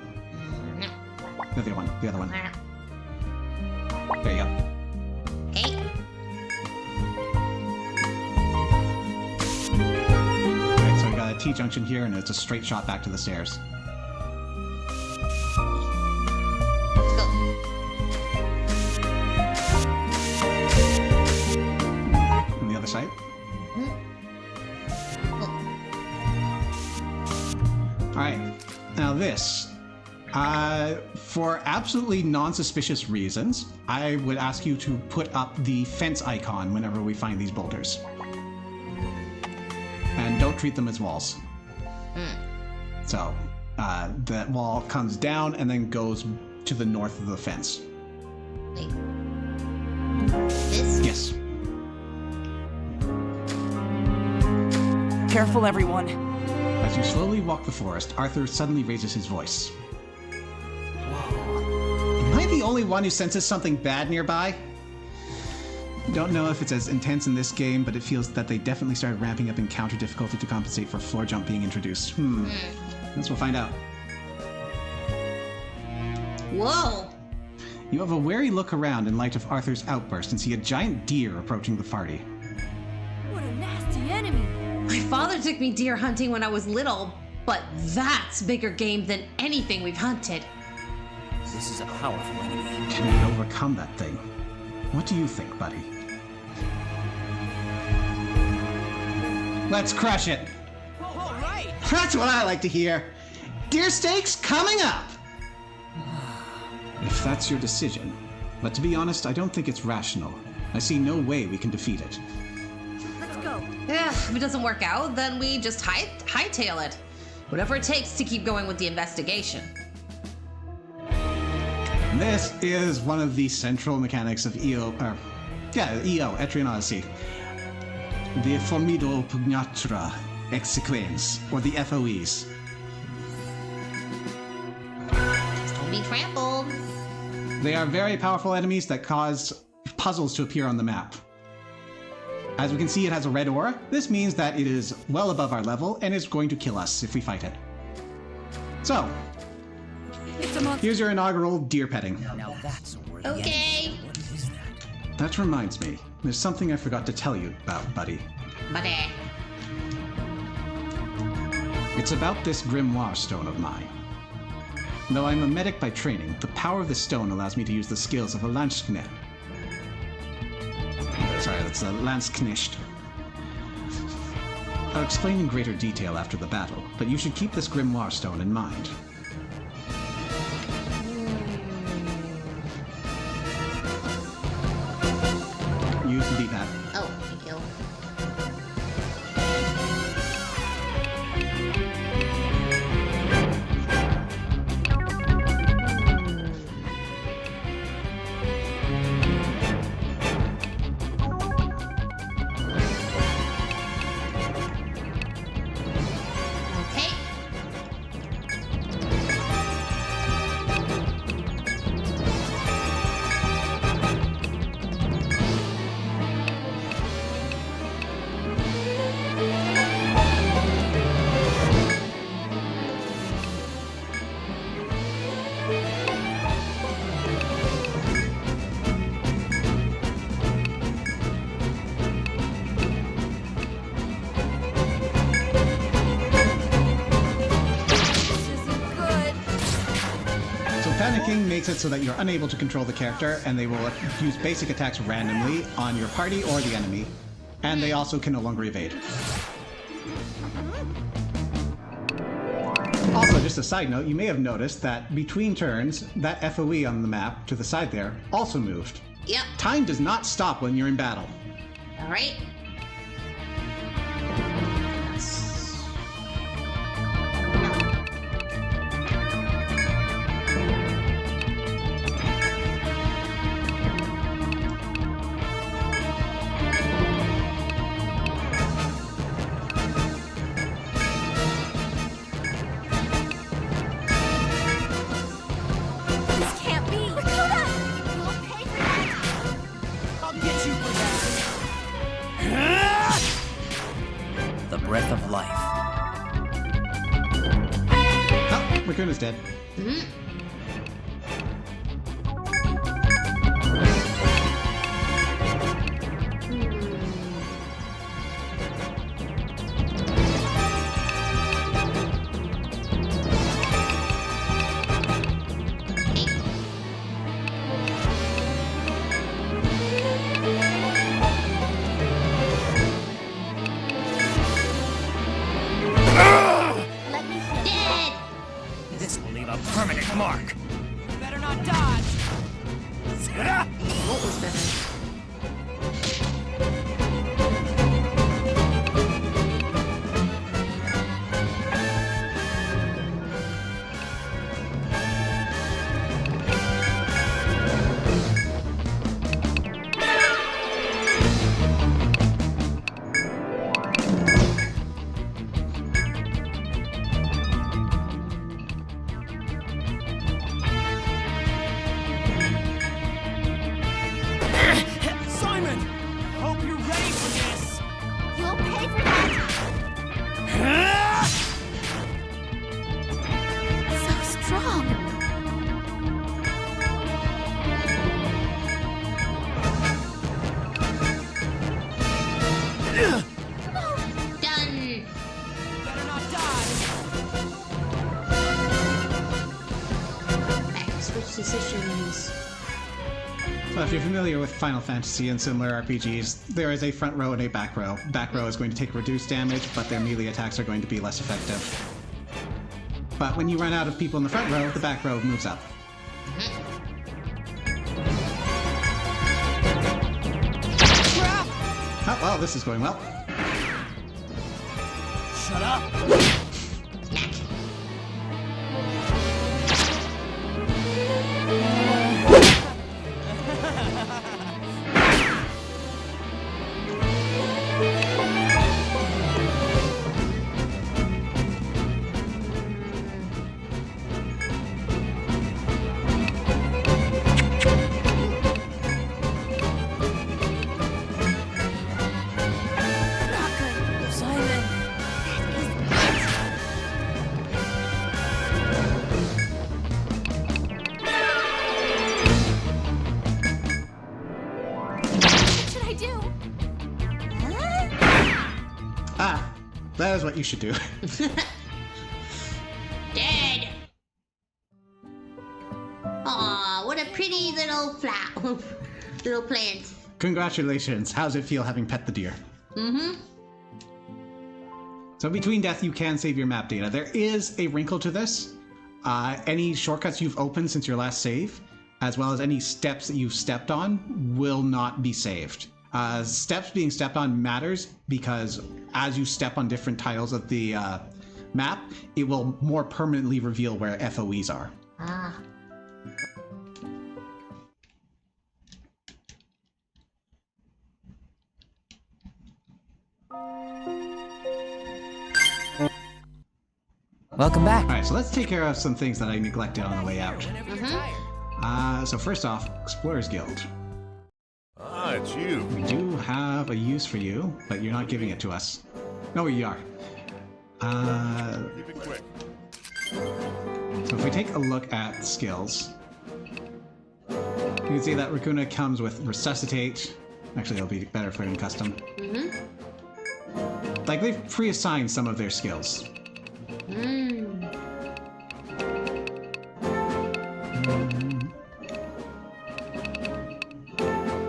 The other one. There you go. Okay. Alright, so we got a T-junction here, and it's a straight shot back to the stairs. Let's go. On the other side. Alright, now this. For absolutely non-suspicious reasons, I would ask you to put up the fence icon whenever we find these boulders. And don't treat them as walls. So, that wall comes down and then goes to the north of the fence. Like this? Yes. Careful, everyone. As you slowly walk the forest, Arthur suddenly raises his voice. Am I the only one who senses something bad nearby? Don't know if it's as intense in this game, but it feels that they definitely started ramping up encounter difficulty to compensate for floor jump being introduced. Guess we'll find out. Whoa! You have a wary look around in light of Arthur's outburst and see a giant deer approaching the party. What a nasty enemy! My father took me deer hunting when I was little, but that's bigger game than anything we've hunted. This is a powerful enemy. Can we overcome that thing? What do you think, buddy? Let's crush it! All right. That's what I like to hear! Deer steaks coming up! If that's your decision. But to be honest, I don't think it's rational. I see no way we can defeat it. Let's go. Yeah, if it doesn't work out, then we just hightail it. Whatever it takes to keep going with the investigation. This is one of the central mechanics of EO, Etrian Odyssey. The Formido Pugnatra Exequens, or the FOEs. Just don't be trampled. They are very powerful enemies that cause puzzles to appear on the map. As we can see, it has a red aura. This means that it is well above our level and is going to kill us if we fight it. So, It's a monster. Here's your inaugural deer petting. Now that's a worthy Okay. enemy. What is that? That reminds me, there's something I forgot to tell you about, buddy. Buddy. It's about this grimoire stone of mine. Though I'm a medic by training, the power of the stone allows me to use the skills of a Landsknecht. Sorry, that's a Landsknecht. I'll explain in greater detail after the battle, but you should keep this grimoire stone in mind. Use the D-pad. Oh, thank you. Okay. This isn't good. So panicking makes it so that you're unable to control the character, and they will use basic attacks randomly on your party or the enemy, and they also can no longer evade. Also, just a side note, you may have noticed that between turns, that FOE on the map to the side there also moved. Yep. Time does not stop when you're in battle. All right. This can't be. Rakuna! You'll pay for that. I'll get you for that. The breath of life. Oh, Rakuna's dead. Let me heal. Dead. This will leave a permanent mark. Better not dodge. What was better? Simon! Hope you're ready for this. You'll pay for that. So strong. Done. Better not dodge. Back. Switch decisions. So if you're familiar with Final Fantasy and similar RPGs, there is a front row and a back row. Back row is going to take reduced damage, but their melee attacks are going to be less effective. But when you run out of people in the front row, the back row moves up. Crap! Oh, well, this is going well. Shut up. Not good. Simon! That is what you should do. Dead. Aw, what a pretty little flower. Little plant. Congratulations. How's it feel having pet the deer? Mm-hmm. So between death, you can save your map data. There is a wrinkle to this. Any shortcuts you've opened since your last save, as well as any steps that you've stepped on, will not be saved. Steps being stepped on matters because as you step on different tiles of the map, it will more permanently reveal where FOEs are. Ah. Welcome back. Alright, so let's take care of some things that I neglected on the way out. Whenever you're tired. So first off, Explorers Guild. Ah, it's you. We do have a use for you, but you're not giving it to us. No, you are. Keep it quick. So if we take a look at skills, you can see that Raccoona comes with Resuscitate. Actually, it'll be better for it in custom. Like, they've pre-assigned some of their skills.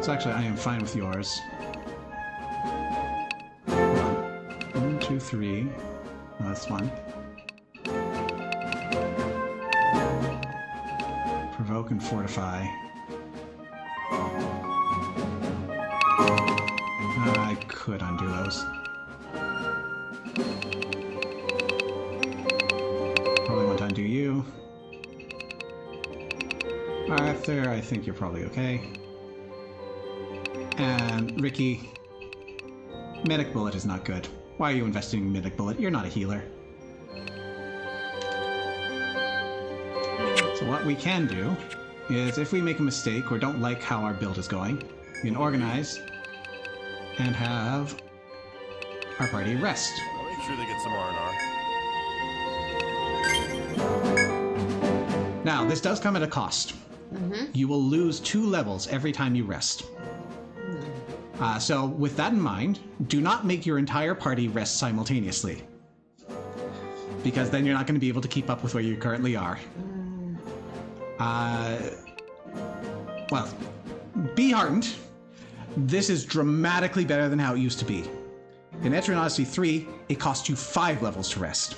So actually, I am fine with yours. Hold on. 1, 2, 3. Oh, that's one. Provoke and Fortify. I could undo those. Probably want to undo you. Arthur, I think you're probably okay. And Ricky, Medic Bullet is not good. Why are you investing in Medic Bullet? You're not a healer. So what we can do is, if we make a mistake or don't like how our build is going, we can organize and have our party rest. I'll make sure they get some R&R. Now, this does come at a cost. You will lose 2 levels every time you rest. So with that in mind, do not make your entire party rest simultaneously, because then you're not going to be able to keep up with where you currently are. Well, be heartened. This is dramatically better than how it used to be. In Etrian Odyssey 3, it cost you 5 levels to rest.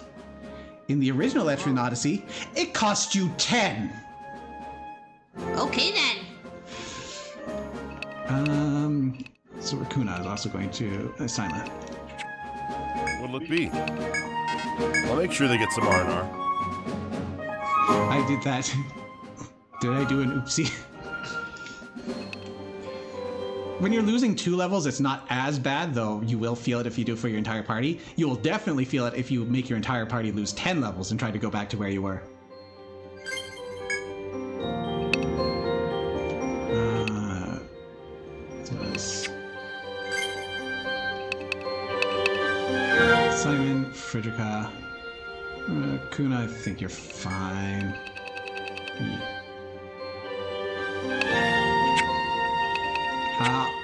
In the original Etrian Odyssey, it cost you 10. Okay then. So Raccoona is also going to assign that. What'll it be? I'll make sure they get some R&R. I did that. Did I do an oopsie? When you're losing 2 levels, it's not as bad, though you will feel it if you do it for your entire party. You will definitely feel it if you make your entire party lose 10 levels and try to go back to where you were. Simon, Frederica, Kuna, I think you're fine.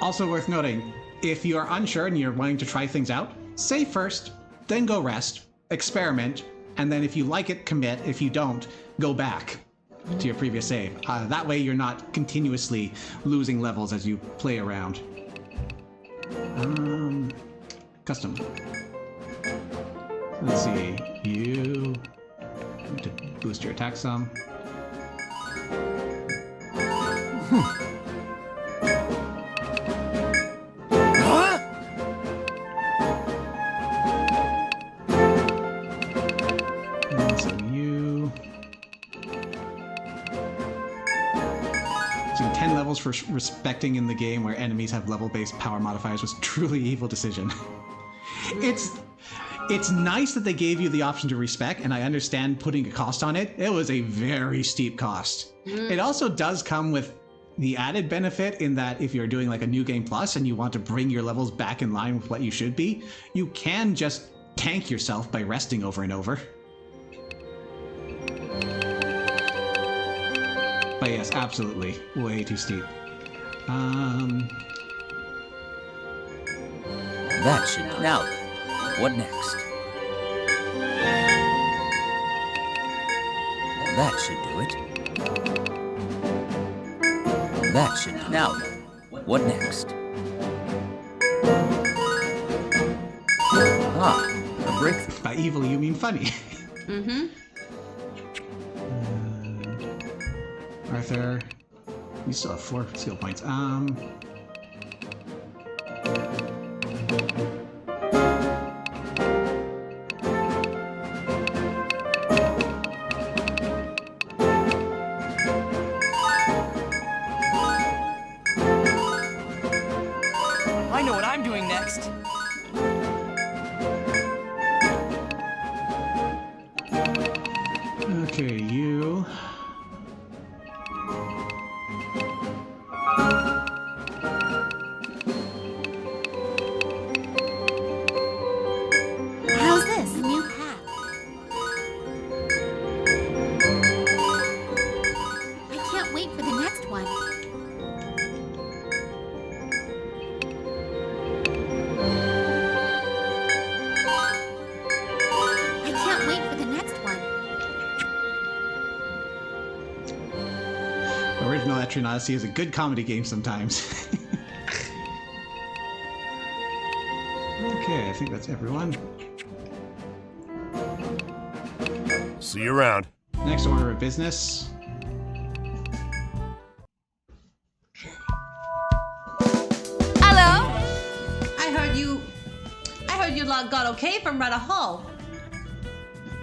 Also worth noting, if you are unsure and you're wanting to try things out, save first, then go rest, experiment, and then if you like it, commit. If you don't, go back to your previous save. That way you're not continuously losing levels as you play around. Custom. Let's see, you need to boost your attack some. And so you... So 10 levels for respecting in the game where enemies have level-based power modifiers was truly evil decision. It's nice that they gave you the option to respec, and I understand putting a cost on it. It was a very steep cost. It also does come with the added benefit in that if you're doing like a New Game Plus and you want to bring your levels back in line with what you should be, you can just tank yourself by resting over and over. But yes, absolutely. Way too steep. That should... Now, what next? That should do it. That should do it. Now, what next? Ah, a breakthrough. By evil, you mean funny. Mm-hmm. Arthur, you still have 4 skill points. I know what I'm doing next. Okay, you. How's this? New path. I can't wait for the next one. I can't wait for the next one. Original Etrian Odyssey is a good comedy game sometimes. Okay, I think that's everyone. See you around. Next order of business. Hello? I heard you lot got okay from Rada Hall.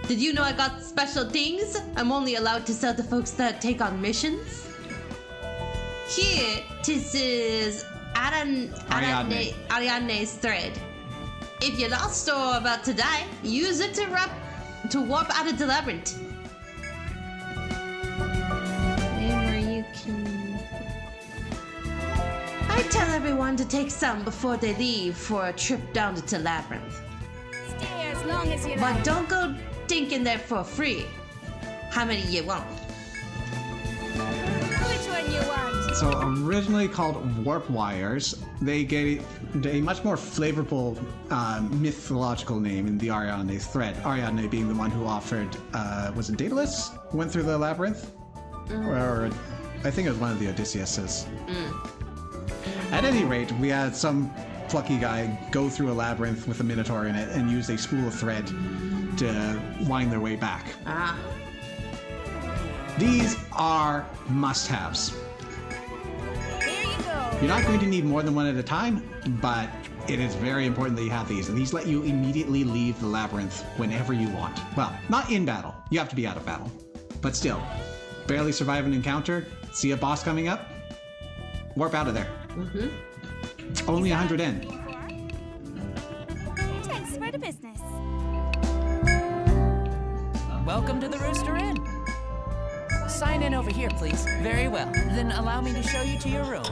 Did you know I got special things I'm only allowed to sell to folks that take on missions? Here, this is Ariadne's thread. If you're lost or about to die, use it to warp out of the labyrinth. Where you can... I tell everyone to take some before they leave for a trip down to the labyrinth. Stay as long as you But like. don't go thinking they're for free. How many you want? Which one you want? So originally called warp wires, they gave a much more flavorful mythological name in the Ariadne's thread. Ariadne being the one who offered, was it Daedalus? Who went through the labyrinth? Or I think it was one of the Odysseus's. At any rate, we had some plucky guy go through a labyrinth with a minotaur in it and use a spool of thread to wind their way back. Ah. These are must-haves. Here you go. You're not going to need more than one at a time, but it is very important that you have these. And these let you immediately leave the labyrinth whenever you want. Well, not in battle. You have to be out of battle. But still, barely survive an encounter, see a boss coming up, warp out of there. Only 100 N. Thanks for the business. Welcome to the Rooster Inn. Sign in over here, please. Very well. Then allow me to show you to your room.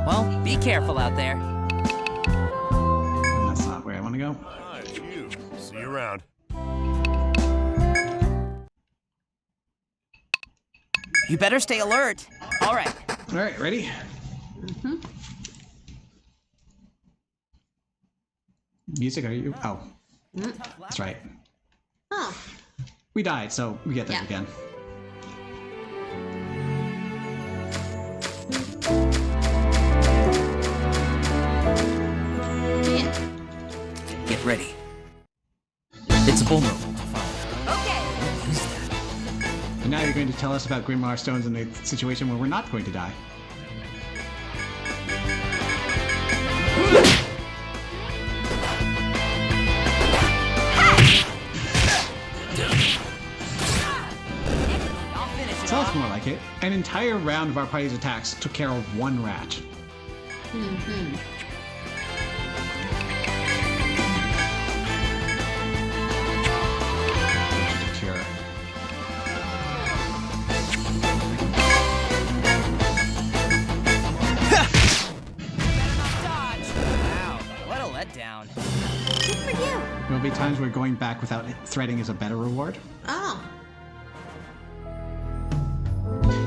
Well, be careful out there. That's not where I want to go. Ah, it's you. See you around. You better stay alert. All right. All right, ready? Music, are you? Oh. That's right. Oh. We died, so we get there Yeah. again. Yeah. Get ready. It's vulnerable. Okay. What is that? And now you're going to tell us about Grimoire Stones in a situation where we're not going to die. I'll finish it Sounds off. more like it. An entire round of our party's attacks took care of one rat. Cure. Dodge. Wow, what a letdown. Good for you. There will be times where going back without threading is a better reward. Oh.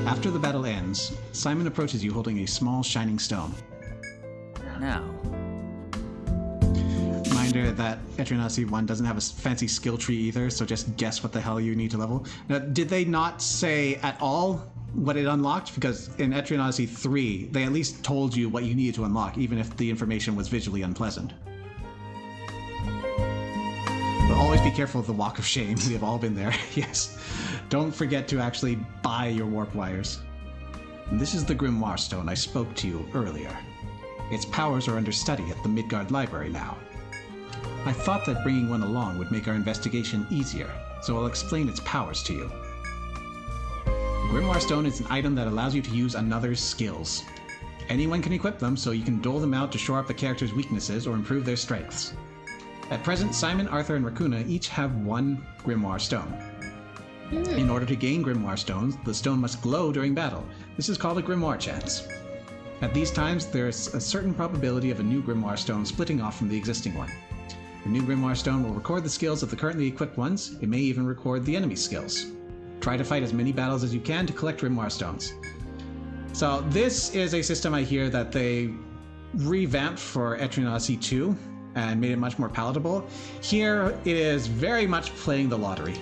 After the battle ends, Simon approaches you holding a small shining stone. Now, Mind reminder that Etrian Odyssey 1 doesn't have a fancy skill tree either, so just guess what the hell you need to level. Now, did they not say at all what it unlocked? Because in Etrian Odyssey 3, they at least told you what you needed to unlock, even if the information was visually unpleasant. But always be careful of the walk of shame. We have all been there. Yes. Don't forget to actually buy your warp wires. And this is the Grimoire Stone I spoke to you earlier. Its powers are under study at the Midgard Library now. I thought that bringing one along would make our investigation easier, so I'll explain its powers to you. The Grimoire Stone is an item that allows you to use another's skills. Anyone can equip them, so you can dole them out to shore up the character's weaknesses or improve their strengths. At present, Simon, Arthur, and Raccoona each have one Grimoire Stone. In order to gain Grimoire Stones, the stone must glow during battle. This is called a Grimoire chance. At these times, there is a certain probability of a new Grimoire Stone splitting off from the existing one. The new Grimoire Stone will record the skills of the currently equipped ones. It may even record the enemy's skills. Try to fight as many battles as you can to collect Grimoire Stones. So this is a system I hear that they revamped for Etrian Odyssey 2 and made it much more palatable. Here, it is very much playing the lottery.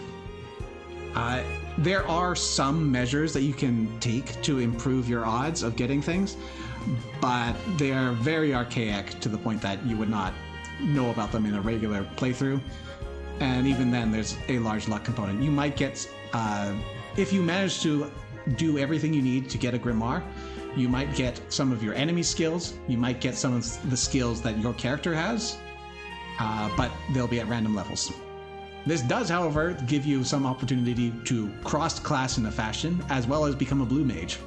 There are some measures that you can take to improve your odds of getting things, but they are very archaic to the point that you would not know about them in a regular playthrough. And even then, there's a large luck component. You might get, if you manage to do everything you need to get a Grimoire, you might get some of your enemy skills, you might get some of the skills that your character has, but they'll be at random levels. This does, however, give you some opportunity to cross-class in a fashion, as well as become a blue mage.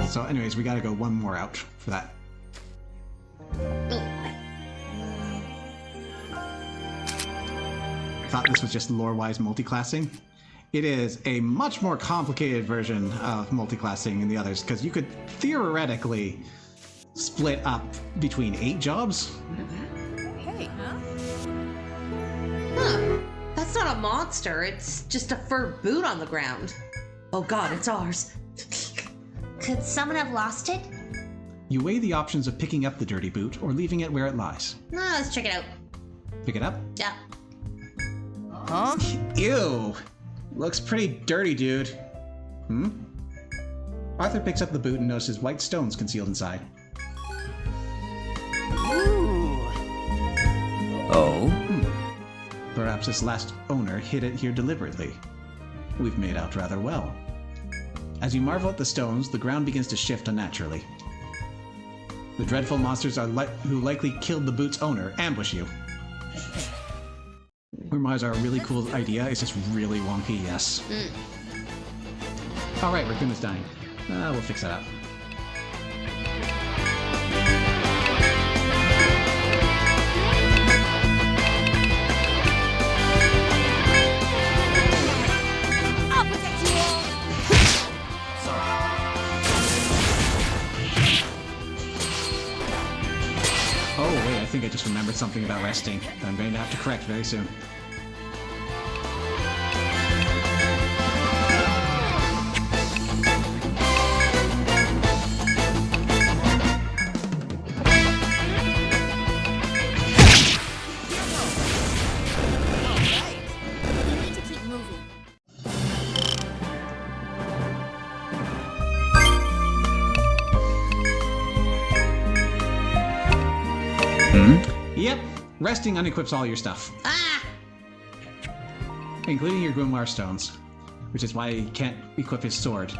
So anyways, we gotta go one more out for that. I thought this was just lore-wise multiclassing. It is a much more complicated version of multiclassing in the others, because you could theoretically split up between 8 jobs. Hey, huh? Huh. That's not a monster. It's just a fur boot on the ground. Oh god, it's ours. Could someone have lost it? You weigh the options of picking up the dirty boot or leaving it where it lies. Let's check it out. Pick it up? Yeah. Huh? Ew! Looks pretty dirty, dude. Arthur picks up the boot and notices white stones concealed inside. Ooh. Oh? Perhaps its last owner hid it here deliberately. We've made out rather well. As you marvel at the stones, the ground begins to shift unnaturally. The dreadful monsters who likely killed the boot's owner ambush you. Grimoires are a really cool idea, it's just really wonky, yes. Alright, Raccoona's dying. We'll fix that up. I'll protect you all. Oh wait, I think I just remembered something about resting that I'm going to have to correct very soon. Yep, resting unequips all your stuff. Including your Grimoire stones, which is why he can't equip his sword.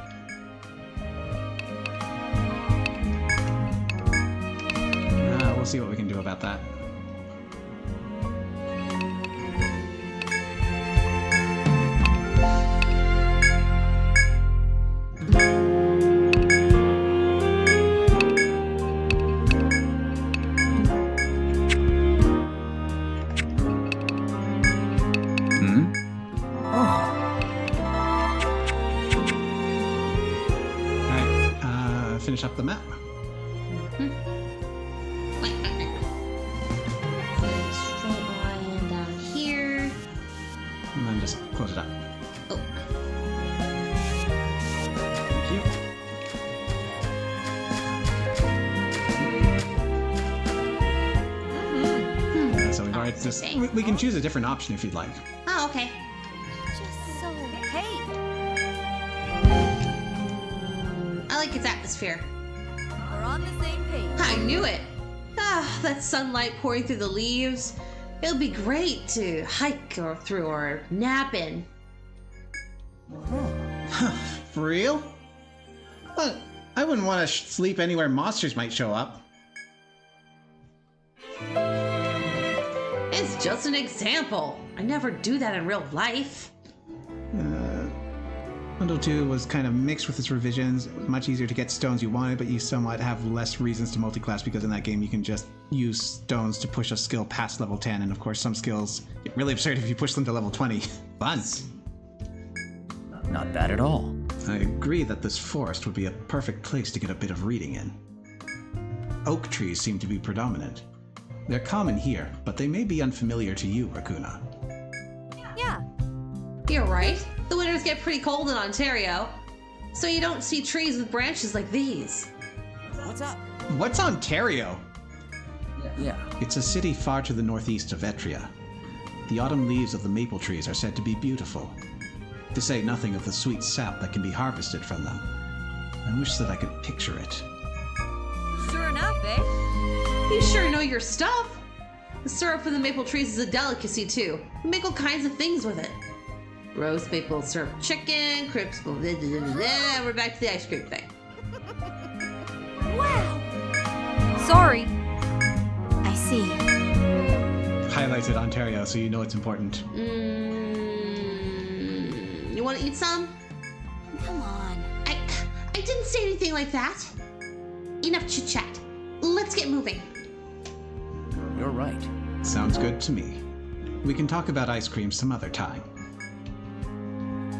We'll see what we can do about that. Finish up the map. Straight line down here. And then just close it up. Oh. Thank you. it's just Okay. we can choose a different option if you'd like. Oh, okay. Just so. Hey, I like its atmosphere. we're on the same page. I knew it. Ah, that sunlight pouring through the leaves. It'll be great to hike or through or nap in. For real? But I wouldn't want to sleep anywhere monsters might show up. It's just an example. I never do that in real life. Untold 2 was kind of mixed with its revisions. It was much easier to get stones you wanted, but you somewhat have less reasons to multi-class because in that game you can just use stones to push a skill past level 10, and of course some skills get really absurd if you push them to level 20. Fun! Not bad at all. I agree that this forest would be a perfect place to get a bit of reading in. Oak trees seem to be predominant. They're common here, but they may be unfamiliar to you, Rakuna. Yeah. You're right. The winters get pretty cold in Ontario. So you don't see trees with branches like these. What's up? What's Ontario? Yeah. It's a city far to the northeast of Etria. The autumn leaves of the maple trees are said to be beautiful, to say nothing of the sweet sap that can be harvested from them. I wish that I could picture it. Sure enough, eh? You sure know your stuff. The syrup from the maple trees is a delicacy too. We make all kinds of things with it. Roast maple syrup chicken, crisp, blah, blah, blah, blah, blah. We're back to the ice cream thing. Wow. Sorry. I see. Highlighted Ontario so you know it's important. You want to eat some? Come on. I didn't say anything like that. Enough chit chat. Let's get moving. You're right. Sounds good to me. We can talk about ice cream some other time.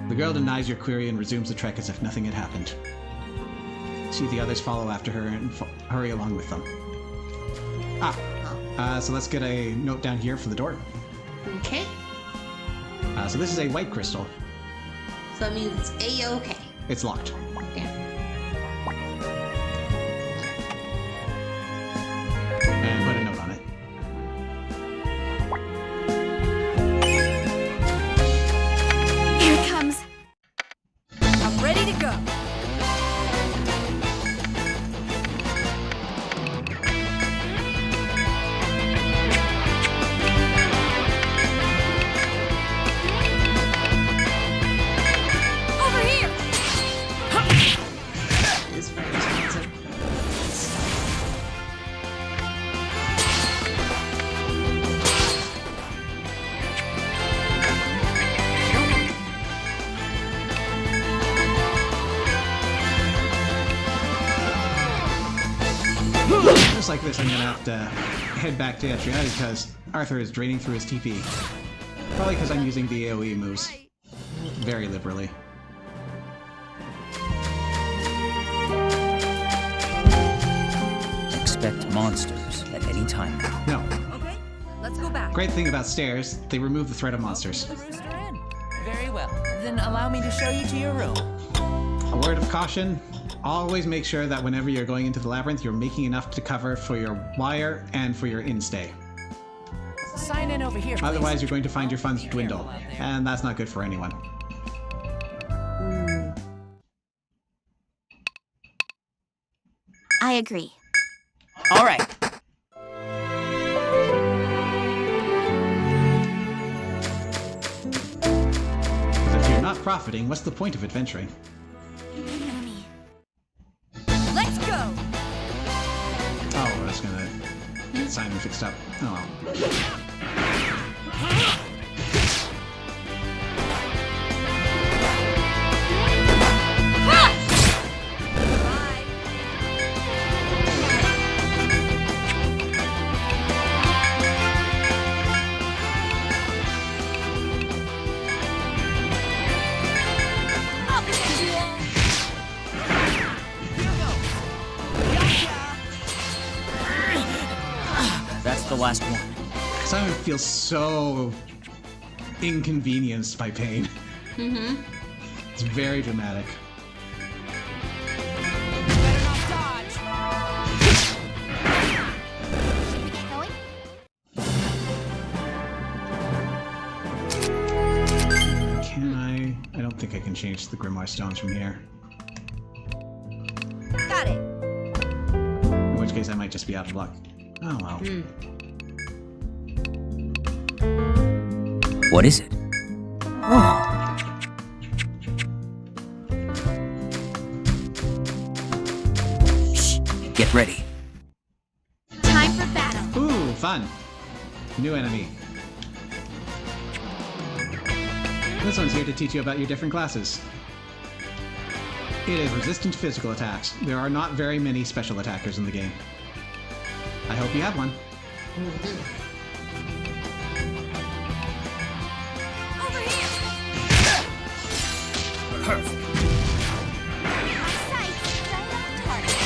The girl denies your query and resumes the trek as if nothing had happened. See the others follow after her and hurry along with them. So let's get a note down here for the door. Okay. So this is a white crystal. So that means it's A-okay. It's locked. Yeah. And put a note on it. Here it comes. I'm ready to go. Over here. It's very expensive. Just like this, I'm gonna have to head back to Etrian because Arthur is draining through his TP. Probably because I'm using the AoE moves very liberally. Expect monsters at any time now. No. Okay, let's go back. Great thing about stairs, they remove the threat of monsters. The Rooster Inn. Very well. Then allow me to show you to your room. A word of caution, always make sure that whenever you're going into the labyrinth, you're making enough to cover for your wire and for your in-stay. Sign in over here, please. Otherwise, you're going to find your funds dwindle, and that's not good for anyone. I agree. All right. Because if you're not profiting, what's the point of adventuring? Let's go. Oh, that's gonna get Simon fixed up. Oh well. Bye. That's the last one. Simon feels so inconvenienced by pain. Mm-hmm. It's very dramatic. Better not dodge. Should we get going? reach the Grimoire Stones from here. Got it. In which case I might just be out of luck. Oh well. What is it? Oh. Shh. Get ready. Time for battle. Ooh, fun. New enemy. This one's here to teach you about your different classes. It is resistant to physical attacks. There are not very many special attackers in the game. I hope you have one. Over here. Perfect. My sights right on target.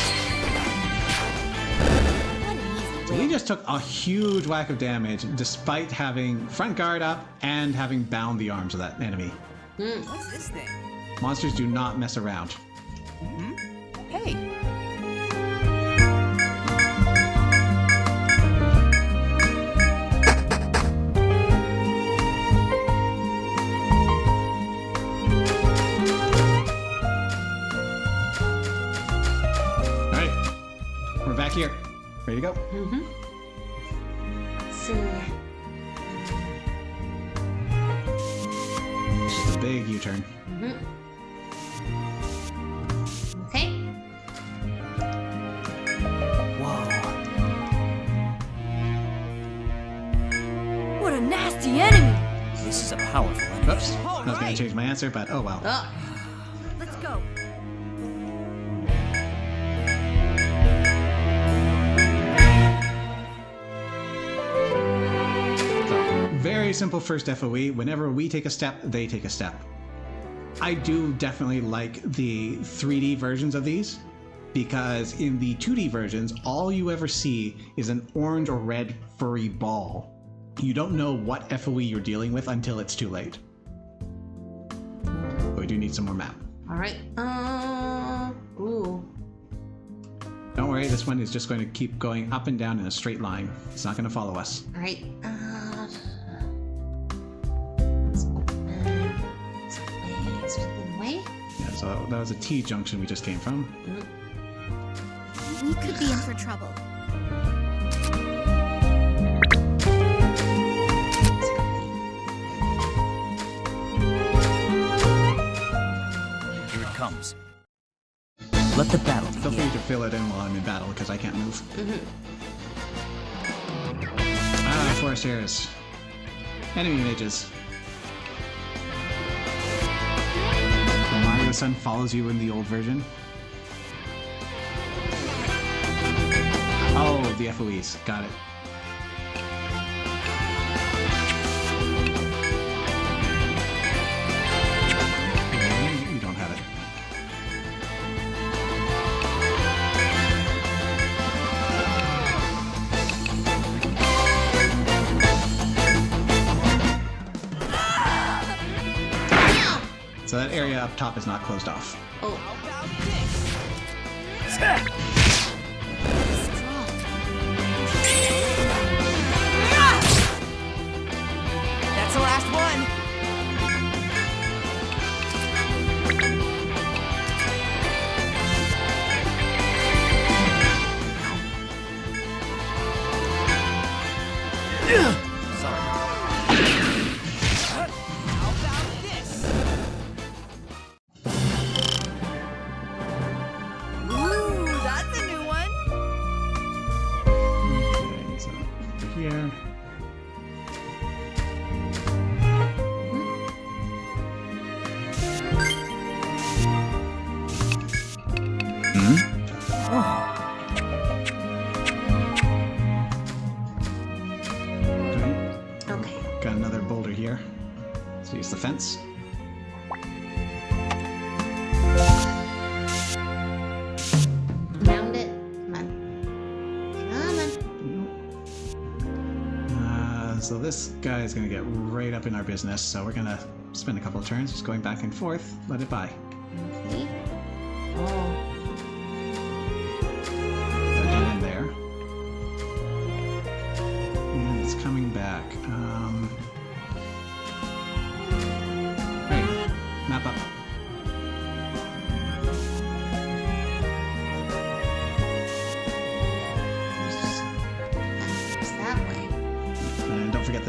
What an easy So we just took a huge whack of damage despite having front guard up and having bound the arms of that enemy. What's this thing? Monsters do not mess around. Hey. Alright. We're back here. Ready to go? So, Just a big U-turn. okay. What a nasty enemy! This is a powerful enemy. Oops. I was going to change my answer, but oh well. Oh. Let's go. So, very simple first FOE. Whenever we take a step, they take a step. I do definitely like the 3D versions of these because in the 2D versions, all you ever see is an orange or red furry ball. You don't know what FOE you're dealing with until it's too late. But we do need some more map. All right. Ooh. Don't worry, this one is just going to keep going up and down in a straight line. It's not going to follow us. All right. Let's open way. Yeah, so that was a T junction we just came from. We could be in for trouble. Here it comes. Let the battle Feel begin. free to fill it in while I'm in battle because I can't move. Forest Airs. Enemy mages. The Mario Sun follows you in the old version. Oh, the FOEs. Got it. You don't have it. So that area up top is not closed off. Oh. That's the last one. How about this? Ooh, that's a new one. Okay, so over here. Okay. Got another boulder here. So use the fence. Round it. Come on. Come on. So this guy is going to get right up in our business, so we're going to spend a couple of turns just going back and forth, let it by. Okay. Oh. Put it in there. And it's coming back. Right, map up.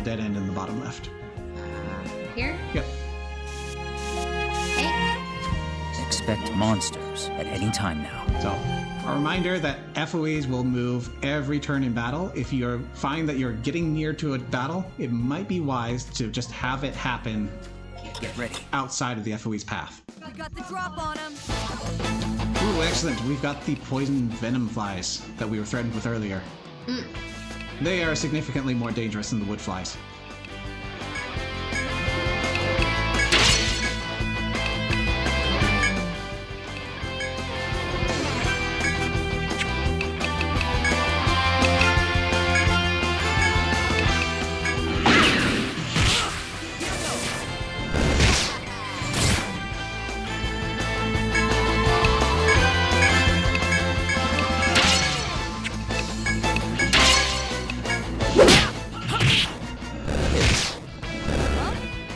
dead end in the bottom left. Here? Yep. Okay. Expect monsters at any time now. So, a reminder that FOEs will move every turn in battle. If you find that you're getting near to a battle, it might be wise to just have it happen Get ready. outside of the FOE's path. We got the drop on him. Ooh, excellent. We've got the poison venom flies that we were threatened with earlier. They are significantly more dangerous than the wood flies.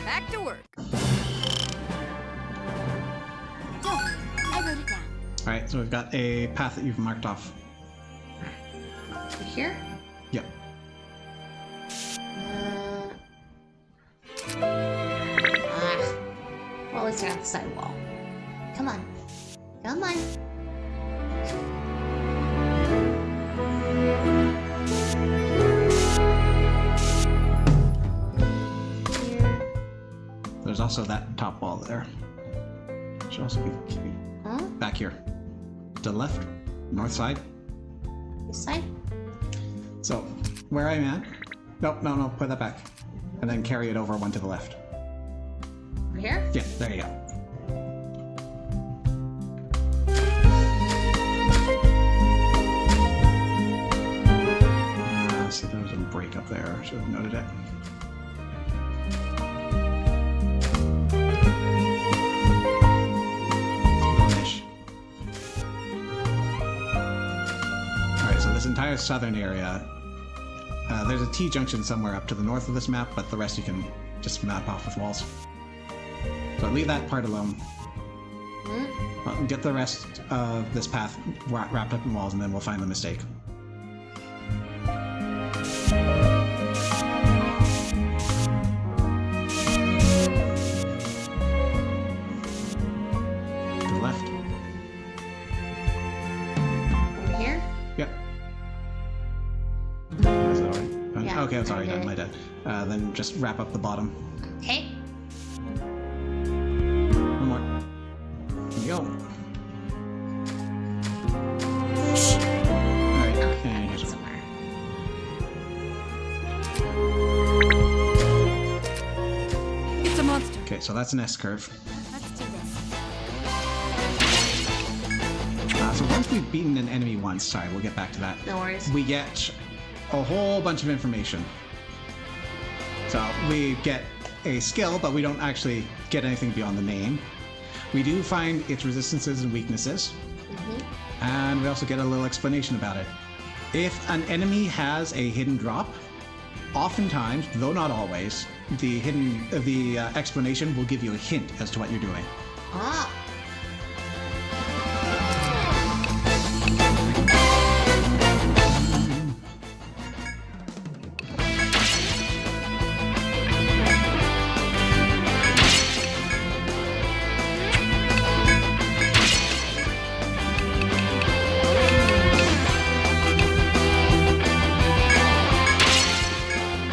Back to work. I wrote it down. Alright, so we've got a path that you've marked off. Here? Yep. Well, let's get off the side wall. Come on. Come on. There's also that top wall there. Should also be Huh? back here. To the left, north side. This side? So, where I'm at. No, put that back. And then carry it over one to the left. Over here? Yeah, there you go. So there was a break up there. I should have noted it. Alright, so this entire southern area, there's a T-junction somewhere up to the north of this map, but the rest you can just map off with walls. So leave that part alone. Well, get the rest of this path wrapped up in walls, and then we'll find the mistake. To the left. Over here? Yep. Is that alright? Yeah, Okay, I'm sorry, I did done. My dead. Then just wrap up the bottom. Okay. One more. There you go. Alright, and here's one. Somewhere. It's a monster. Okay, so that's an S-curve. Let's do this. So once we've beaten an enemy once, sorry, we'll get back to that. No worries. We get a whole bunch of information. So we get a skill, but we don't actually get anything beyond the name. We do find its resistances and weaknesses. And we also get a little explanation about it. If an enemy has a hidden drop, oftentimes, though not always, the explanation will give you a hint as to what you're doing. Ah.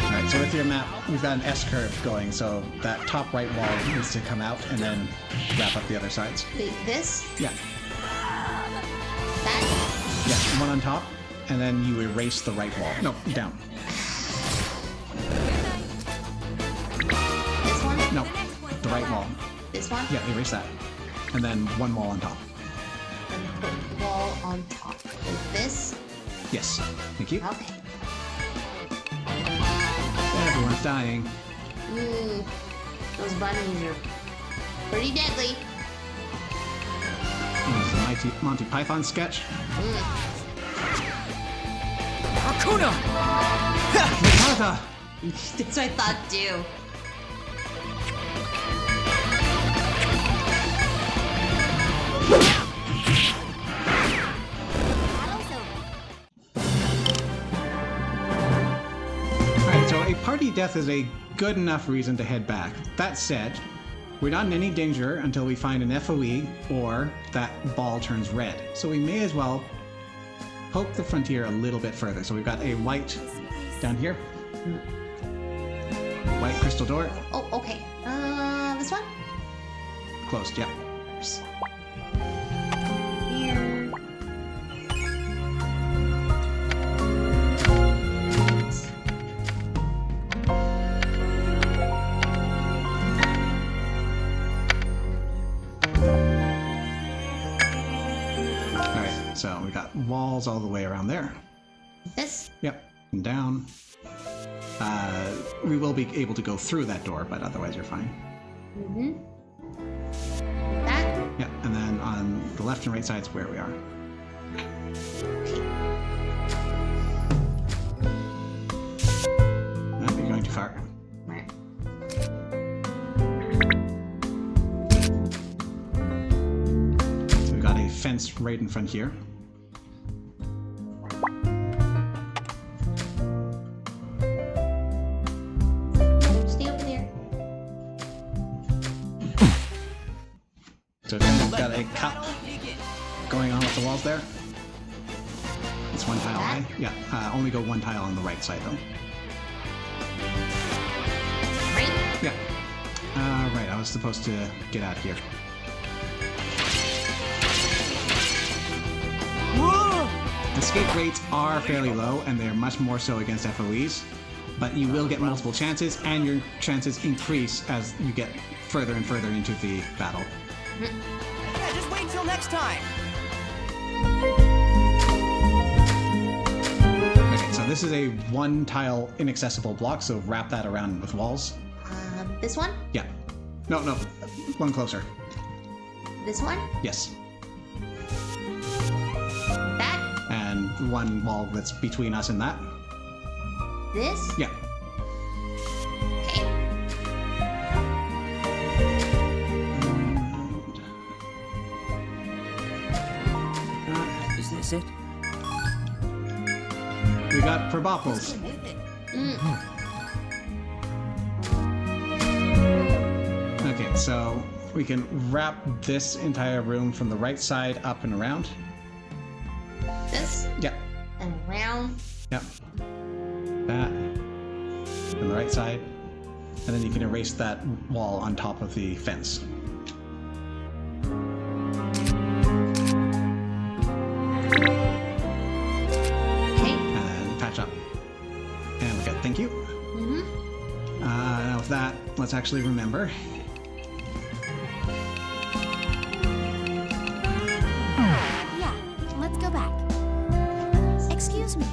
Alright, so with your map, we've got an S-curve going, so that top right wall needs to come out and then wrap up the other sides. Wait, this? Yeah. That? Yeah, one on top, and then you erase the right wall. No, down. This one? No, the right wall. This one? Yeah, erase that. And then one wall on top. And put wall on top. Like this? Yes. Thank you. Okay. Everyone's dying. Those bunnies are pretty deadly. This is a Monty Python sketch. Arcuna! Mikata! That's what I thought too. Battle's over. Alright, so a part party death is a good enough reason to head back. That said, we're not in any danger until we find an FOE or that ball turns red. So we may as well poke the frontier a little bit further. So we've got a white down here. White crystal door. Oh, okay. This one? Closed, yeah. Here. Alright, so we got walls all the way around there. This? Yep, and down. We will be able to go through that door, but otherwise you're fine. Mm-hmm. That? Yeah, and then on the left and right side's where we are. Oh, you're going too far. Right. So we've got a fence right in front here. Stay over there. So then we've got a cup going on with the walls there. It's one tile high. Yeah, only go one tile on the right side though. Right? Yeah. Right, I was supposed to get out here. Escape rates are fairly low, and they're much more so against FOEs, but you will get multiple chances, and your chances increase as you get further and further into the battle. Yeah, just wait till next time. Okay, so this is a one-tile inaccessible block, so wrap that around with walls. This one? Yeah. No, one closer. This one? Yes. That? And one wall that's between us and that. This? Yeah. Okay. Is this it? We got Probopples. Okay, so we can wrap this entire room from the right side up and around. This? Yep. And around. Yep. That. On the right side. And then you can erase that wall on top of the fence. Okay. And patch up. And we got thank you. Mm-hmm. Now with that, let's actually remember. Yeah, let's go back. Excuse me.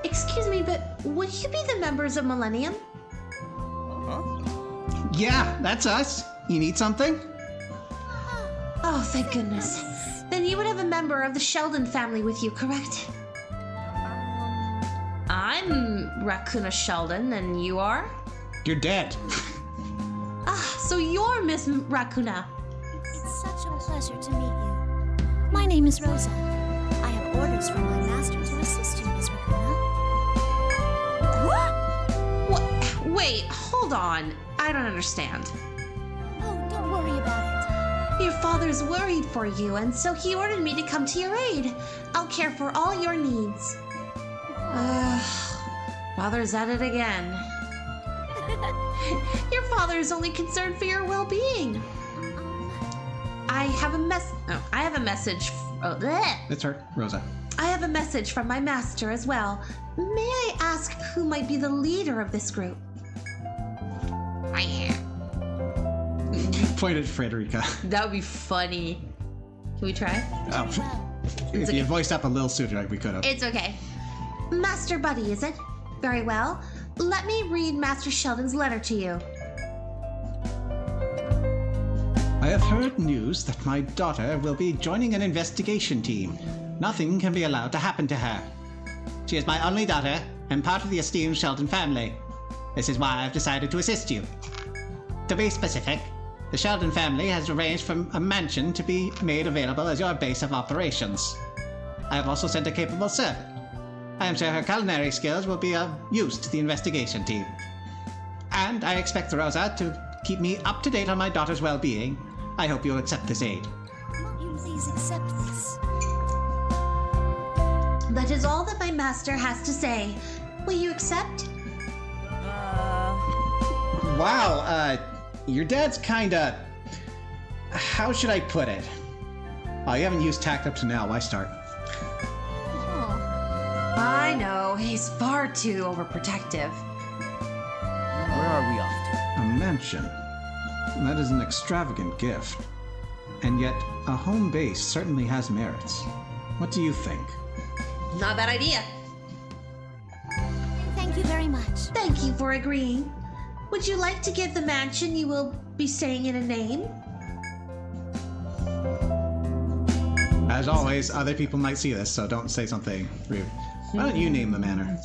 Excuse me, but would you be the members of Millennium? Yeah, that's us. You need something? Oh, thank goodness. Then you would have a member of the Sheldon family with you, correct? I'm Raccoona Sheldon, and you are? You're dead. So you're Miss Raccoona. It's such a pleasure to meet you. My name is Rosa. I have orders from my master to assist you, Miss Raccoona. What? Wait, hold on. I don't understand. Oh, don't worry about Your father's worried for you, and so he ordered me to come to your aid. I'll care for all your needs. Father's at it again. Your father is only concerned for your well-being. I have a message. It's her, Rosa. I have a message from my master as well. May I ask who might be the leader of this group? I am. Point at Frederica. That would be funny. Can we try? Oh, if you voiced up a little sooner, we could have. It's okay. Master Buddy, is it? Very well. Let me read Master Sheldon's letter to you. I have heard news that my daughter will be joining an investigation team. Nothing can be allowed to happen to her. She is my only daughter and part of the esteemed Sheldon family. This is why I've decided to assist you. To be specific, the Sheldon family has arranged for a mansion to be made available as your base of operations. I have also sent a capable servant. I am sure her culinary skills will be of use to the investigation team. And I expect Rosa to keep me up to date on my daughter's well-being. I hope you'll accept this aid. Won't you please accept this? That is all that my master has to say. Will you accept? Wow, your dad's kinda... How should I put it? Oh, you haven't used tact up to now. Why start? I know, he's far too overprotective. Where are we off to? A mansion. That is an extravagant gift. And yet, a home base certainly has merits. What do you think? Not a bad idea. Thank you very much. Thank you for agreeing. Would you like to give the mansion you will be staying in a name? As always, other people might see this, so don't say something rude. Why don't you name the manor?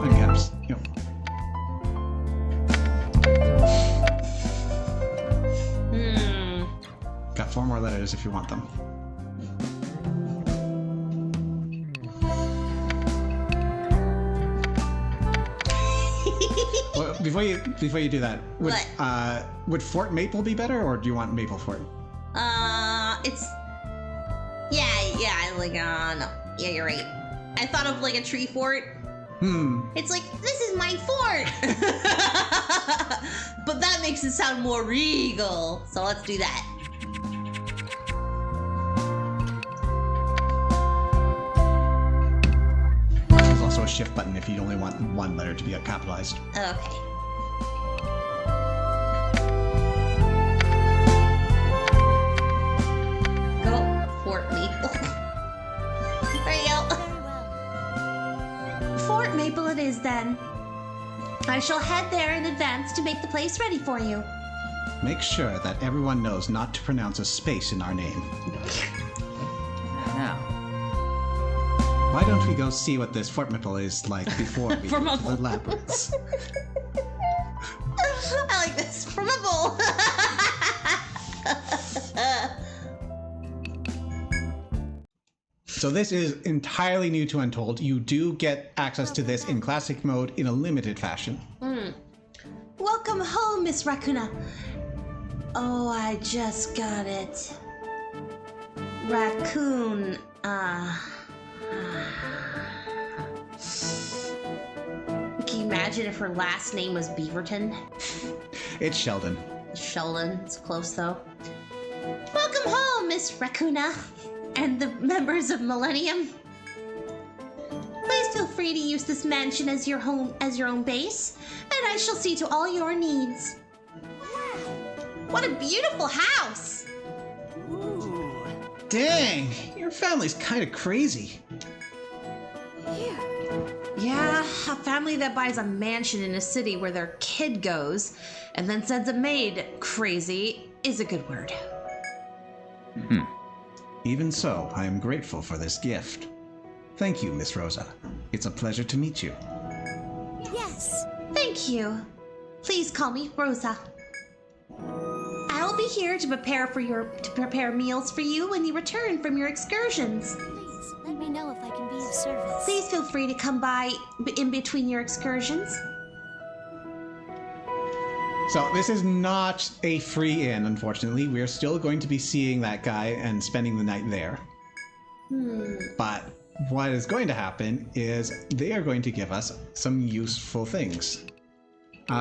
Uncaps. Yep. Got 4 more letters if you want them. Well, before you do that, would Fort Maple be better, or do you want Maple Fort? It's no. Yeah, you're right. I thought of like a tree fort. It's like, this is my fort. But that makes it sound more regal. So let's do that. There's also a shift button if you only want one letter to be capitalized. Okay. Go, Fort Maple. There you go. Fort Maple it is then. I shall head there in advance to make the place ready for you. Make sure that everyone knows not to pronounce a space in our name. Now. Why don't we go see what this Fort Maple is like before we go to the labyrinths? I like this. Formable. So this is entirely new to Untold. You do get access to this in classic mode in a limited fashion. Welcome home, Miss Raccoona. Oh, I just got it. Raccoon, Can you imagine if her last name was Beaverton? It's Sheldon. Sheldon. It's close though. welcome home, Miss Raccoona, and the members of Millennium. Please feel free to use this mansion as your home, as your own base, and I shall see to all your needs. What a beautiful house! Dang, your family's kind of crazy. Yeah, a family that buys a mansion in a city where their kid goes and then sends a maid crazy is a good word. Even so, I am grateful for this gift. Thank you, Miss Rosa. It's a pleasure to meet you. Yes. Thank you. Please call me Rosa. I'll be here to prepare meals for you when you return from your excursions. Please, let me know if I can be of service. Please feel free to come by in between your excursions. So this is not a free inn, unfortunately. We're still going to be seeing that guy and spending the night there. But what is going to happen is they are going to give us some useful things.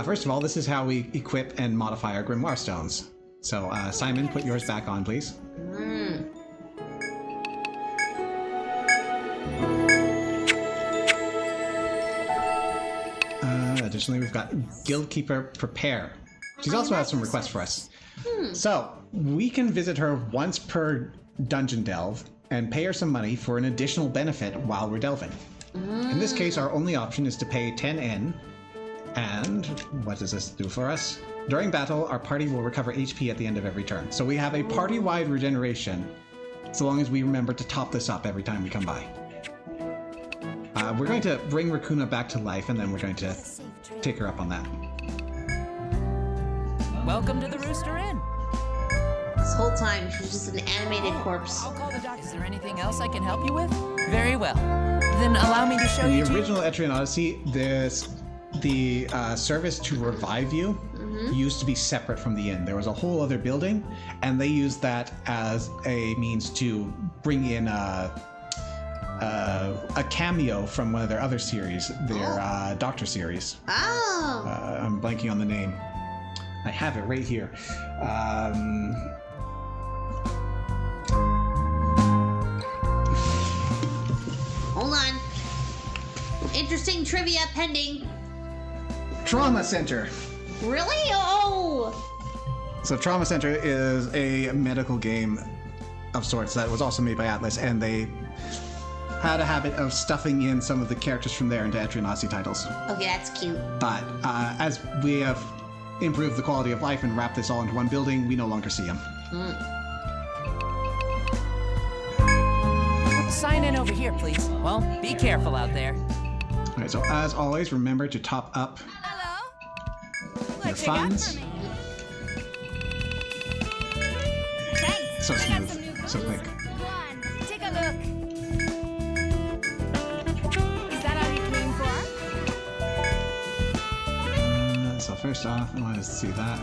First of all, this is how we equip and modify our Grimoire Stones. So, Simon, put yours back on, please. Additionally, we've got Guildkeeper Prepare. She's also has some requests for us. So, we can visit her once per dungeon delve and pay her some money for an additional benefit while we're delving. In this case, our only option is to pay 10N. And what does this do for us? During battle, our party will recover HP at the end of every turn. So we have a party-wide regeneration, so long as we remember to top this up every time we come by. We're going to bring Raccoona back to life, and then we're going to take her up on that. Welcome to the Rooster Inn. This whole time, she's just an animated corpse. I'll call the doctor. Is there anything else I can help you with? Very well. Then allow me to show In you. the original Etrian Odyssey, the service to revive you used to be separate from the inn. There was a whole other building, and they used that as a means to bring in a cameo from one of their other series, their Doctor series. Oh. I'm blanking on the name. I have it right here. Hold on. Interesting trivia pending. Trauma Center. Really? Oh. So Trauma Center is a medical game of sorts that was also made by Atlas, and they had a habit of stuffing in some of the characters from there into Etrian Odyssey titles. Okay, that's cute. But as we have improved the quality of life and wrapped this all into one building, we no longer see them. Sign in over here, please. Well, be careful out there. All right, so as always, remember to top up your funds. Thanks. So I got smooth, some new so clothes. quick. Go on, take a look. Is that all you came for? So first off, I want to see that.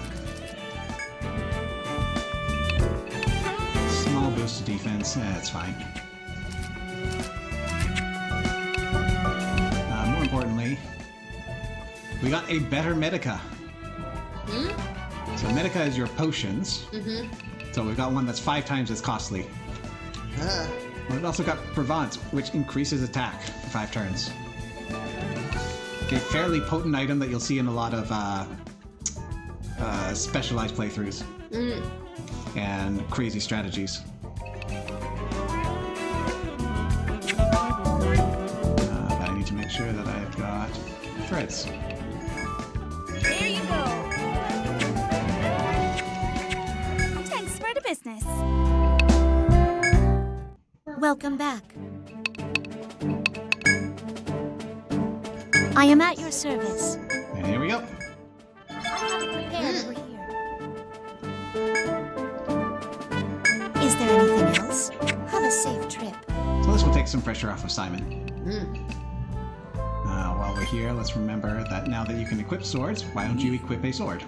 Small boost to defense, it's fine. More importantly, we got a better Medica. So Medica is your potions. So we've got one that's 5 times as costly. We've also got Provence, which increases attack for 5 turns. A fairly potent item that you'll see in a lot of specialized playthroughs and crazy strategies. But I need to make sure that I've got threads. Here you go. Thanks for the business. Welcome back. I am at your service. And here we go. I have it prepared over here. Is there anything else? Have a safe trip. So this will take some pressure off of Simon. While we're here, let's remember that now that you can equip swords, why don't you equip a sword?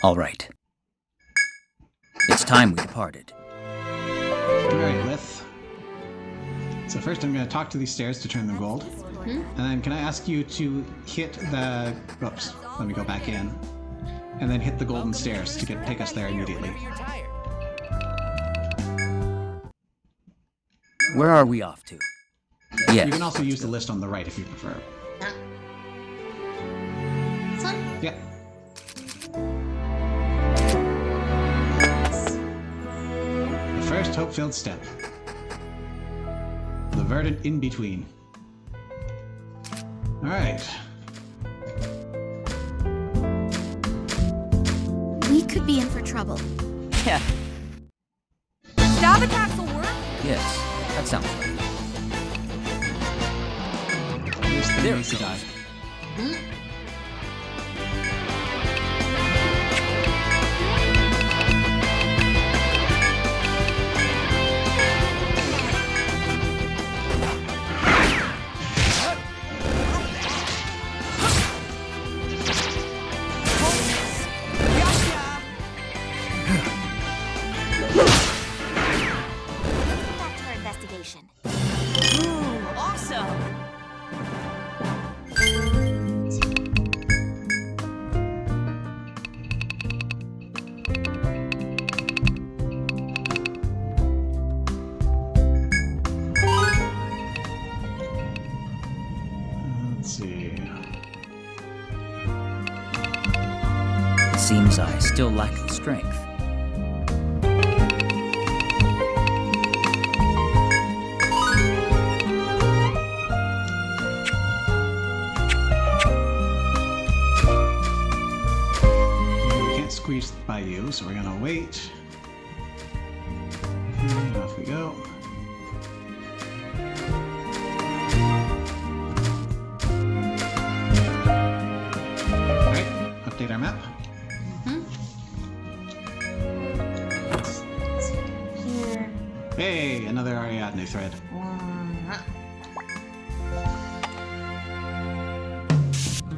All right. It's time we departed. Alright, Lith. So first I'm going to talk to these stairs to turn them gold. And then can I ask you to hit the... Oops, let me go back in. And then hit the golden stairs to take us there immediately. Where are we off to? Yes. You can also use the list on the right if you prefer. This one? Yeah. The first hope-filled step. The verdant in-between. Alright. We could be in for trouble. Yeah. Stab attacks will work? Yes, that sounds right. This thing There needs to it die. goes. Back to our investigation. Ooh, awesome! Let's see. It seems I still lack the strength. We can't squeeze by you, so we're gonna wait. And off we go. update our map. Here. Hey, another Ariadne thread.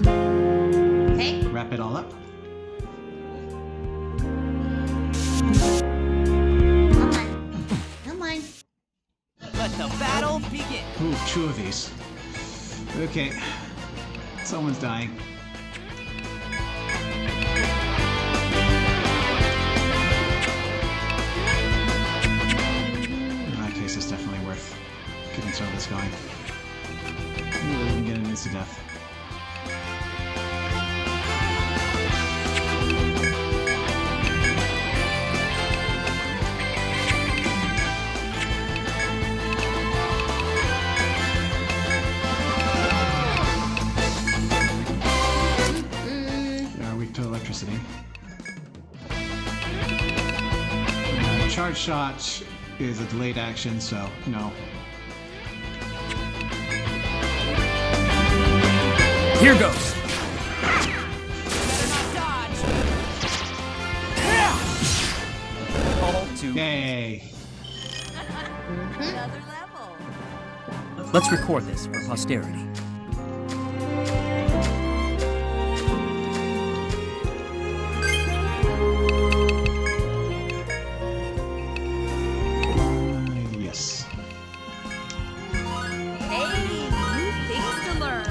Okay. Wrap it all up. Come on. Let the battle begin. Ooh, 2 of these. Okay. Someone's dying. In that case, it's definitely worth getting some of this going. Maybe we can get an insta-death. Electricity. Charge shot is a delayed action, so no. Here goes. All too. Yay! Another level. Let's record this for posterity. Yes. Hey, new things to learn.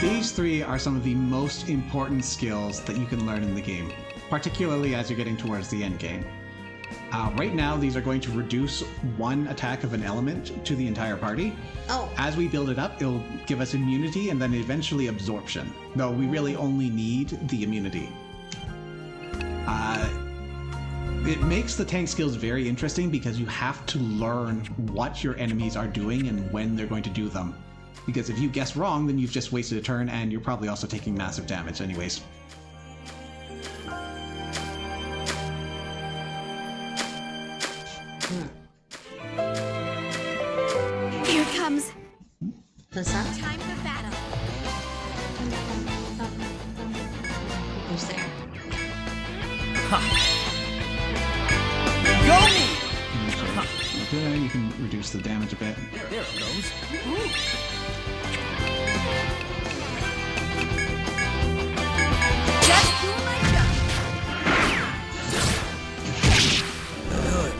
These 3 are some of the most important skills that you can learn in the game, particularly as you're getting towards the end game. Right now, these are going to reduce 1 attack of an element to the entire party. Oh. As we build it up, it'll give us immunity and then eventually absorption, though we really only need the immunity. It makes the tank skills very interesting because you have to learn what your enemies are doing and when they're going to do them. Because if you guess wrong, then you've just wasted a turn and you're probably also taking massive damage anyways. Here it comes. What's that? Time for battle. Who's there? Go me! Okay, you can reduce the damage a bit. There it goes. Just doing my job. Good.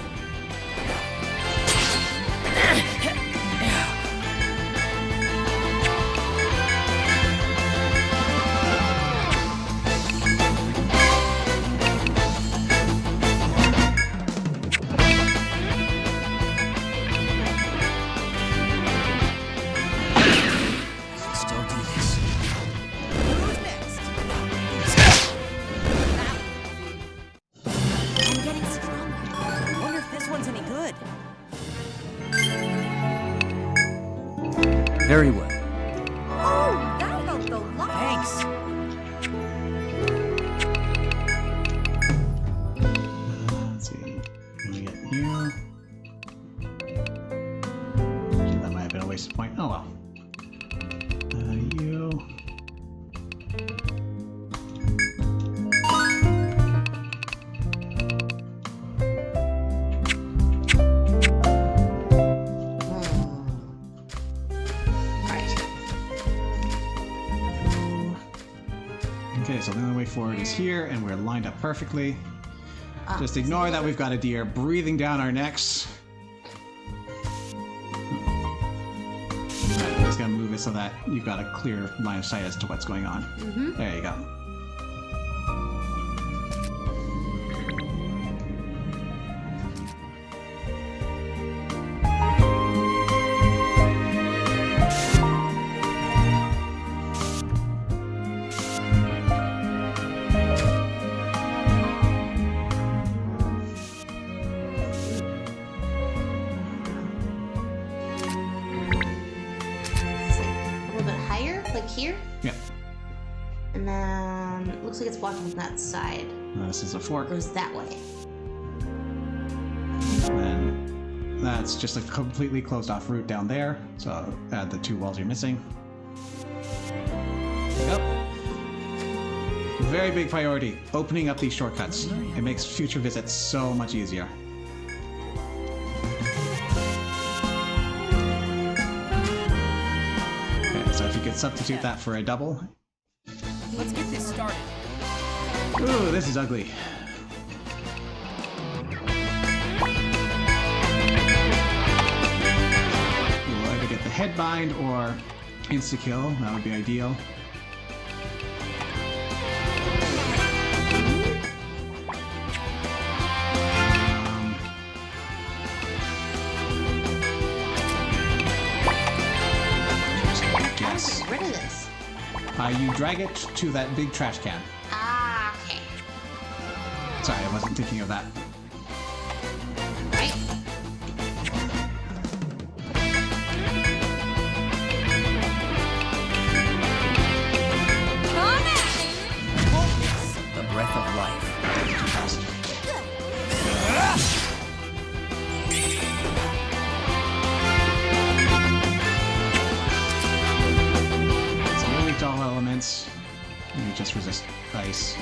Still do this. Who's next? I'm getting stronger. I wonder if this one's any good. Very well. Oh, that helped a lot. Thanks. Let's see. Let me get you. That might have been a wasted point. Oh well. You. Okay, so the only way forward is here, and we're lined up perfectly. Just ignore that we've got a deer breathing down our necks. I'm just gonna move it so that you've got a clear line of sight as to what's going on. There you go. Here, Yeah. and then it looks like it's blocking from that side. This is a fork. It goes that way. And that's just a completely closed off route down there. So add the 2 walls you're missing. Yep. very big priority. Opening up these shortcuts. It makes future visits so much easier. Okay, so if you could substitute that for a double. Let's get this started. Ooh, this is ugly. We'll either get the headbind or insta-kill. That would be ideal. Get rid of this. You drag it to that big trash can. Ah, okay. Sorry, I wasn't thinking of that. Right. The breath of life. It's really to all elements. You just resist ice.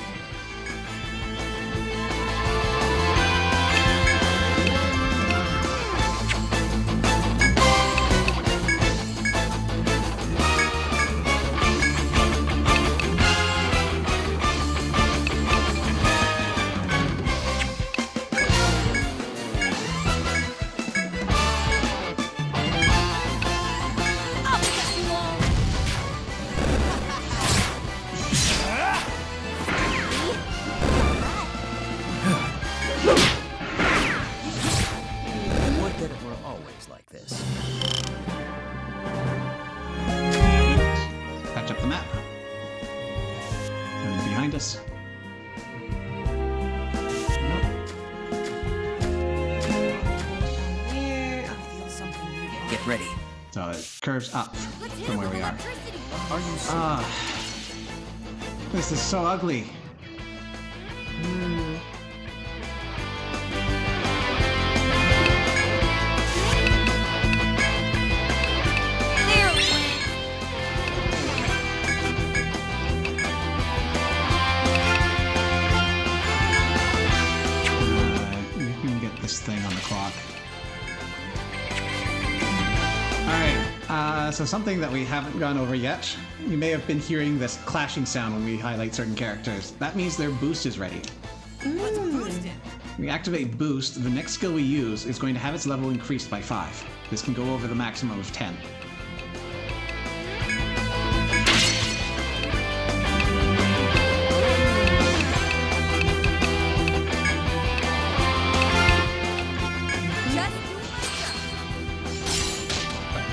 Would that it were always like this. Patch up the map. And behind us. Get ready. So it curves up from where we are. Are you sure? Ah, this is so ugly. There we went. You can get this thing on the clock. Alright, so something that we haven't gone over yet. You may have been hearing this clashing sound when we highlight certain characters. That means their boost is ready. Let's boost it. When we activate boost, the next skill we use is going to have its level increased by 5. This can go over the maximum of 10. Just do my job.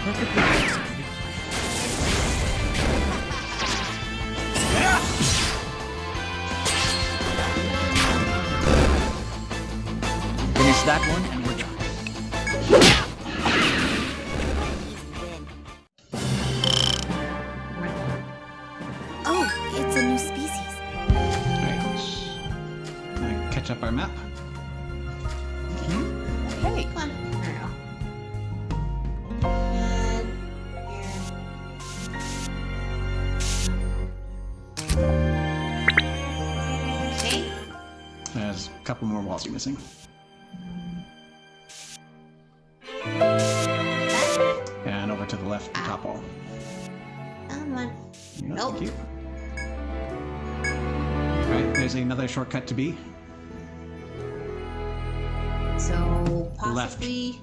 Perfectly executed plan. Finish that one and we're done. Oh, it's a new species. Alright. Catch up our map. Hey, Come on. Okay. There's a couple more walls you're missing. And over to the left, the top wall. Come on. Yeah, Nope. Thank you. Alright, there's another shortcut to be. So possibly.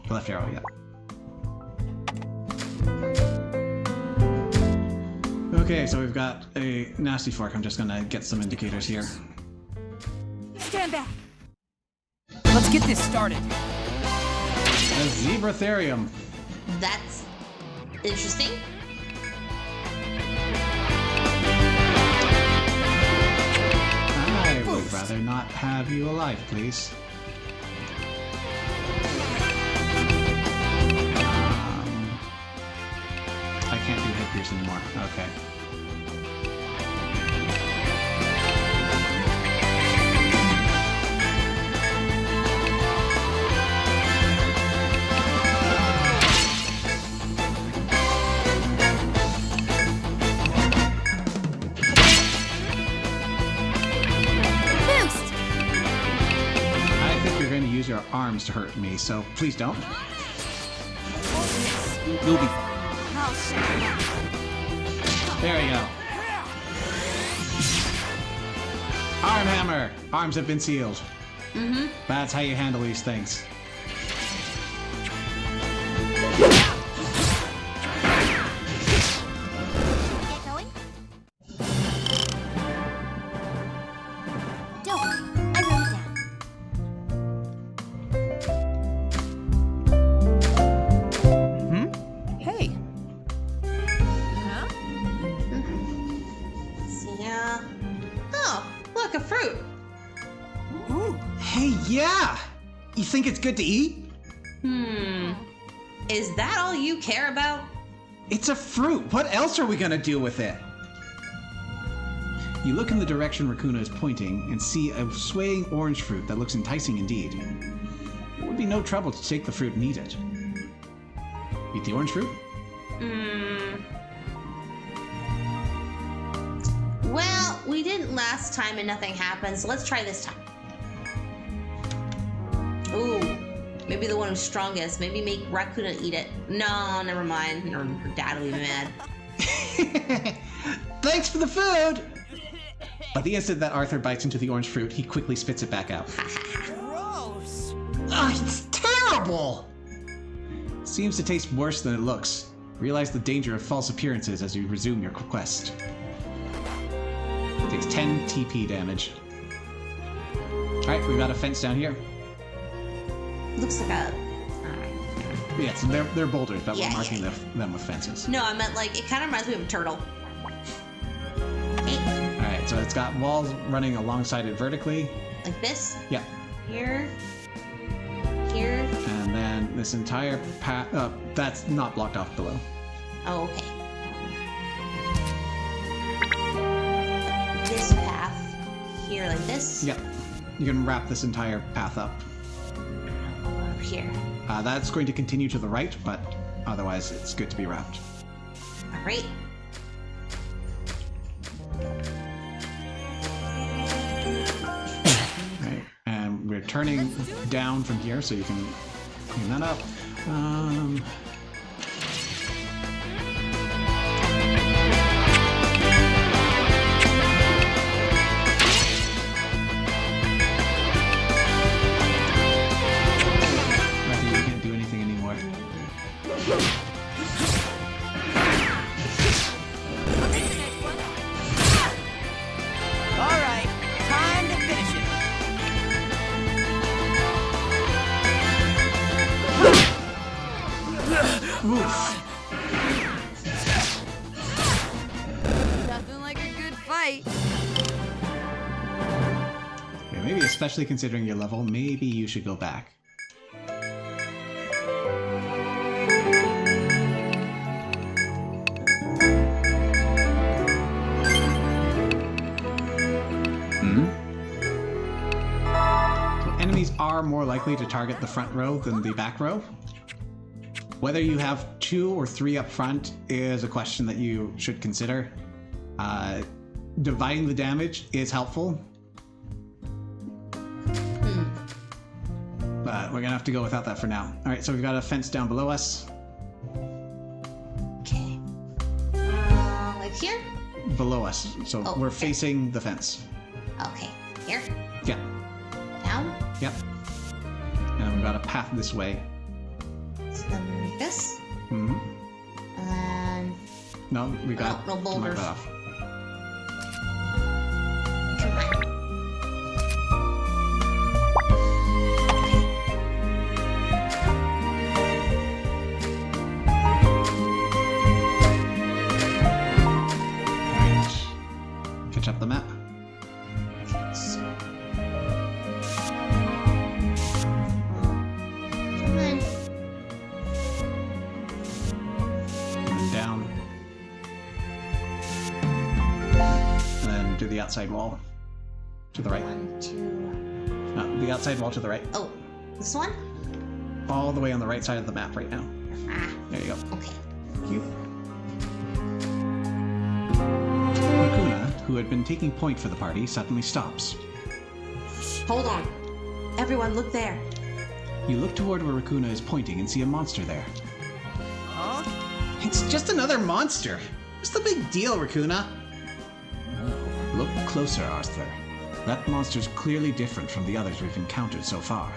The left arrow, yeah. Okay, so we've got a nasty fork. I'm just gonna get some indicators here. stand back. Let's get this started. A Zebratherium. That's interesting. I would rather not have you alive, please. I can't do head pierce anymore. Okay. arms to hurt me, so please don't. You'll be fine. There you go. Arm hammer! Arms have been sealed. Mm-hmm. That's how you handle these things. Get going? Don't worry, I wrote it down. Hey. Yeah. Oh, look, a fruit. Ooh. Hey, yeah! You think it's good to eat? Is that all you care about? It's a fruit. What else are we gonna do with it? You look in the direction Rakuna is pointing and see a swaying orange fruit that looks enticing indeed. It would be no trouble to take the fruit and eat it. Eat the orange fruit? Well, we didn't last time and nothing happened, so let's try this time. Ooh, maybe the one who's strongest. Maybe make Rakuna eat it. No, never mind. Her dad will be mad. Thanks for the food! But the instant that Arthur bites into the orange fruit, he quickly spits it back out. Gross. It's terrible! Seems to taste worse than it looks. Realize the danger of false appearances as you resume your quest. Takes 10 TP damage. Alright, we've got a fence down here. Looks like a... Yeah, so they're boulders, but Yeah, we're marking yeah. them with fences. No, I meant like, it kind of reminds me of a turtle. Okay, Alright, so it's got walls running alongside it vertically. like this. Yeah. Here. Here. And then this entire path... that's not blocked off below. Oh, okay. This path. Here, like this. Yep. You can wrap this entire path up. Over here. That's going to continue to the right, but otherwise it's good to be wrapped. Alright. Right. And we're turning down from here, so you can clean that up. I think we can't do anything anymore. All right, time to finish it. Oof. Nothing like a good fight. Yeah, maybe especially considering your level, maybe you should go back. Enemies are more likely to target the front row than the back row. Whether you have 2 or 3 up front is a question that you should consider. Dividing the damage is helpful. But we're gonna have to go without that for now. Alright, so we've got a fence down below us. Okay. Like here? Below us. So Oh, we're okay. facing the fence. Okay. Here? Yeah. Down? Yep. And we've got a path this way. So then like this. Hmm. And No, we got no to mark boulders. that off. come on. Alright. Catch up the map. Come on. And down. And then do the outside wall. To the right. 1, 2. No, the outside wall to the right. Oh, this one? All the way on the right side of the map right now. Ah, There you go. okay. Thank you. Rakuna, who had been taking point for the party, suddenly stops. Hold on. Everyone, look there. You look toward where Raccoona is pointing and see a monster there. Huh? It's just another monster. What's the big deal, Raccoona? Look closer, Arthur. That monster's clearly different from the others we've encountered so far.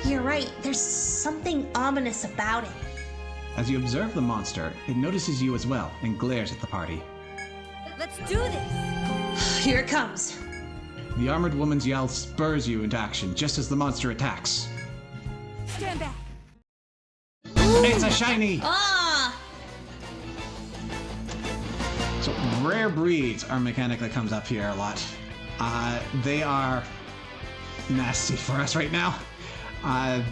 You're right. There's something ominous about it. As you observe the monster, it notices you as well and glares at the party. Let's do this! Here it comes. The armored woman's yell spurs you into action just as the monster attacks. Stand back! It's a shiny! Ah! So rare breeds are a mechanic that comes up here a lot. They are nasty for us right now.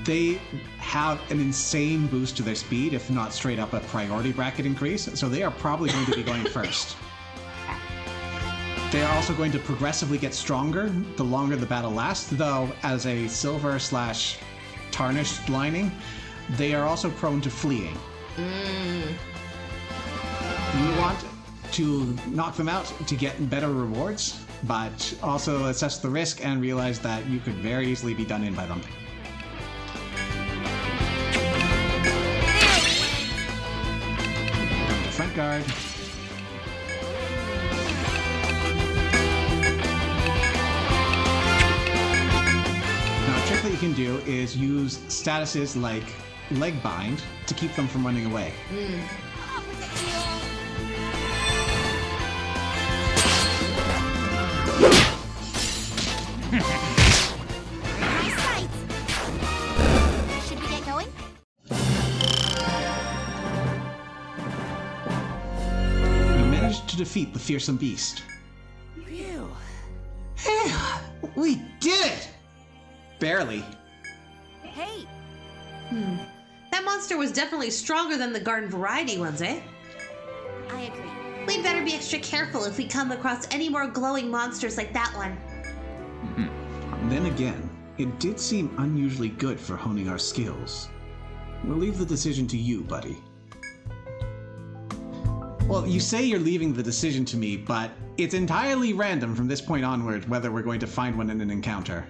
They have an insane boost to their speed, if not straight up a priority bracket increase, so they are probably going to be going first. They are also going to progressively get stronger the longer the battle lasts, though as a silver/tarnished lining, they are also prone to fleeing. You want to knock them out to get better rewards, but also assess the risk and realize that you could very easily be done in by them. Down to front guard. Now, a trick that you can do is use statuses like leg bind to keep them from running away. Nice sight. Should we get going? You managed to defeat the fearsome beast. Phew. Hey, we did it! Barely. Hey! That monster was definitely stronger than the garden variety ones, eh? I agree. We'd better be extra careful if we come across any more glowing monsters like that one. Then again, it did seem unusually good for honing our skills. We'll leave the decision to you, buddy. Well, you say you're leaving the decision to me, but it's entirely random from this point onward whether we're going to find one in an encounter.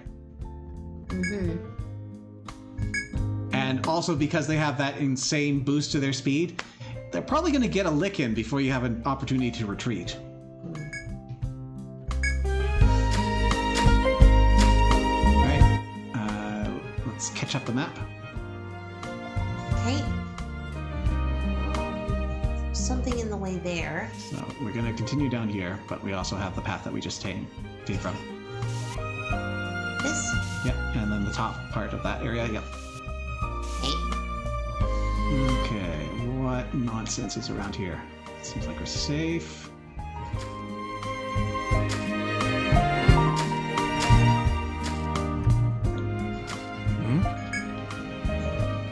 And also because they have that insane boost to their speed, they're probably going to get a lick in before you have an opportunity to retreat. Alright, let's catch up the map. Okay. Something in the way there. So we're going to continue down here, but we also have the path that we just came from. This? Yep, and then the top part of that area, yep. Okay, what nonsense is around here? Seems like we're safe.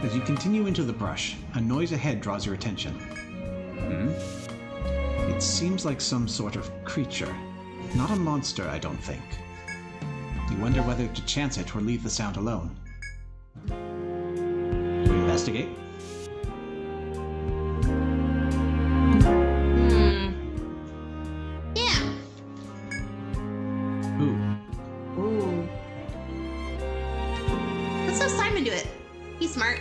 As you continue into the brush, a noise ahead draws your attention. It seems like some sort of creature. Not a monster, I don't think. You wonder whether to chance it or leave the sound alone. Do we investigate? Yeah. Ooh. Let's have Simon do it. He's smart.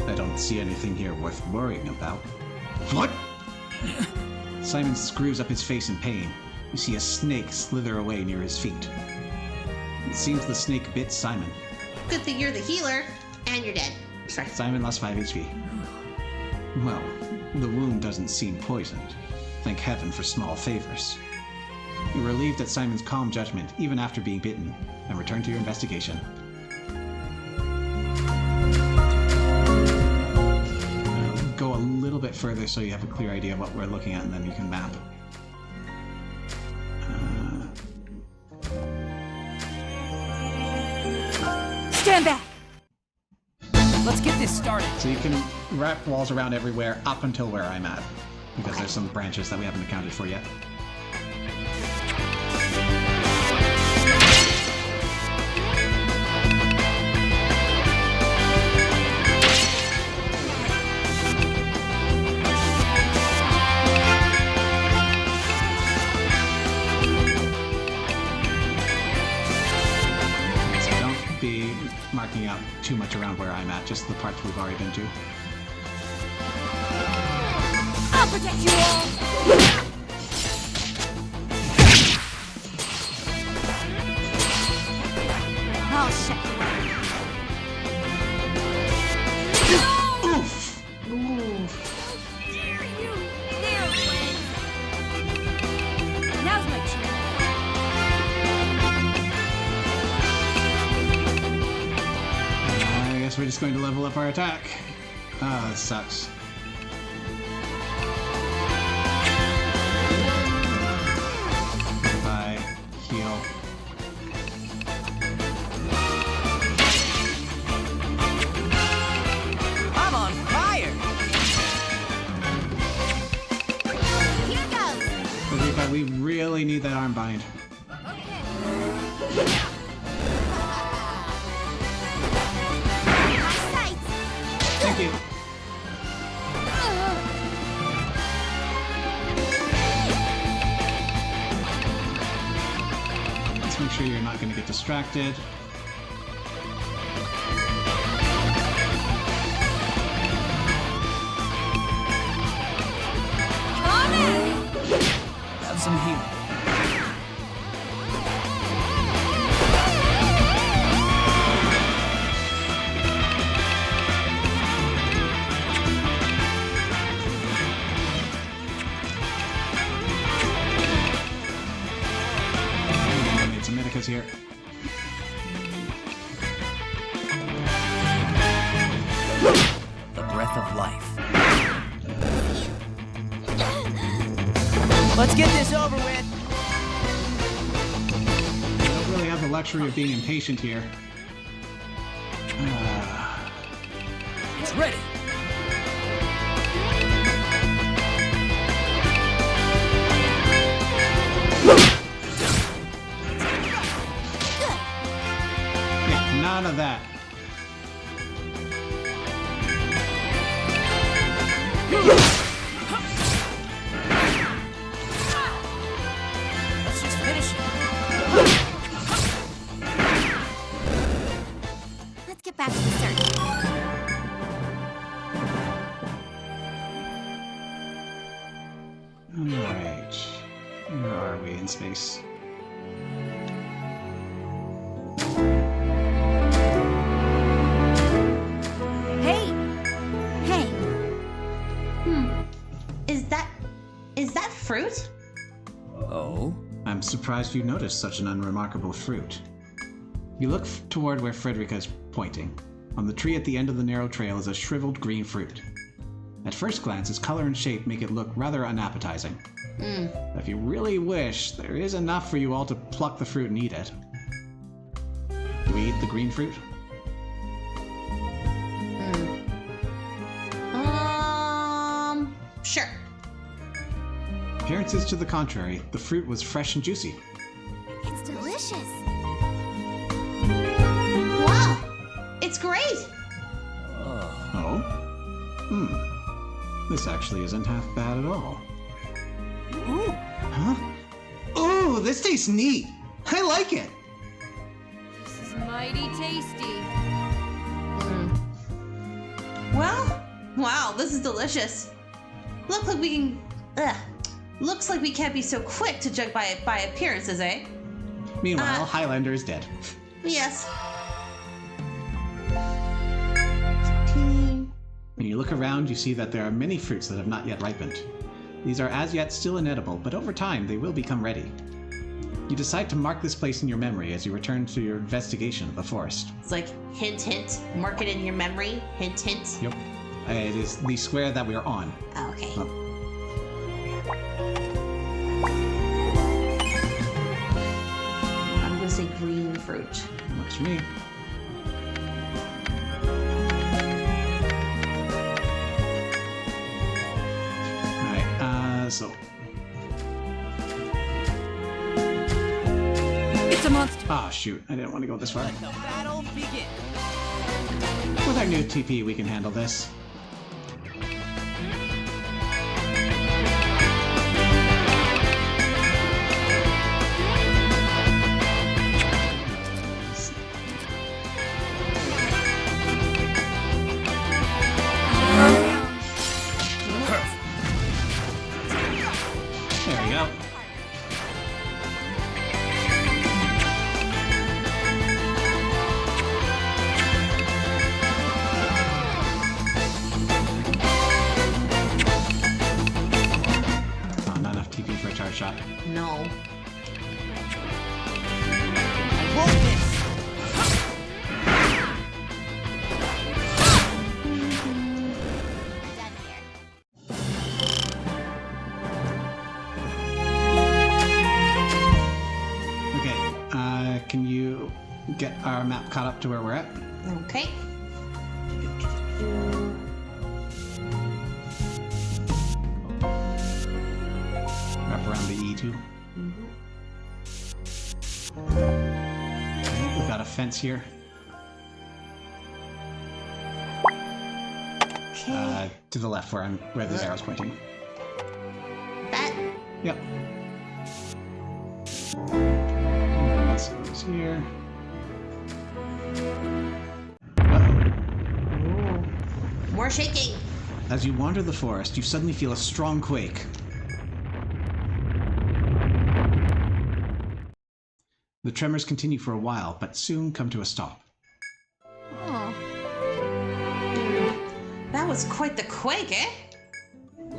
I don't see anything here worth worrying about. What? Simon screws up his face in pain. You see a snake slither away near his feet. It seems the snake bit Simon. Good thing you're the healer, and you're dead. Sorry. Simon lost 5 HP. Well, the wound doesn't seem poisoned. Thank heaven for small favors. You're relieved at Simon's calm judgment, even after being bitten, and return to your investigation. Go a little bit further so you have a clear idea of what we're looking at, and then you can map. Stand back! Let's get this started. So you can wrap walls around everywhere up until where I'm at, because there's some branches that we haven't accounted for yet. map, just the parts we've already been to. I'll protect you all! I'll shut you up. Oof! Dare you! There, friend! Now's my chance. I guess we're just going to level up our attack. Ah, that sucks. If I heal. I'm on fire! Here goes! But we really need that arm bind. Thank you. Let's make sure you're not going to get distracted. Have some healing. I need some medicas here. The breath of life. Let's get this over with. I don't really have the luxury of being impatient here. It's ready. Yeah, none of that. Let's just finish it. Let's get back to the search. Alright. Where are we in space? Hey! Hey! Is that fruit? Oh? I'm surprised you noticed such an unremarkable fruit. You look toward where Frederica is pointing. On the tree at the end of the narrow trail is a shriveled green fruit. At first glance, its color and shape make it look rather unappetizing. If you really wish, there is enough for you all to pluck the fruit and eat it. Do we eat the green fruit? Sure. Appearances to the contrary, the fruit was fresh and juicy. It's delicious. Wow! It's great! Oh? This actually isn't half bad at all. Ooh. Huh? Ooh, this tastes neat! I like it! This is mighty tasty. Well, wow, this is delicious. Looks like we can't be so quick to judge by appearances, eh? Meanwhile, Highlander is dead. Yes. When you look around, you see that there are many fruits that have not yet ripened. These are as yet still inedible, but over time they will become ready. You decide to mark this place in your memory as you return to your investigation of the forest. It's like, hint, hint, mark it in your memory, hint, hint. Yep. It is the square that we are on. Oh, okay. I'm gonna say green fruit. Works for me. Alright, so... It's a monster. Ah, shoot. I didn't want to go this far. Let the battle begin. With our new TP, we can handle this. no. I won't miss. Okay, can you get our map caught up to where we're at? Okay. Wrap around the E2. Okay, we've got a fence here. To the left where the arrow's pointing. That? Yep. This goes here. More shaking. As you wander the forest, you suddenly feel a strong quake. The tremors continue for a while, but soon come to a stop. Oh. That was quite the quake, eh?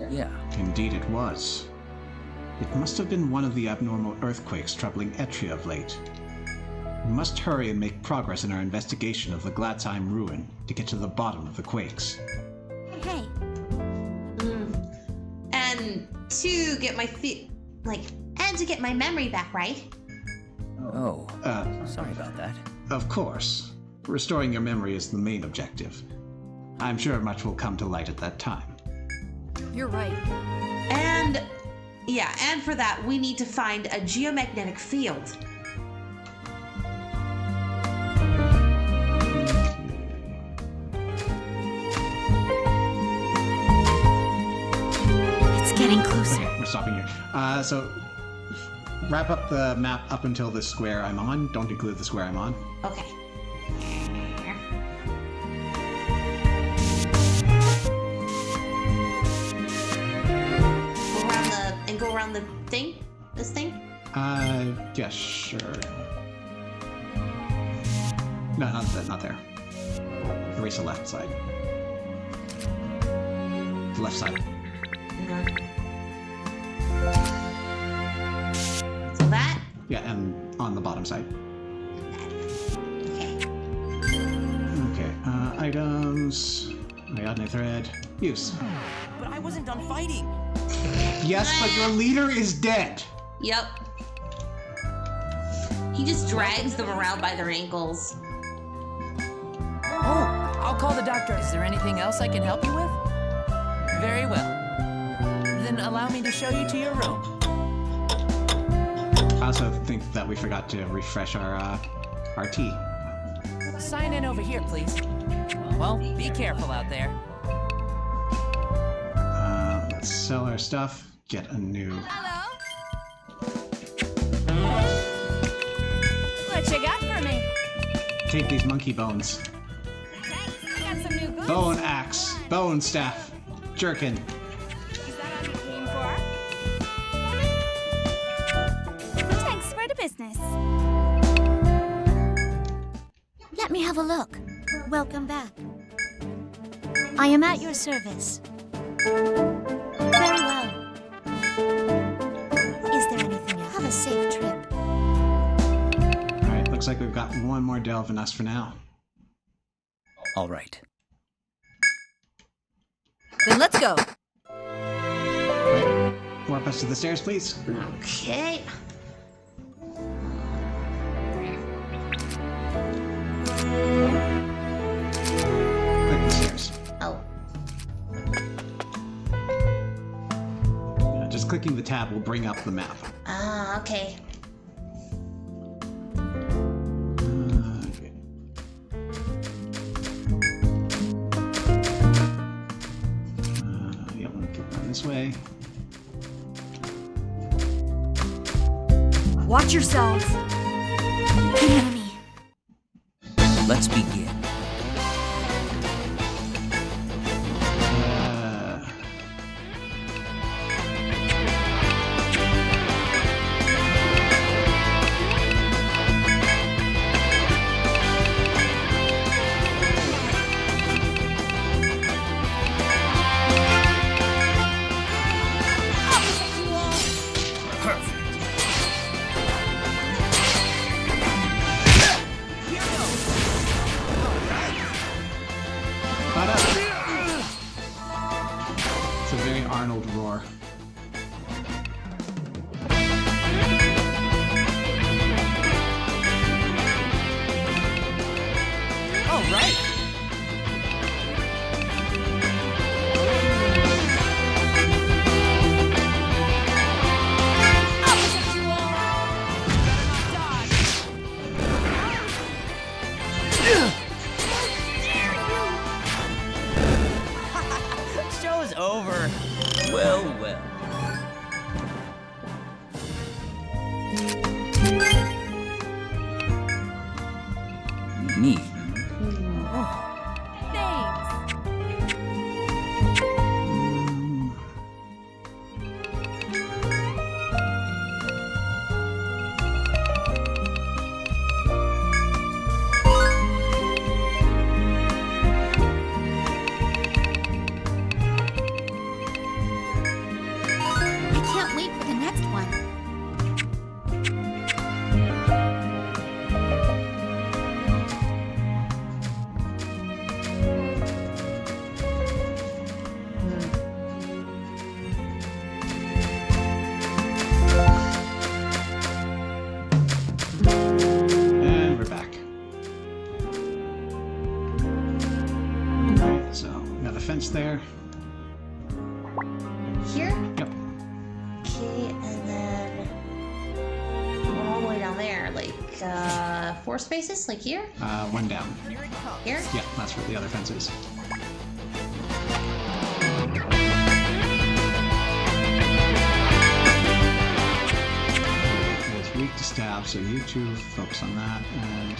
Yeah. Indeed it was. It must have been one of the abnormal earthquakes troubling Etria of late. We must hurry and make progress in our investigation of the Gladsheim ruin to get to the bottom of the quakes. Hey. And to get my and to get my memory back, right? Oh. Sorry about that. Of course. Restoring your memory is the main objective. I'm sure much will come to light at that time. You're right. And for that, we need to find a geomagnetic field. It's getting closer. We're stopping here. So wrap up the map up until the square I'm on. Don't include the square I'm on. Okay. Go around the thing? This thing? Yeah, sure. No, not there. Erase the left side. The left side. So that? Yeah, and on the bottom side. Okay. Okay, items. Ariadne thread. Use. But I wasn't done fighting. Yes, but your leader is dead. Yep. He just drags them around by their ankles. Oh, I'll call the doctor. Is there anything else I can help you with? Very well. Then allow me to show you to your room. I also think that we forgot to refresh our tea. Sign in over here, please. Well, be careful out there. Let's sell our stuff. Get a new. Hello? What you got for me? Take these monkey bones. Thanks, I got some new boots. Bone axe, bone staff, jerkin. Is that all you came for? Thanks for the business. Let me have a look. Welcome back. I am at your service. Very well. Is there anything else? Have a safe trip. Alright, looks like we've got one more delve in us for now. All right. Then let's go. Alright, warp us to the stairs, please. Okay. Click the stairs. Oh. Just clicking the tab will bring up the map. Ah, okay. Okay. Yep, we'll keep going this way. Watch yourselves. The enemy. Let's begin. Perfect. It's a very Arnold roar. All right. Show's over. Well, well. Neat. Thanks. I can't wait for the next one. And we're back. Alright, so we got a fence there. Here? Yep. Okay, and then all the way down there, like 4 spaces, like here? One down. Here? Yeah, that's where the other fence is. It's weak to stab, so you two focus on that, and...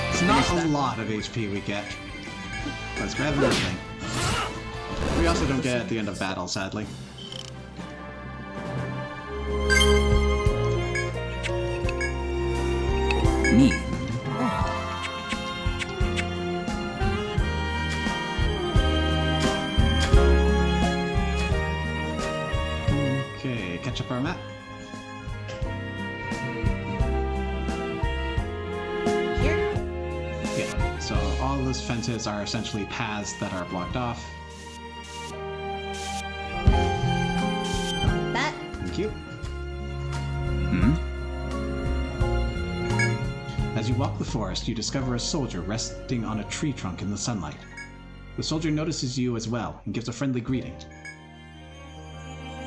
It's not a lot of HP we get, but it's better than nothing. We also don't get it at the end of battle, sadly. Neat. Okay, catch up our map. Here? Yeah, so all those fences are essentially paths that are blocked off. That? Thank you. Hmm? As you walk the forest, you discover a soldier resting on a tree trunk in the sunlight. The soldier notices you as well and gives a friendly greeting.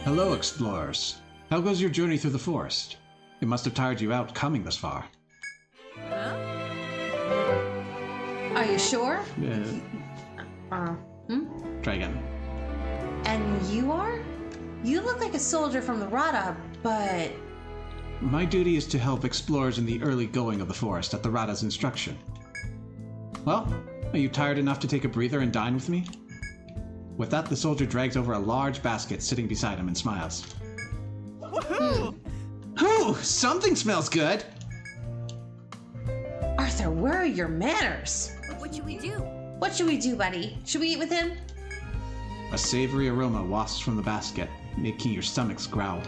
Hello, explorers. How goes your journey through the forest? It must have tired you out coming this far. Are you sure? Try again. And you are? You look like a soldier from the Rada, but... My duty is to help explorers in the early going of the forest at the Rada's instruction. Well, are you tired enough to take a breather and dine with me? With that, the soldier drags over a large basket sitting beside him and smiles. Ooh, something smells good! Arthur, where are your manners? What should we do? What should we do, buddy? Should we eat with him? A savory aroma wafts from the basket, making your stomachs growl.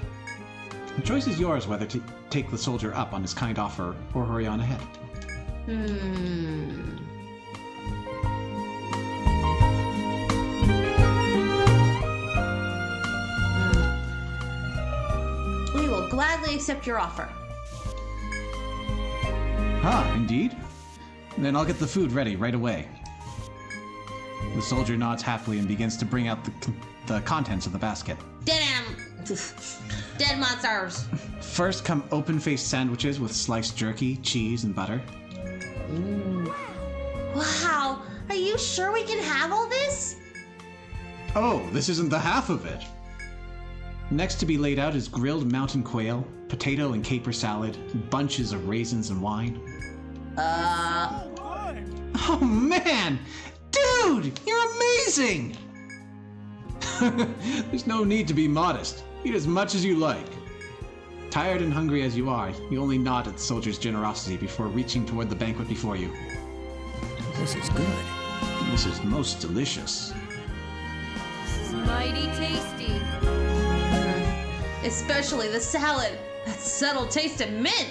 The choice is yours whether to take the soldier up on his kind offer or hurry on ahead. We will gladly accept your offer. Ah, indeed? Then I'll get the food ready right away. The soldier nods happily and begins to bring out the contents of the basket. Dead monsters. First come open-faced sandwiches with sliced jerky, cheese, and butter. Wow, are you sure we can have all this? Oh, this isn't the half of it. Next to be laid out is grilled mountain quail, potato and caper salad, bunches of raisins and wine. Oh man! Dude, you're amazing! There's no need to be modest. Eat as much as you like. Tired and hungry as you are, you only nod at the soldier's generosity before reaching toward the banquet before you. This is good. This is most delicious. This is mighty tasty. Especially the salad. That subtle taste of mint.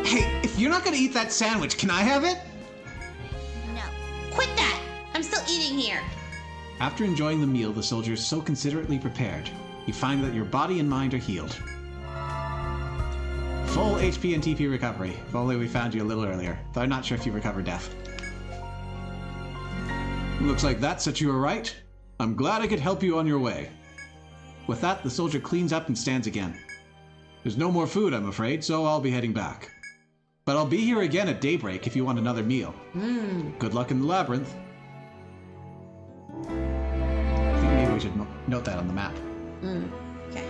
Hey, if you're not gonna eat that sandwich, can I have it? No. Quit that! I'm still eating here. After enjoying the meal the soldiers so considerately prepared, you find that your body and mind are healed. Full HP and TP recovery. If only we found you a little earlier, though I'm not sure if you recovered death. Looks like that set you right. I'm glad I could help you on your way. With that, the soldier cleans up and stands again. There's no more food, I'm afraid, so I'll be heading back. But I'll be here again at daybreak if you want another meal. Good luck in the labyrinth. I think maybe we should note that on the map. Okay.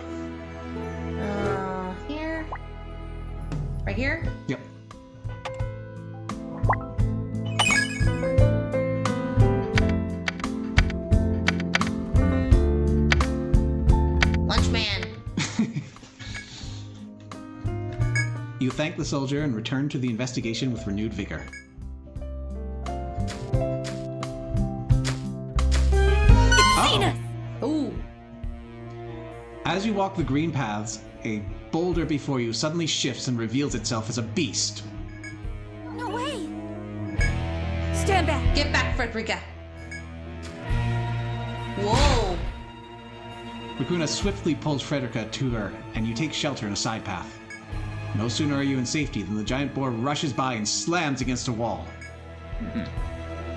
Here. Right here? Yep. Lunchman. You thank the soldier and return to the investigation with renewed vigor. Ooh. As you walk the green paths, a boulder before you suddenly shifts and reveals itself as a beast. No way! Stand back! Get back, Frederica. Whoa. Raccoona swiftly pulls Frederica to her, and you take shelter in a side path. No sooner are you in safety than the giant boar rushes by and slams against a wall.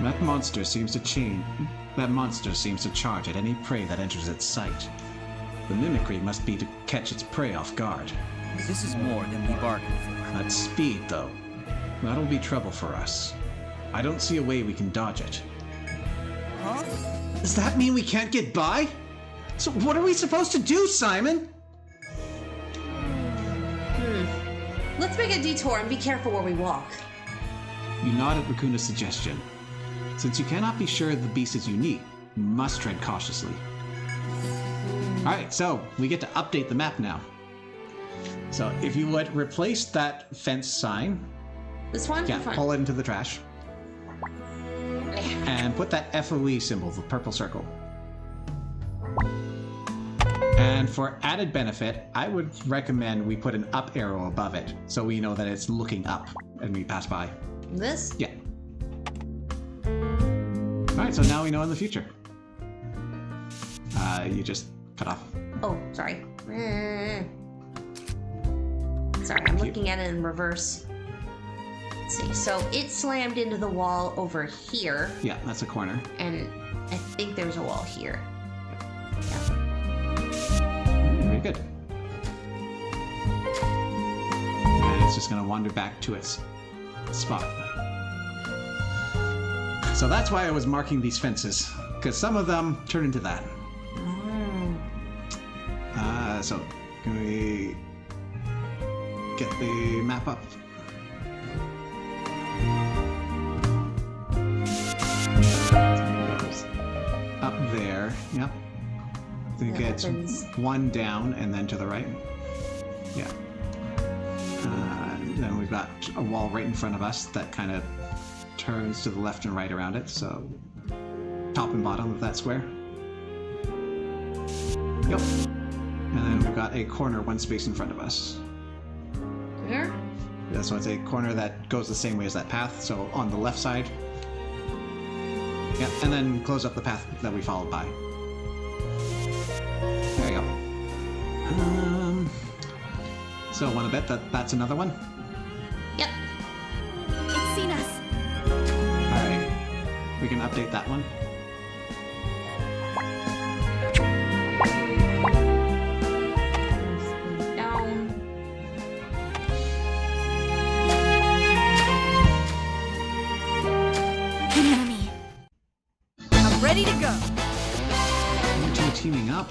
That monster seems to charge at any prey that enters its sight. The mimicry must be to catch its prey off guard. This is more than we bargained for. That's speed, though. That'll be trouble for us. I don't see a way we can dodge it. Huh? Does that mean we can't get by? So what are we supposed to do, Simon? Let's make a detour and be careful where we walk. You nod at Raccoon's suggestion. Since you cannot be sure the beast is unique, you must tread cautiously. Alright, so we get to update the map now. So if you would replace that fence sign, This one? yeah, Fine. pull it into the trash, and put that FOE symbol, the purple circle. And for added benefit, I would recommend we put an up arrow above it, so we know that it's looking up and we pass by. This? Yeah. Alright, so now we know in the future. You just cut off. Oh, sorry. Sorry, I'm looking at it in reverse. Let's see. So it slammed into the wall over here, Yeah, that's a corner. and I think there's a wall here. Yeah. Very good. And it's just going to wander back to its spot. So that's why I was marking these fences, because some of them turn into that. So can we get the map up? Up there, yep. I think it's one down and then to the right. Yeah. Then we've got a wall right in front of us that kind of turns to the left and right around it, so top and bottom of that square. Yep. And then we've got a corner one space in front of us. Here? Yeah, so it's a corner that goes the same way as that path, so on the left side. Yeah, and then close up the path that we followed by. There you go. So want to bet that that's another one? Yep. It's seen us. Alright. We can update that one. Down. An enemy. I'm ready to go. You two teaming up.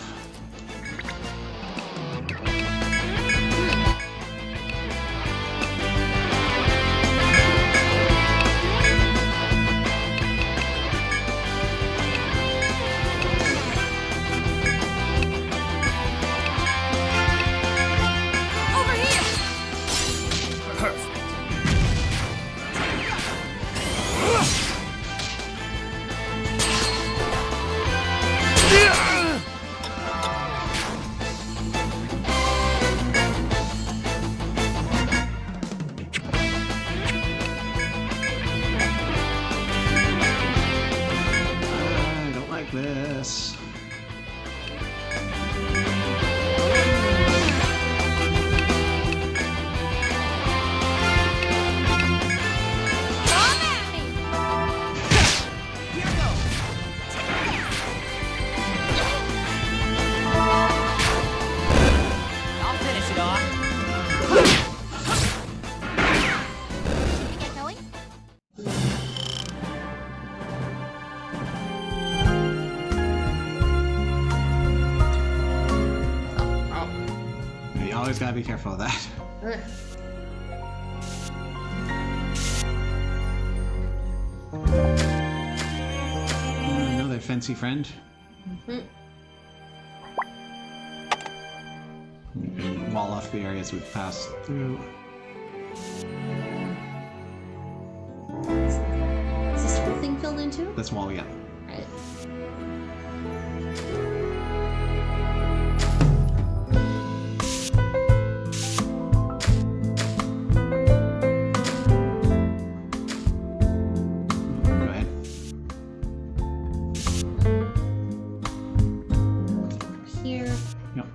always gotta be careful of that. Ugh. Another fancy friend. Wall off the areas we've passed through. Is this whole thing filled in too? This wall, yeah. Right. Go ahead. Here. Yep.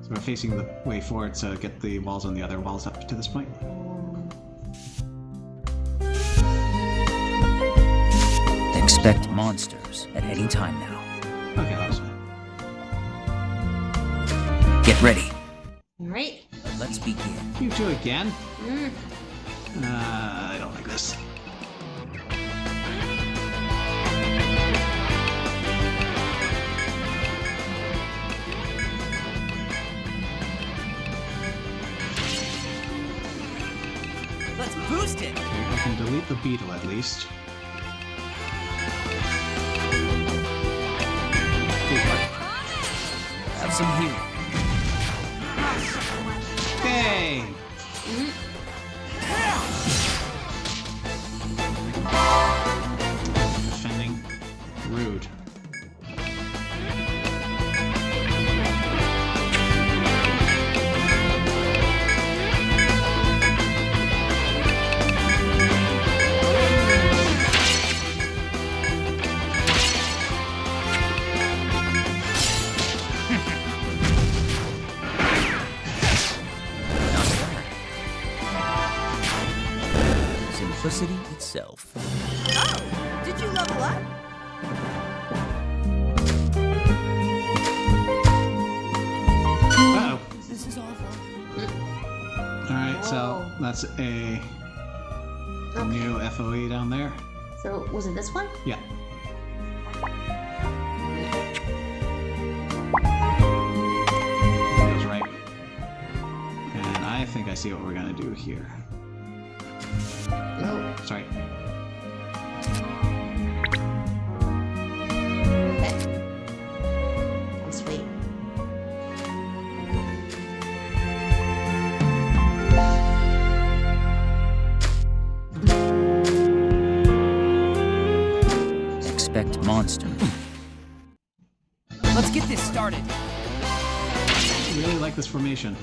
So we're facing the way forward to get the walls on the other walls up to this point. Expect monsters at any time now. Okay, that was fine. Get ready. Alright. Let's begin. You two again? Mm. I don't like this. Let's boost it. Okay, I can delete the beetle at least. Have some healing. Hey! Defending. Rude. Simplicity itself. Oh, did you level up? Uh-oh. This is awful. Alright, so that's a new FOE down there. So, was it this one? Yeah. Feels right. And I think I see what we're gonna do here. No. Sorry. Okay. Let's wait. Expect monsters. Let's get this started. I really like this formation.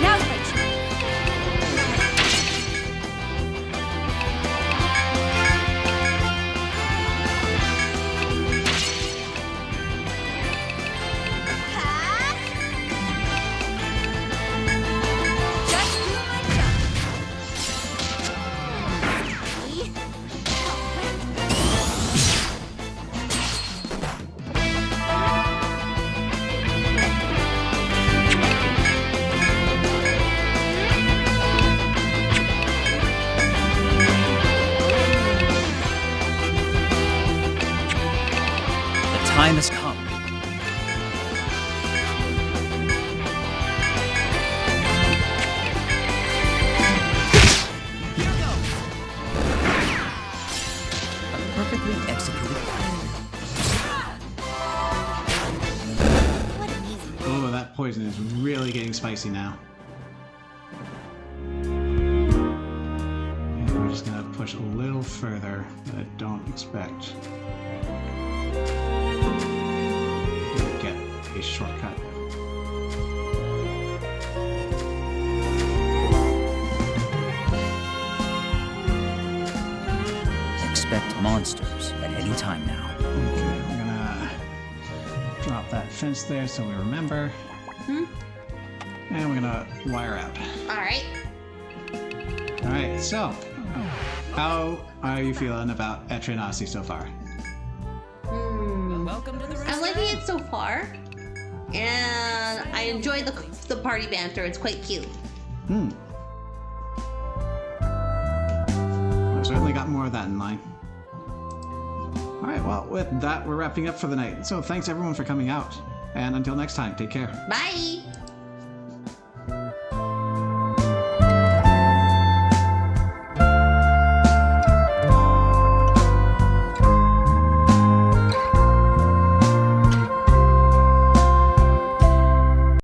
Now's my turn. Just do my job. The time has come. A perfectly executed plan. Oh, that poison is really getting spicy now. And we're just gonna push a little further that I don't expect. Get a shortcut. Expect monsters at any time now. Okay, we're gonna drop that fence there so we remember. And we're gonna wire out. Alright. Alright, so how are you feeling about Etrian Odyssey so far? Welcome to the roost. I'm liking it so far. And I enjoy the party banter. It's quite cute. I've certainly got more of that in line. Alright, well, with that, we're wrapping up for the night. So thanks everyone for coming out. And until next time, take care. Bye!